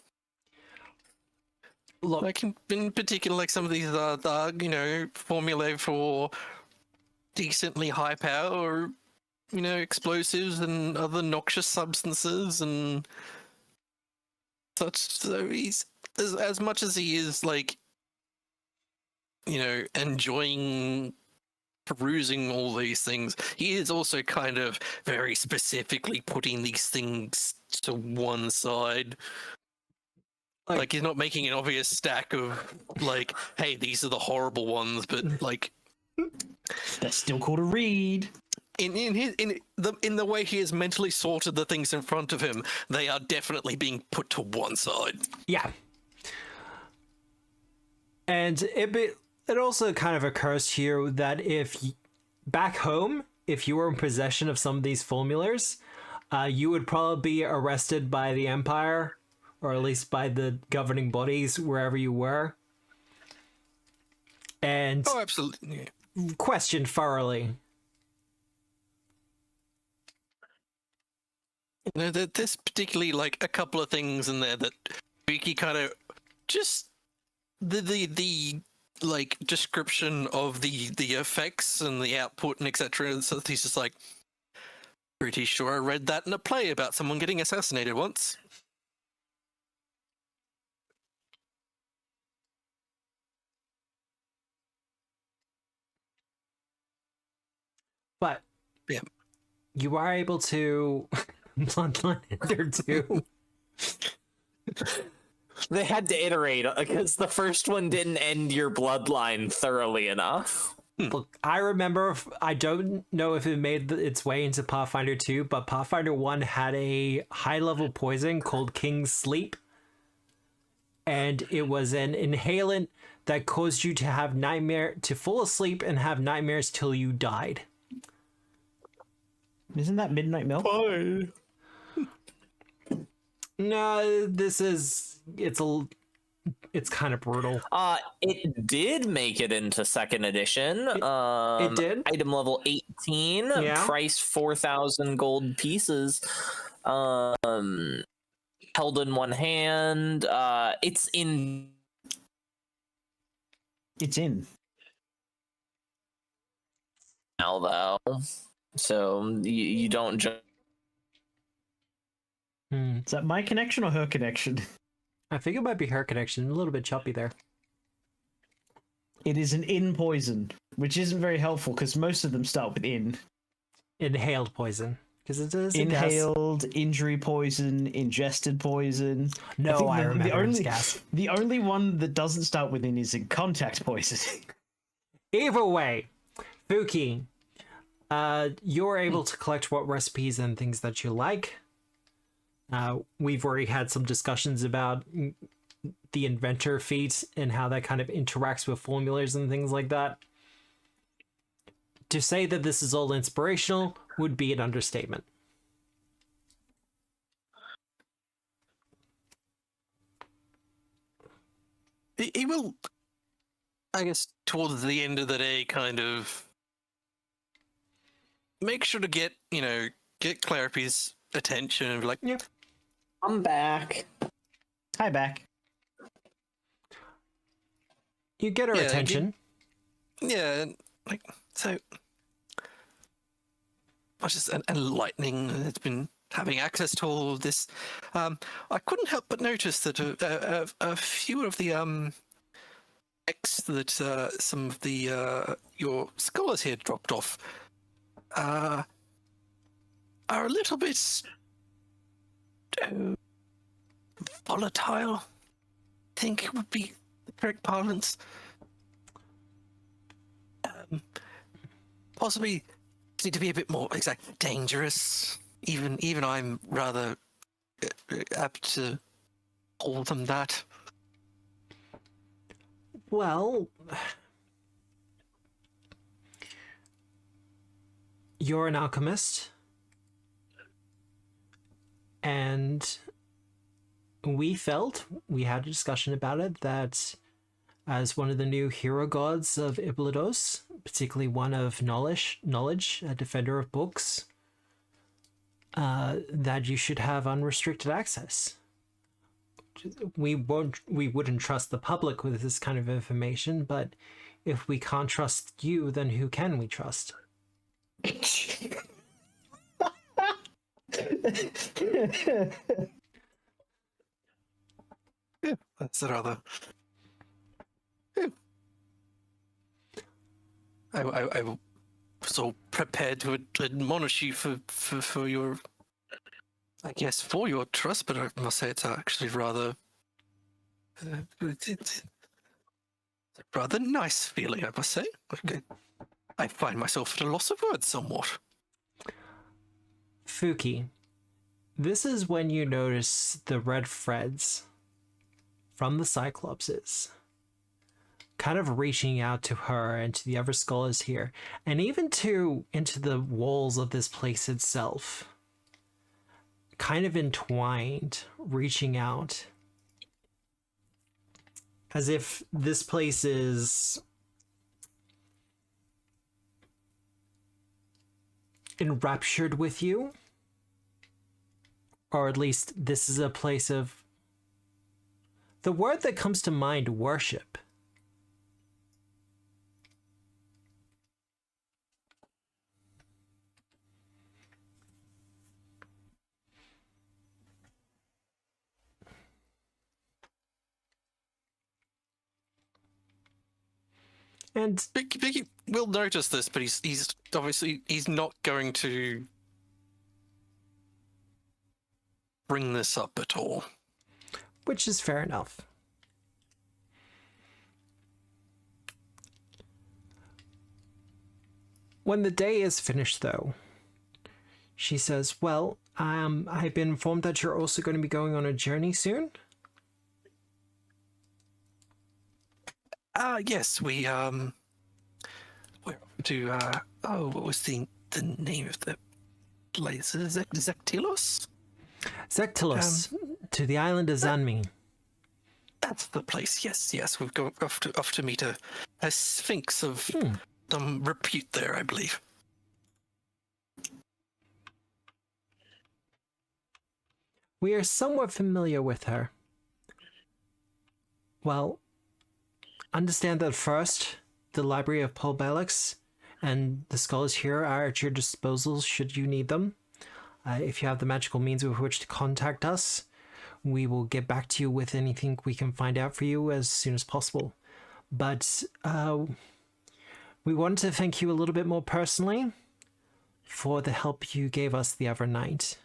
Look, Like, in particular, like, some of these are, formulae for decently high power, or, explosives and other noxious substances and such. So he's, as much as he is, like, enjoying perusing all these things, he is also kind of very specifically putting these things to one side. Like he's not making an obvious stack of like, hey, these are the horrible ones, but like That's still called a read. in the way he has mentally sorted the things in front of him, they are definitely being put to one side. Yeah. And it also kind of occurs to you that back home, if you were in possession of some of these formulas, you would probably be arrested by the Empire, or at least by the governing bodies wherever you were, and Absolutely. questioned thoroughly. There's particularly like a couple of things in there that Vicky kind of just the like description of the effects and the output and etc. So he's just like, pretty sure I read that in a play about someone getting assassinated once. But yeah, you are able to bloodline enter too. They had to iterate because the first one didn't end your bloodline thoroughly enough. Look, I remember, I don't know if it made its way into Pathfinder 2, but Pathfinder 1 had a high-level poison called King's Sleep. And it was an inhalant that caused you to fall asleep and have nightmares till you died. Isn't that Midnight Milk? No, it's kind of brutal. It did make it into second edition. It did? Item level 18, Yeah. price 4,000 gold pieces. Held in one hand. It's in now, though. So you don't just... Is that my connection or her connection? I think it might be her connection. A little bit choppy there. It is an in poison, which isn't very helpful because most of them start with in. Inhaled poison. Because it is Inhaled, injury poison, ingested poison. No, I think remember it's gas. The only one that doesn't start with in is in contact poison. Either way, Fuki, you're able to collect what recipes and things that you like. We've already had some discussions about the inventor feat and how that kind of interacts with formulas and things like that. To say that this is all inspirational would be an understatement. He will, I guess, towards the end of the day, kind of make sure to get Claripe's attention and be like, yeah, I'm back. Hi, back. You get her attention. Yeah, like, so much as enlightening. It's been having access to all of this. I couldn't help but notice that a few of the texts that some of the your scholars here dropped off are a little bit volatile. I think it would be the correct parlance. Possibly need to be a bit more dangerous. Even I'm rather apt to call them that. Well, you're an alchemist, and we had a discussion about it, that as one of the new hero gods of Iblados, particularly one of knowledge, a defender of books, that you should have unrestricted access. We wouldn't trust the public with this kind of information, but if we can't trust you, then who can we trust? Yeah, that's rather. Yeah. I was all prepared to admonish you for your, I guess, for your trust, but I must say it's actually rather, it's a rather nice feeling, I must say. Okay. I find myself at a loss of words somewhat. Fuki, this is when you notice the red threads from the Cyclopses kind of reaching out to her and to the other scholars here, and even into the walls of this place itself, kind of entwined, reaching out, as if this place is enraptured with you, or at least this is a place of, the word that comes to mind, worship. And Vicky will notice this, but he's obviously not going to bring this up at all. which is fair enough. When the day is finished, though, she says, well, I've been informed that you're also going to be going on a journey soon. Yes, we we're to what was the name of the place? Zektilos? Zektilos, to the island of Zanmi. That's the place. Yes. We've got off to meet a sphinx of some repute there, I believe. We are somewhat familiar with her. Well, understand that first, the Library of Paul Bellix and the scholars here are at your disposal should you need them. If you have the magical means with which to contact us, we will get back to you with anything we can find out for you as soon as possible. But we wanted to thank you a little bit more personally for the help you gave us the other night.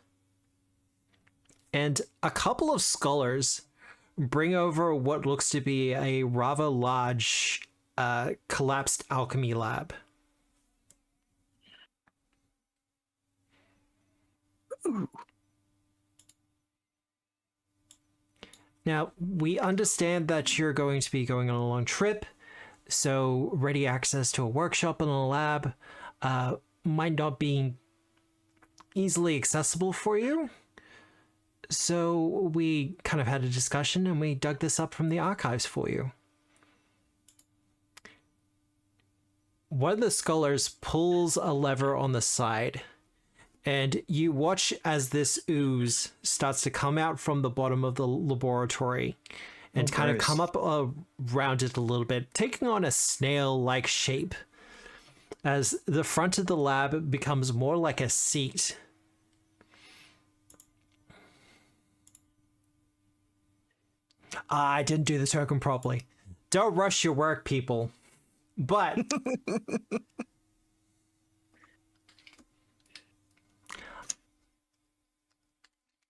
And a couple of scholars bring over what looks to be a rather large collapsed alchemy lab. Ooh. Now, we understand that you're going to be going on a long trip, so ready access to a workshop and a lab might not be easily accessible for you. So we kind of had a discussion and we dug this up from the archives for you. One of the scholars pulls a lever on the side, and you watch as this ooze starts to come out from the bottom of the laboratory and kind of come up around it a little bit, taking on a snail-like shape as the front of the lab becomes more like a seat. I didn't do the token properly. Don't rush your work, people. But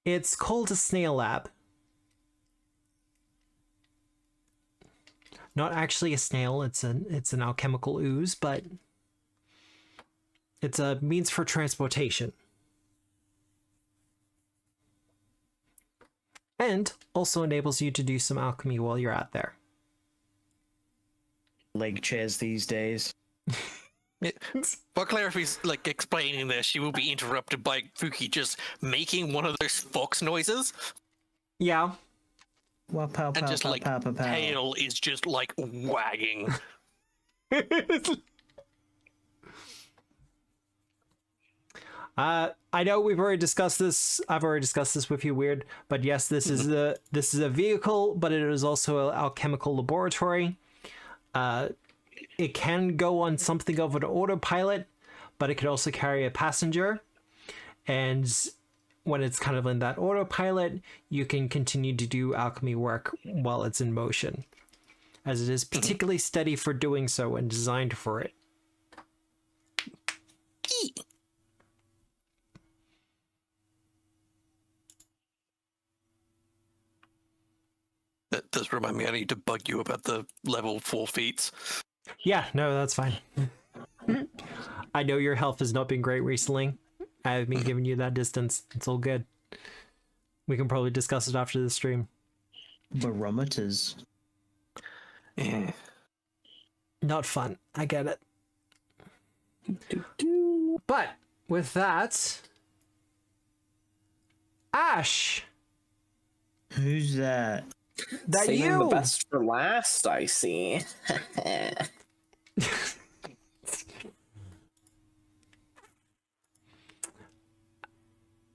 it's called a snail lab. Not actually a snail, it's an alchemical ooze, but it's a means for transportation. And also enables you to do some alchemy while you're out there. Leg chairs these days. While Clarity's like explaining this, she will be interrupted by Fuki just making one of those fox noises. Yeah. Well, pow, And pow, just pow, like pow, pow, pow. tail is just like wagging. I know we've already discussed this. I've already discussed this with you, Weird. But yes, this is a vehicle, but it is also an alchemical laboratory. It can go on something of an autopilot, but it could also carry a passenger. And when it's kind of in that autopilot, you can continue to do alchemy work while it's in motion, as it is particularly steady for doing so and designed for it. That does remind me, I need to bug you about the level 4 feats. Yeah, no, that's fine. I know your health has not been great recently. I've been giving you that distance. It's all good. We can probably discuss it after the stream. Barometers. Yeah. Not fun. I get it. But with that, Ash, Who's that? that Saving you. the best for last, I see.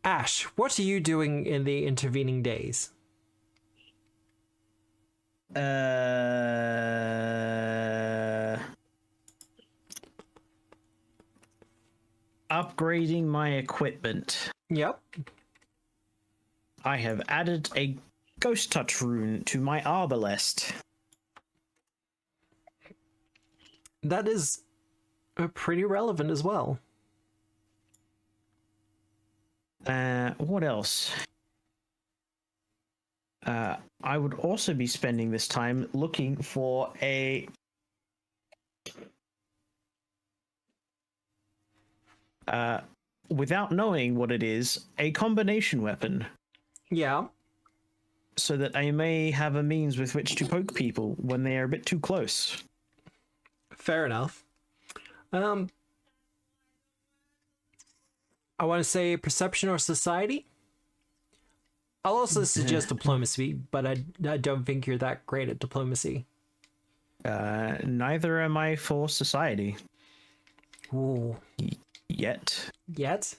Ash, what are you doing in the intervening days? Upgrading my equipment. Yep. I have added a ghost touch rune to my arbalest. That is pretty relevant as well. What else? I would also be spending this time looking for a without knowing what it is, a combination weapon, Yeah. so that I may have a means with which to poke people when they are a bit too close. Fair enough. I want to say perception or society. I'll also suggest diplomacy, but I don't think you're that great at diplomacy. Neither am I for society. Ooh. Yet. Yet?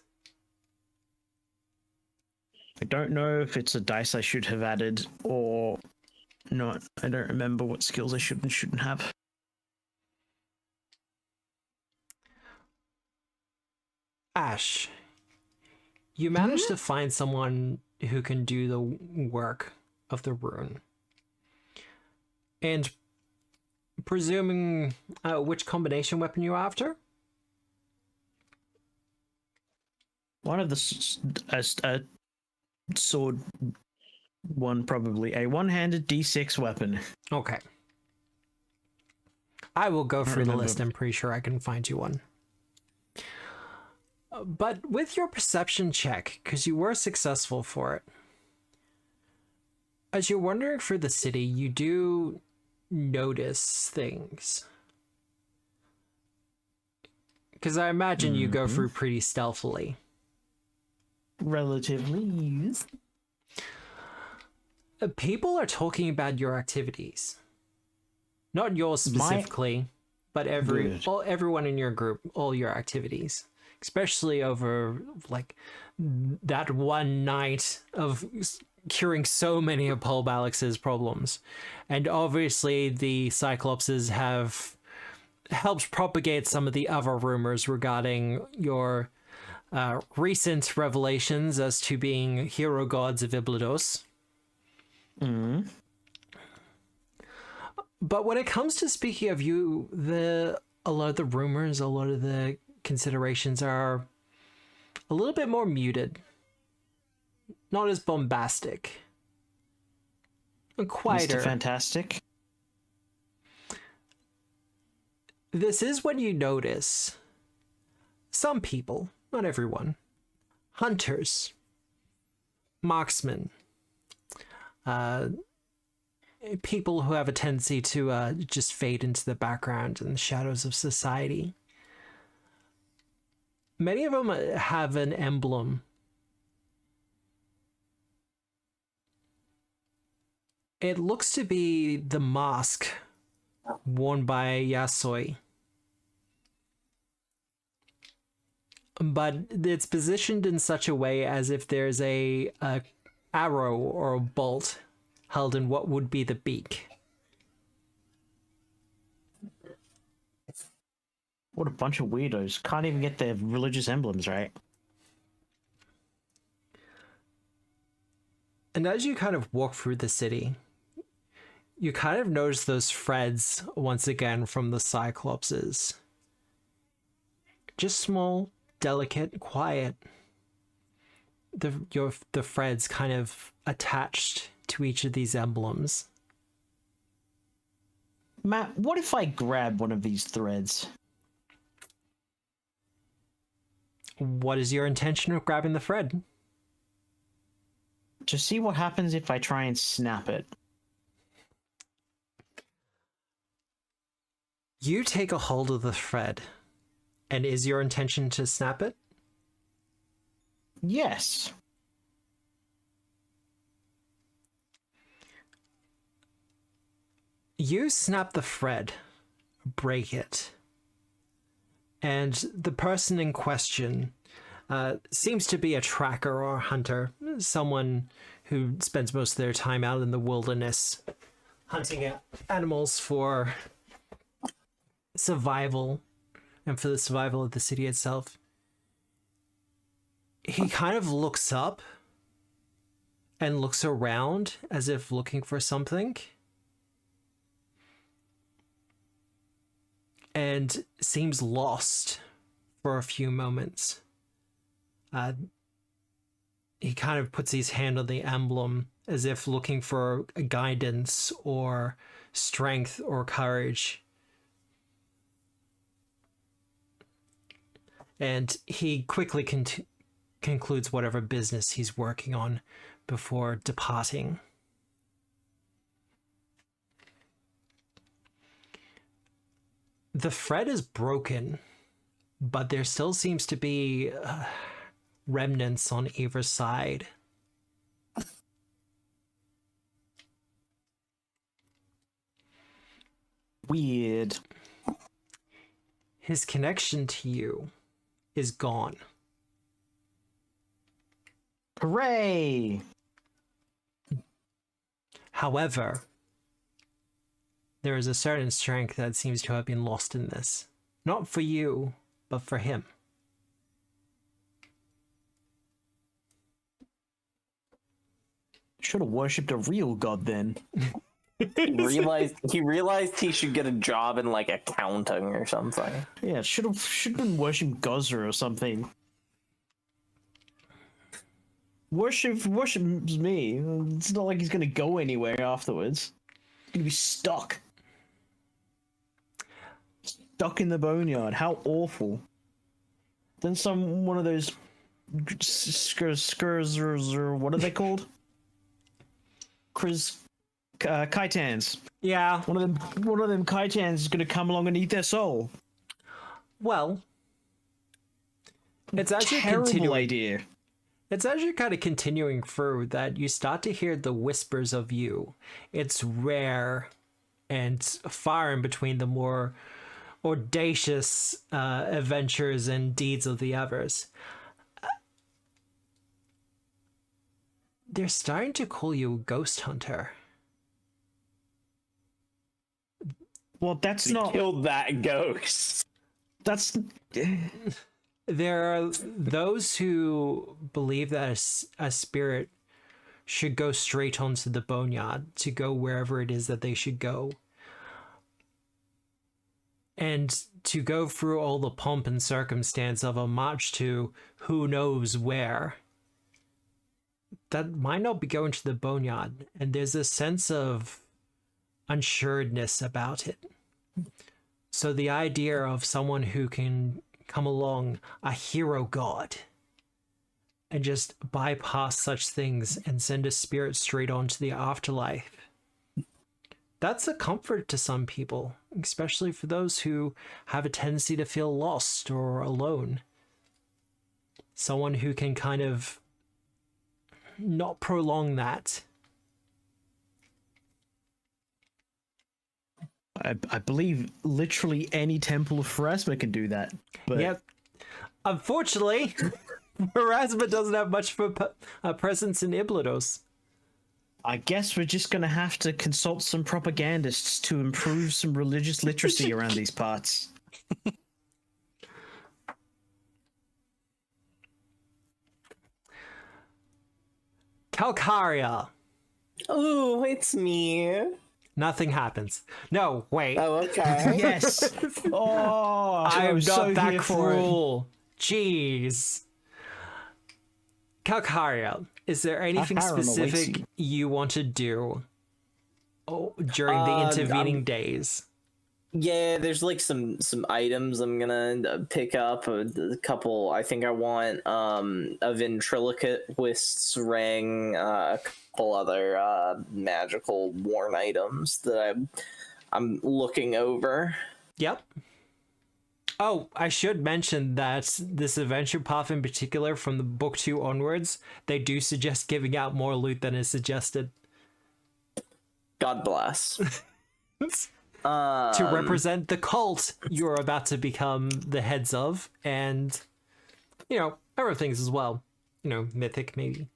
I don't know if it's a dice I should have added or not. I don't remember what skills I should and shouldn't have. Ash, you managed to find someone who can do the work of the rune. And presuming which combination weapon you're after? One of the sword one, probably a one-handed D6 weapon. Okay. I will go through the remember. list. I'm pretty sure I can find you one. But with your perception check, because you were successful for it, as you're wandering through the city, you do notice things. Because I imagine you go through pretty stealthily. Relatively. People are talking about your activities. Not yours specifically, but everyone in your group, all your activities. Especially over, like, that one night of curing so many of Paul Balix's problems. And obviously the Cyclopses have helped propagate some of the other rumors regarding your recent revelations as to being hero gods of Iblados. But when it comes to speaking of you, a lot of the rumors, a lot of the considerations are a little bit more muted. Not as bombastic. And quieter. Mr. Fantastic. This is when you notice some people, not everyone, hunters, marksmen, people who have a tendency to just fade into the background in the shadows of society. Many of them have an emblem. It looks to be the mask worn by Yasoi. But it's positioned in such a way as if there's a arrow or a bolt held in what would be the beak. What a bunch of weirdos. Can't even get their religious emblems right. And as you kind of walk through the city, you kind of notice those threads once again from the Cyclopses. Just small, delicate, quiet. The threads kind of attached to each of these emblems. Matt, what if I grab one of these threads? What is your intention of grabbing the thread? To see what happens if I try and snap it. You take a hold of the thread, and is your intention to snap it? Yes. You snap the thread, break it, and the person in question seems to be a tracker or a hunter, someone who spends most of their time out in the wilderness hunting animals for survival and for the survival of the city itself. He kind of looks up and looks around as if looking for something, and seems lost for a few moments. He kind of puts his hand on the emblem as if looking for guidance or strength or courage. And he quickly concludes whatever business he's working on before departing. The thread is broken, but there still seems to be remnants on either side. Weird. His connection to you is gone. Hooray! However, there is a certain strength that seems to have been lost in this. Not for you, but for him. Should have worshipped a real god then. He realized he should get a job in like accounting or something. Yeah, should have been worshipping Gozra or something. Worships me. It's not like he's gonna go anywhere afterwards. He's gonna be stuck. Stuck in the boneyard. How awful. Then one of those skurs or what are they called? Kaitans. Yeah. One of them Kaitans is gonna come along and eat their soul. Well, it's actually Terrible idea. It's actually kind of continuing through that you start to hear the whispers of you. It's rare and far in between the more audacious adventures and deeds of the others. They're starting to call you a ghost hunter. Well, that's not... Killed that ghost. That's... There are those who believe that a spirit should go straight onto the boneyard to go wherever it is that they should go. And to go through all the pomp and circumstance of a march to who knows where. That might not be going to the boneyard. And there's a sense of unsuredness about it. So the idea of someone who can come along, a hero god, and just bypass such things and send a spirit straight on to the afterlife. That's a comfort to some people, especially for those who have a tendency to feel lost or alone. Someone who can kind of not prolong that. I believe literally any Temple of Pharasma can do that. But Yep. Unfortunately, Pharasma doesn't have much of a presence in Iblados. I guess we're just going to have to consult some propagandists to improve some religious literacy around these parts. Calcaria. Oh, it's me. Nothing happens. No, wait. Oh, okay. Yes. Oh, I'm not so that here for it. cruel. Jeez. Calcaria, is there anything Calcaria awaits specific you. you want to do during the intervening days? Yeah, there's like some items I'm gonna pick up. A couple. I think I want a ventriloquist's ring, a couple other magical worn items that I'm looking over. Yep. Oh, I should mention that this adventure path in particular, from the book 2 onwards, they do suggest giving out more loot than is suggested. God bless. To represent the cult you're about to become the heads of, and, you know, other things as well. You know, Mythic, maybe.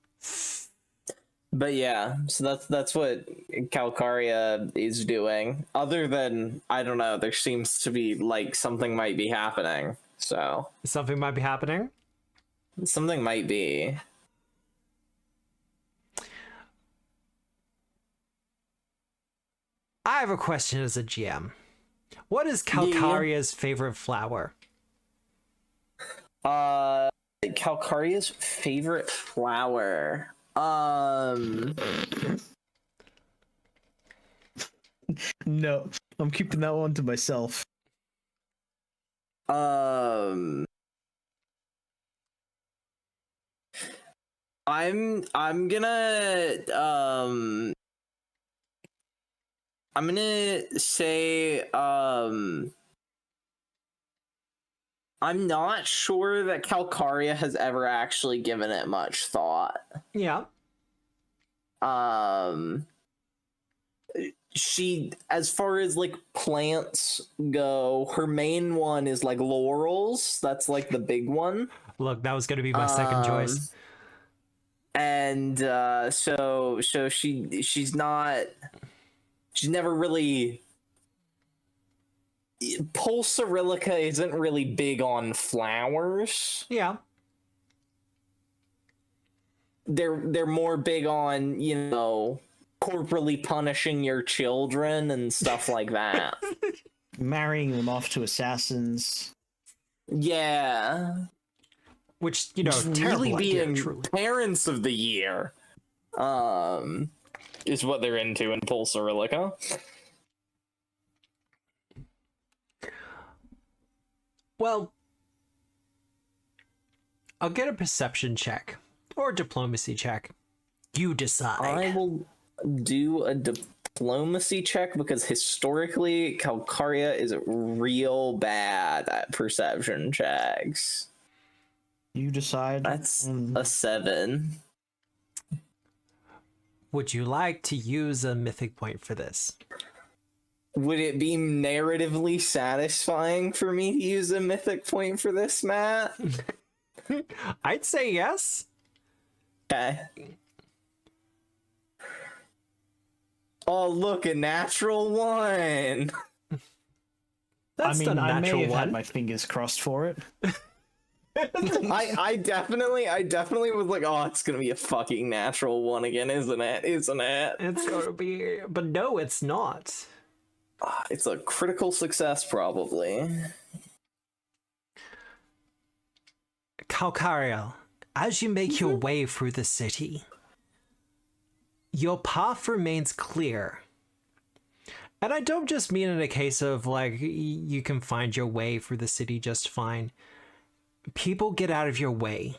But yeah, so that's what Calcaria is doing. Other than, I don't know, there seems to be, like, something might be happening. So Something might be happening? something might be. I have a question as a GM. What is Calcaria's favorite flower? Calcaria's favorite flower. No, I'm keeping that one to myself. I'm gonna say, I'm not sure that Calcaria has ever actually given it much thought. Yeah. She, as far as like plants go, her main one is like laurels. That's like the big one. Look, that was going to be my second choice. And so she's never really. Pulsarilica isn't really big on flowers. Yeah. They're more big on, you know, corporally punishing your children and stuff like that. Marrying them off to assassins. Yeah. Which, you know, Just terrible really idea, being truly. parents of the year. Is what they're into in Pulsarilica. Well, I'll get a perception check or a diplomacy check. You decide. I will do a diplomacy check because historically Calcaria is real bad at perception checks. You decide. That's a 7. Would you like to use a mythic point for this? Would it be narratively satisfying for me to use a mythic point for this, Matt? I'd say yes. Okay. Oh, look, a natural 1. That's the I may natural have had one. my fingers crossed for it. I definitely was like, oh, it's gonna be a fucking natural 1 again, isn't it? Isn't it? It's gonna be, but no, it's not. It's a critical success, probably. Calcaria, as you make your way through the city, your path remains clear. And I don't just mean in a case of, like, you can find your way through the city just fine. People get out of your way.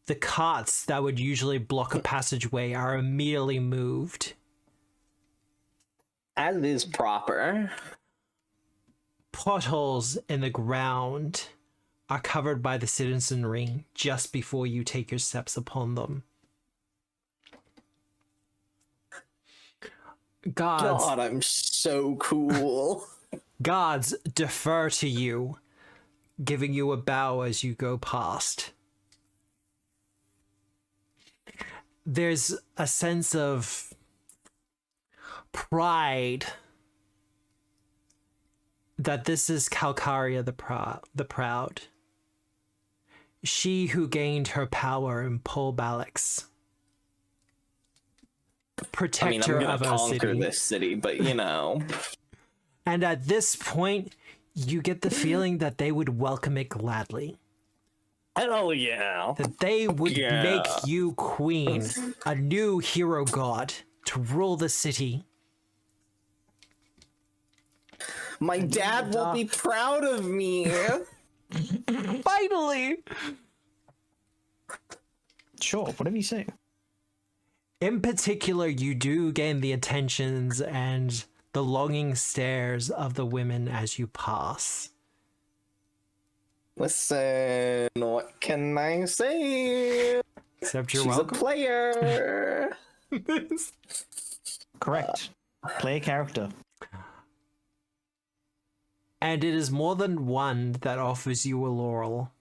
The carts that would usually block a passageway are immediately moved. As is proper. Potholes in the ground are covered by the citizen ring just before you take your steps upon them. God, I'm so cool. Guards defer to you, giving you a bow as you go past. There's a sense of pride that this is Calcaria the Proud. She who gained her power in Pol Balix. Protector I'm of gonna our conquer city. this city, but you know. And at this point, you get the feeling that they would welcome it gladly. Hell yeah. That they would Yeah. make you queen, a new hero god, to rule the city. My dad will be proud of me. Finally! Sure, whatever you say. In particular, you do gain the attentions and the longing stares of the women as you pass. Listen, what can I say? Except you're She's welcome. a player. Correct. Play a character. And it is more than one that offers you a laurel.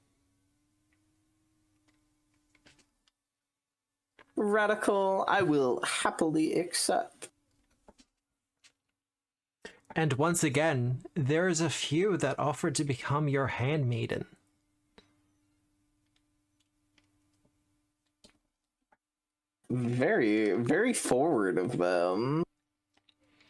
Radical, I will happily accept. And once again, there is a few that offer to become your handmaiden. Very, very forward of them.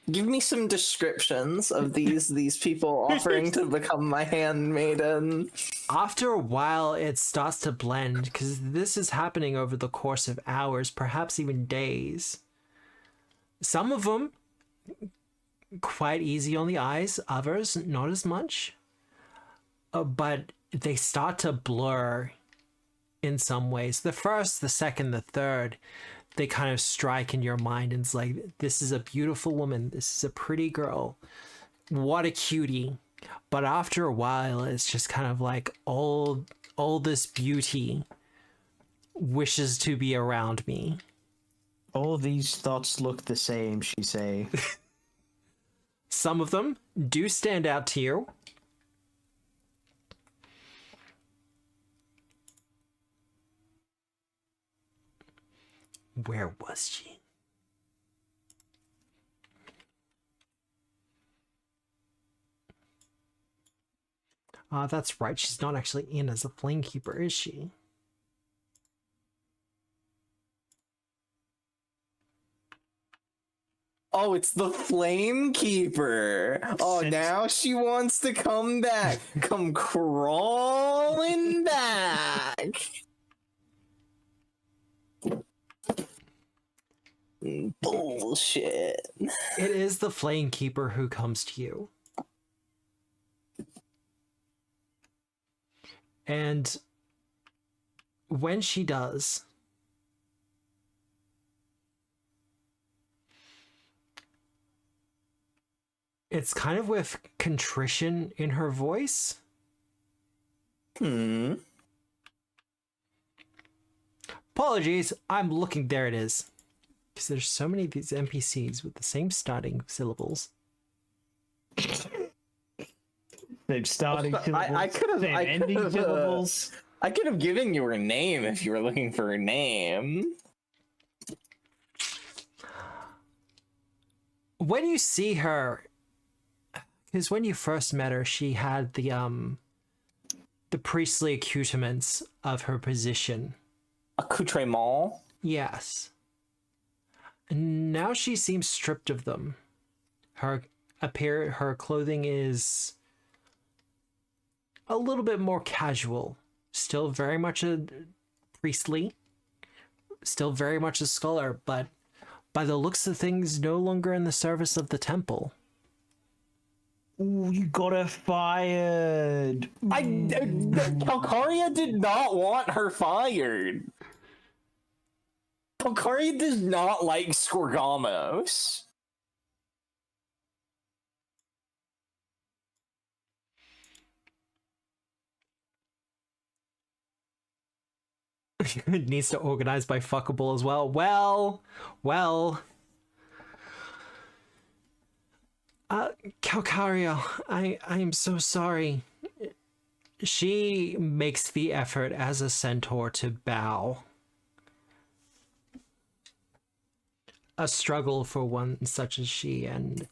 Give me some descriptions of these people offering to become my handmaiden. After a while, it starts to blend, because this is happening over the course of hours, perhaps even days. Some of them quite easy on the eyes, others not as much. But they start to blur in some ways. The first, the second, the third, they kind of strike in your mind, and it's like, this is a beautiful woman, this is a pretty girl, what a cutie. But after a while, it's just kind of like, all this beauty wishes to be around me. All these thoughts look the same, she say. Some of them do stand out to you. Where was she? That's right. She's not actually in as a Flamekeeper, is she? Oh, it's the Flamekeeper. Oh, now she wants to come back. Come crawling back. Bullshit. It is the Flamekeeper who comes to you. And when she does, it's kind of with contrition in her voice. Apologies, I'm looking, there it is. Because there's so many of these NPCs with the same starting syllables. Same starting syllables. I could have. Same ending syllables. I could have given you her name if you were looking for her name. When you see her, because when you first met her, she had the priestly accoutrements of her position. Accoutrement? Yes. Now she seems stripped of them. Her clothing is a little bit more casual. Still very much a priestly. Still very much a scholar, but by the looks of things, no longer in the service of the temple. Ooh, you got her fired. Calcaria did not want her fired. Calcaria does not like Squirgamos. It needs to organize by fuckable as well. Well. Calcaria, I am so sorry. She makes the effort as a centaur to bow. A struggle for one such as she, and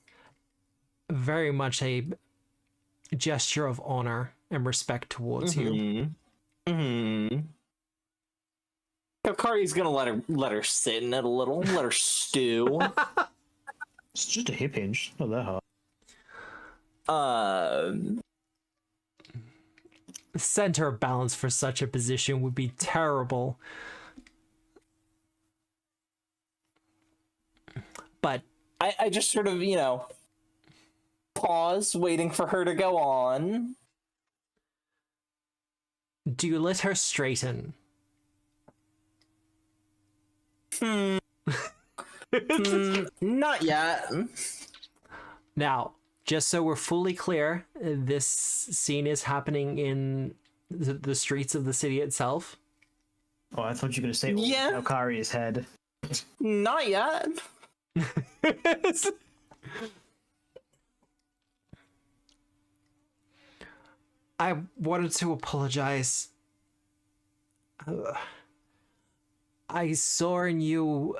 very much a gesture of honor and respect towards you. Calcaria's gonna let her sit in it a little, let her stew. It's just a hip hinge, not that hard. Center balance for such a position would be terrible. But I just sort of, pause, waiting for her to go on. Do you let her straighten? Not yet. Now, just so we're fully clear, this scene is happening in the streets of the city itself. Oh, I thought you were going to say Yeah. Valkyria's head. Not yet. I wanted to apologize. I saw in you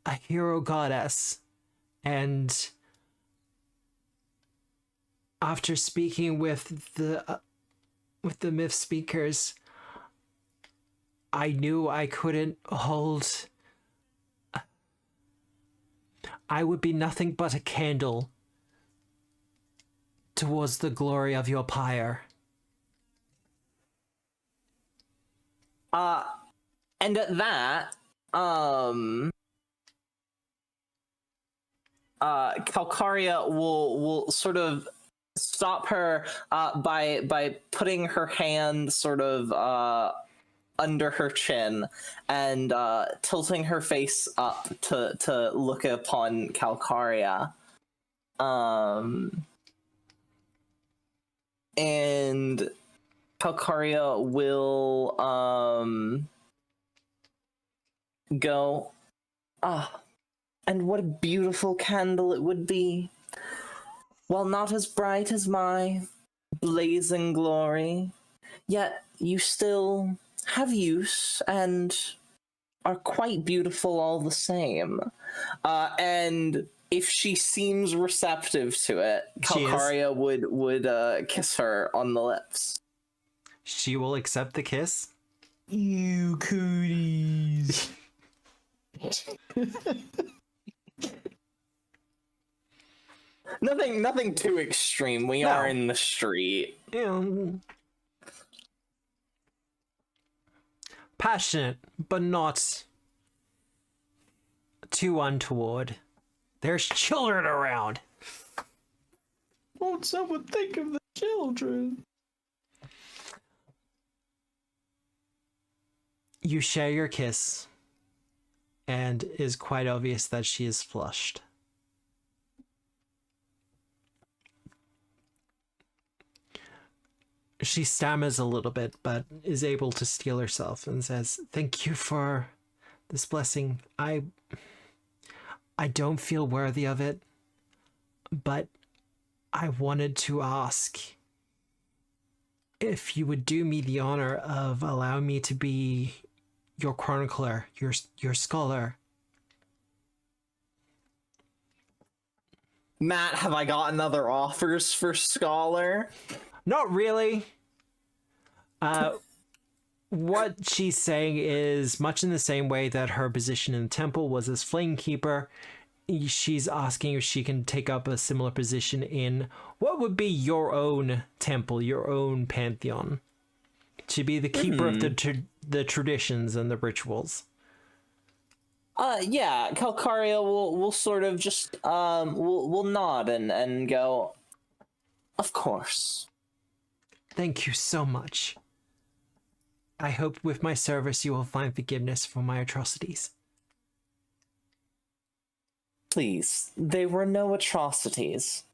a hero goddess, and after speaking with the myth speakers, I knew I couldn't hold. I would be nothing but a candle towards the glory of your pyre. And at that, Calcaria will sort of stop her by putting her hand sort of under her chin and tilting her face up to look upon Calcaria. And Calcaria will go, and what a beautiful candle it would be, while not as bright as my blazing glory, yet you still have use and are quite beautiful all the same. And if she seems receptive to it, She is. Calcaria would kiss her on the lips. She will accept the kiss. You cooties. Nothing too extreme. We No. are in the street. Passionate, but not too untoward. There's children around. Won't someone think of the children? You share your kiss, and it is quite obvious that she is flushed. She stammers a little bit, but is able to steel herself and says, "Thank you for this blessing. I don't feel worthy of it, but I wanted to ask if you would do me the honor of allowing me to be your chronicler, your scholar." Matt, have I gotten other offers for Scholar? Not really. What she's saying is much in the same way that her position in the temple was as Flamekeeper. She's asking if she can take up a similar position in what would be your own temple, your own pantheon. To be the keeper of the traditions and the rituals. Yeah, Calcaria will sort of just will nod and go, of course. Thank you so much. I hope with my service you will find forgiveness for my atrocities. Please, they were no atrocities.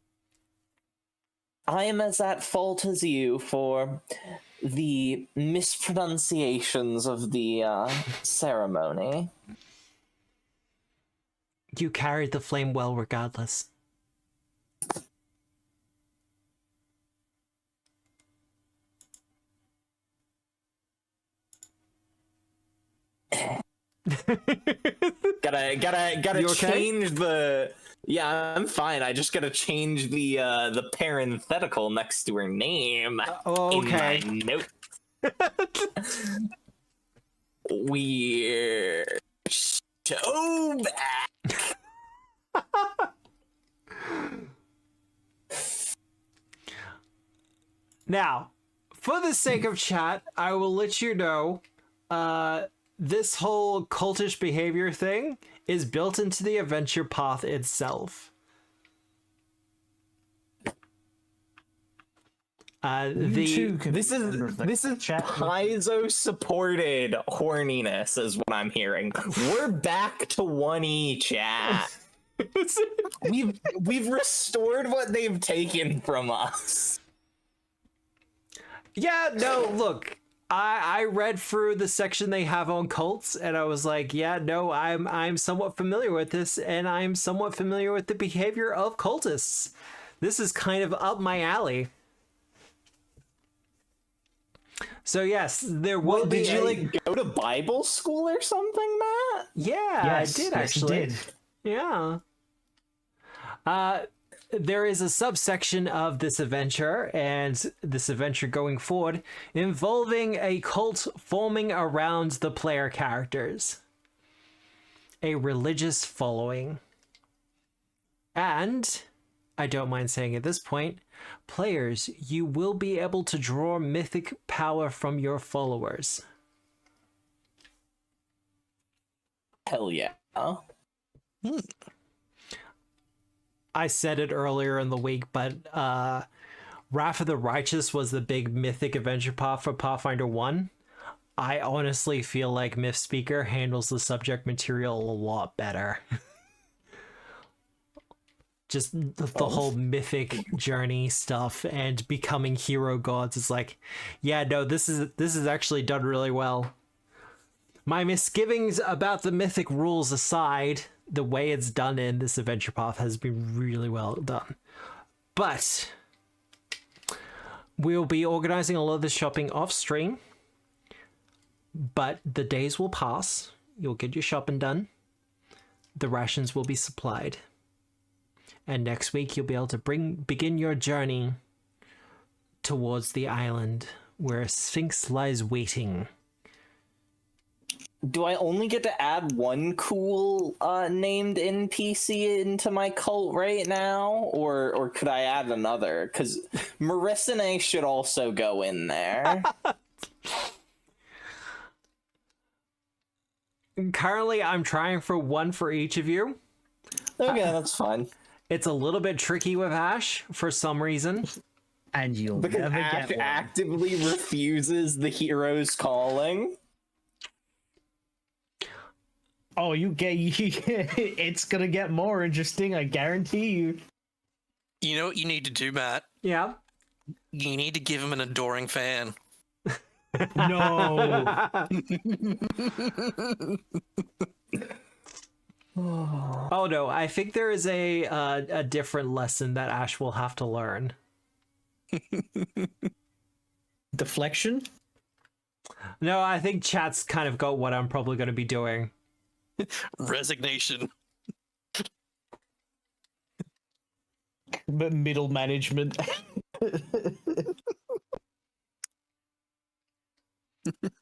I am as at fault as you for the mispronunciations of the ceremony. You carried the flame well regardless. gotta You okay? change the. Yeah, I'm fine. I just gotta change the parenthetical next to her name. Okay. In my note. We're so back. Now, for the sake of chat, I will let you know this whole cultish behavior thing is built into the adventure path itself. This is Paizo supported horniness, is what I'm hearing. We're back to 1E chat. we've restored what they've taken from us. Yeah, no, look, I read through the section they have on cults, and I was like, yeah, no, I'm somewhat familiar with this, and I'm somewhat familiar with the behavior of cultists. This is kind of up my alley. So yes, there will be. Did you like go to Bible school or something, Matt? Yeah, Yes, I did yes, actually. you did. Yeah. There is a subsection of this adventure, and this adventure going forward, involving a cult forming around the player characters. A religious following. And, I don't mind saying at this point, players, you will be able to draw mythic power from your followers. Hell yeah. I said it earlier in the week, but Wrath of the Righteous was the big mythic adventure path for Pathfinder 1. I honestly feel like Myth Speaker handles the subject material a lot better. Just the whole mythic journey stuff and becoming hero gods is like, yeah, no, this is actually done really well. My misgivings about the mythic rules aside, the way it's done in this adventure path has been really well done. But we'll be organizing a lot of the shopping off stream, but the days will pass. You'll get your shopping done. The rations will be supplied. And next week you'll be able to begin your journey towards the island where a Sphinx lies waiting. Do I only get to add one cool named NPC into my cult right now? Or could I add another? Because Marissine should also go in there. Currently, I'm trying for one for each of you. Okay, that's fine. It's a little bit tricky with Ash for some reason. And you'll Because never Ash get one. actively refuses the hero's calling. Oh, it's gonna get more interesting, I guarantee you. You know what you need to do, Matt? Yeah. You need to give him an adoring fan. No. Oh no, I think there is a different lesson that Ash will have to learn. Deflection? No, I think chat's kind of got what I'm probably going to be doing. Resignation. But middle management.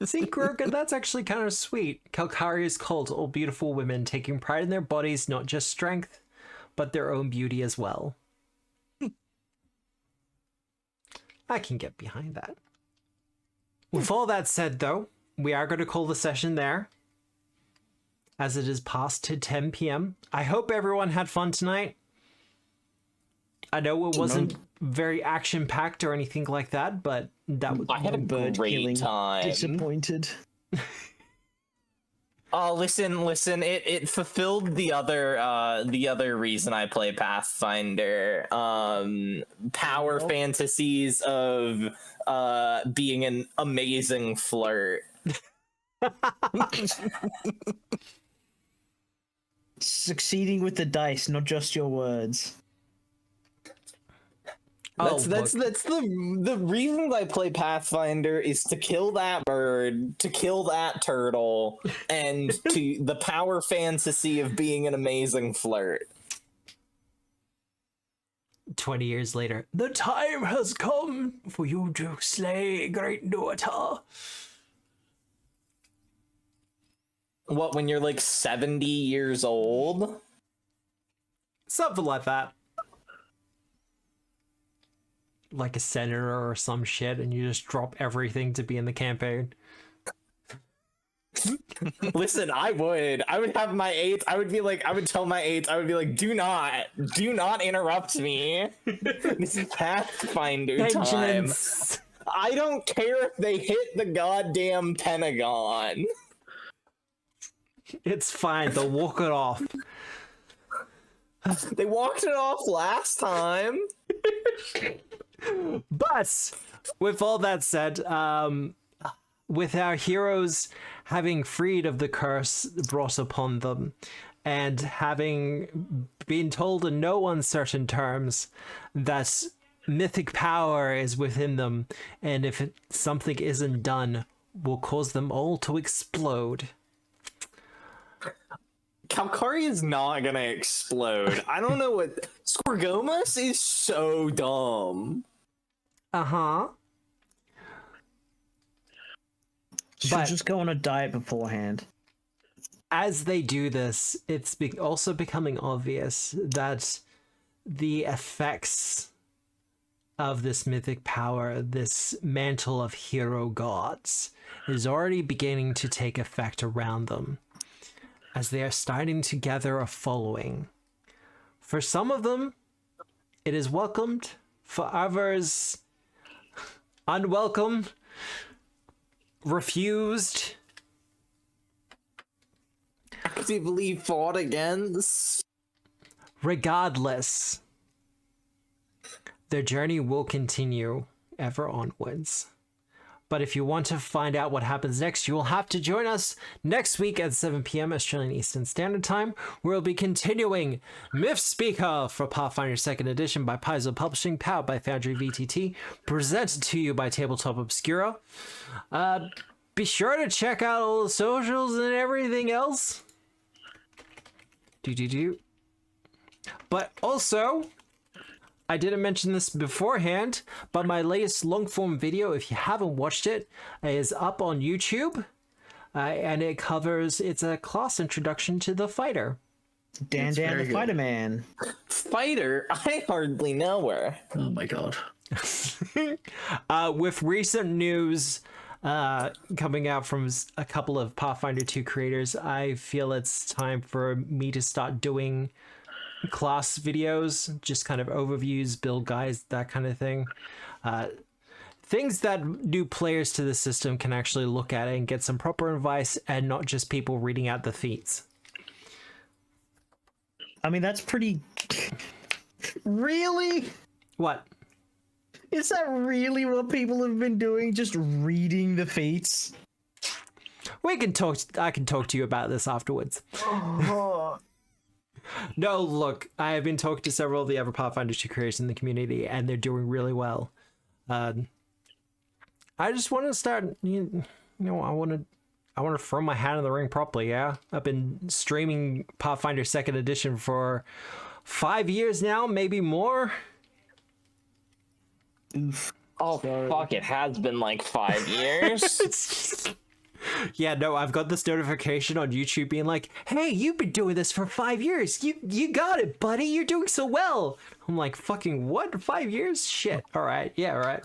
See, Grogan, that's actually kind of sweet. Kalkaria's cult, all beautiful women taking pride in their bodies, not just strength, but their own beauty as well. I can get behind that. With all that said, though, we are going to call the session there, as it is past to 10 p.m. I hope everyone had fun tonight. I know it wasn't very action-packed or anything like that, but that was... I had a great time. Disappointed. Oh, listen! It fulfilled the other reason I play Pathfinder. Power fantasies of being an amazing flirt. Succeeding with the dice, not just your words. That's the reason I play Pathfinder is to kill that bird, to kill that turtle, and to the power fantasy of being an amazing flirt. 20 years later, the time has come for you to slay great daughter. What, when you're like 70 years old? Something like that. Like a senator or some shit, and you just drop everything to be in the campaign. Listen, I would have my aides. I would tell my aides, I would be like, do not interrupt me. This is Pathfinder time. Vigilance. I don't care if they hit the goddamn Pentagon. It's fine. They'll walk it off. They walked it off last time. But with all that said, with our heroes having freed of the curse brought upon them, and having been told in no uncertain terms that mythic power is within them, and if something isn't done, will cause them all to explode. Kalkari is not gonna explode. I don't know what... Squirgomus is so dumb. Uh-huh. Should just go on a diet beforehand. As they do this, it's also becoming obvious that the effects of this mythic power, this mantle of hero gods, is already beginning to take effect around them, as they are starting to gather a following. For some of them, it is welcomed. For others, unwelcome, refused, Actively fought against. regardless, their journey will continue ever onwards. But if you want to find out what happens next, you will have to join us next week at 7 p.m. Australian Eastern Standard Time, where we'll be continuing Myth Speaker for Pathfinder 2nd Edition by Paizo Publishing, powered by Foundry VTT, presented to you by Tabletop Obscura. Be sure to check out all the socials and everything else. But also, I didn't mention this beforehand, but my latest long-form video, if you haven't watched it, is up on YouTube, and it's a class introduction to the fighter. Dan the Fighter Man. Fighter? I hardly know her. Oh my god. With recent news coming out from a couple of Pathfinder 2 creators, I feel it's time for me to start doing class videos, just kind of overviews, build guides, that kind of thing. Things that new players to the system can actually look at and get some proper advice, and not just people reading out the feats. I mean, that's pretty... Really? What? Is that really what people have been doing? Just reading the feats? I can talk to you about this afterwards. No, look, I have been talking to several of the other Pathfinder 2 creators in the community, and they're doing really well. I just want to start, I want to throw my hat in the ring properly, yeah? I've been streaming Pathfinder 2nd Edition for 5 years now, maybe more. Oh, fuck, it has been like 5 years. Yeah, no, I've got this notification on YouTube being like, hey, you've been doing this for 5 years. You got it, buddy. You're doing so well. I'm like, fucking what? 5 years? Shit. All right. Yeah, all right.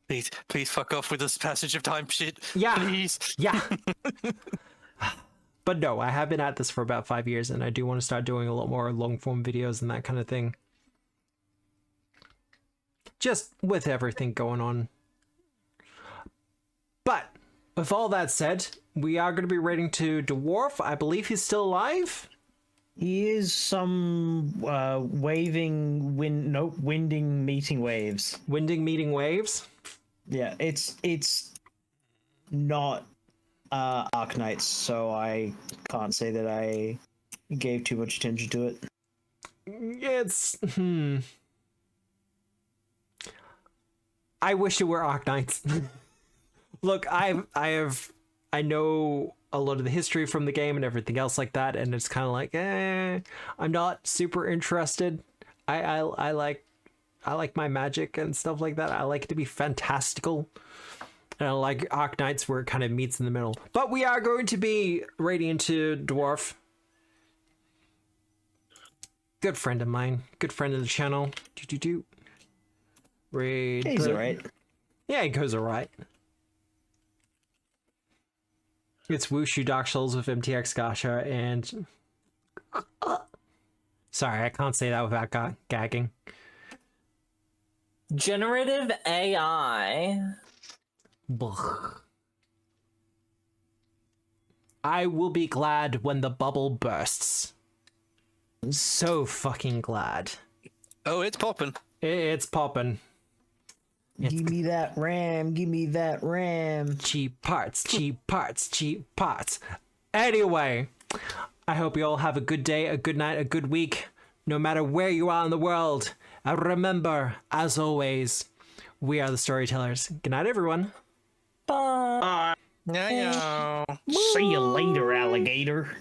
Please fuck off with this passage of time shit. Yeah. Please. Yeah. But no, I have been at this for about 5 years, and I do want to start doing a lot more long form videos and that kind of thing. Just with everything going on. But with all that said, we are going to be raiding to Dwarf. I believe he's still alive. He is some winding meeting waves. Winding meeting waves. Yeah, it's not Arknights, so I can't say that I gave too much attention to it. It's I wish it were Arknights. Look, I know a lot of the history from the game and everything else like that, and it's kind of like, I'm not super interested. I like my magic and stuff like that. I like it to be fantastical. And I like Arknights where it kind of meets in the middle. But we are going to be raiding into Dwarf. Good friend of mine. Good friend of the channel. Raid. He's alright. Yeah, he goes alright. It's Wushu Dark Souls with MTX Gacha and... Sorry, I can't say that without gagging. Generative AI. Blech. I will be glad when the bubble bursts. So fucking glad. Oh, it's popping. It's popping. Give me that RAM. Give me that RAM. Cheap parts, cheap parts, cheap parts. Anyway, I hope you all have a good day, a good night, a good week, no matter where you are in the world. And remember, as always, we are the storytellers. Good night, everyone. Bye. Yeah. See you later, alligator.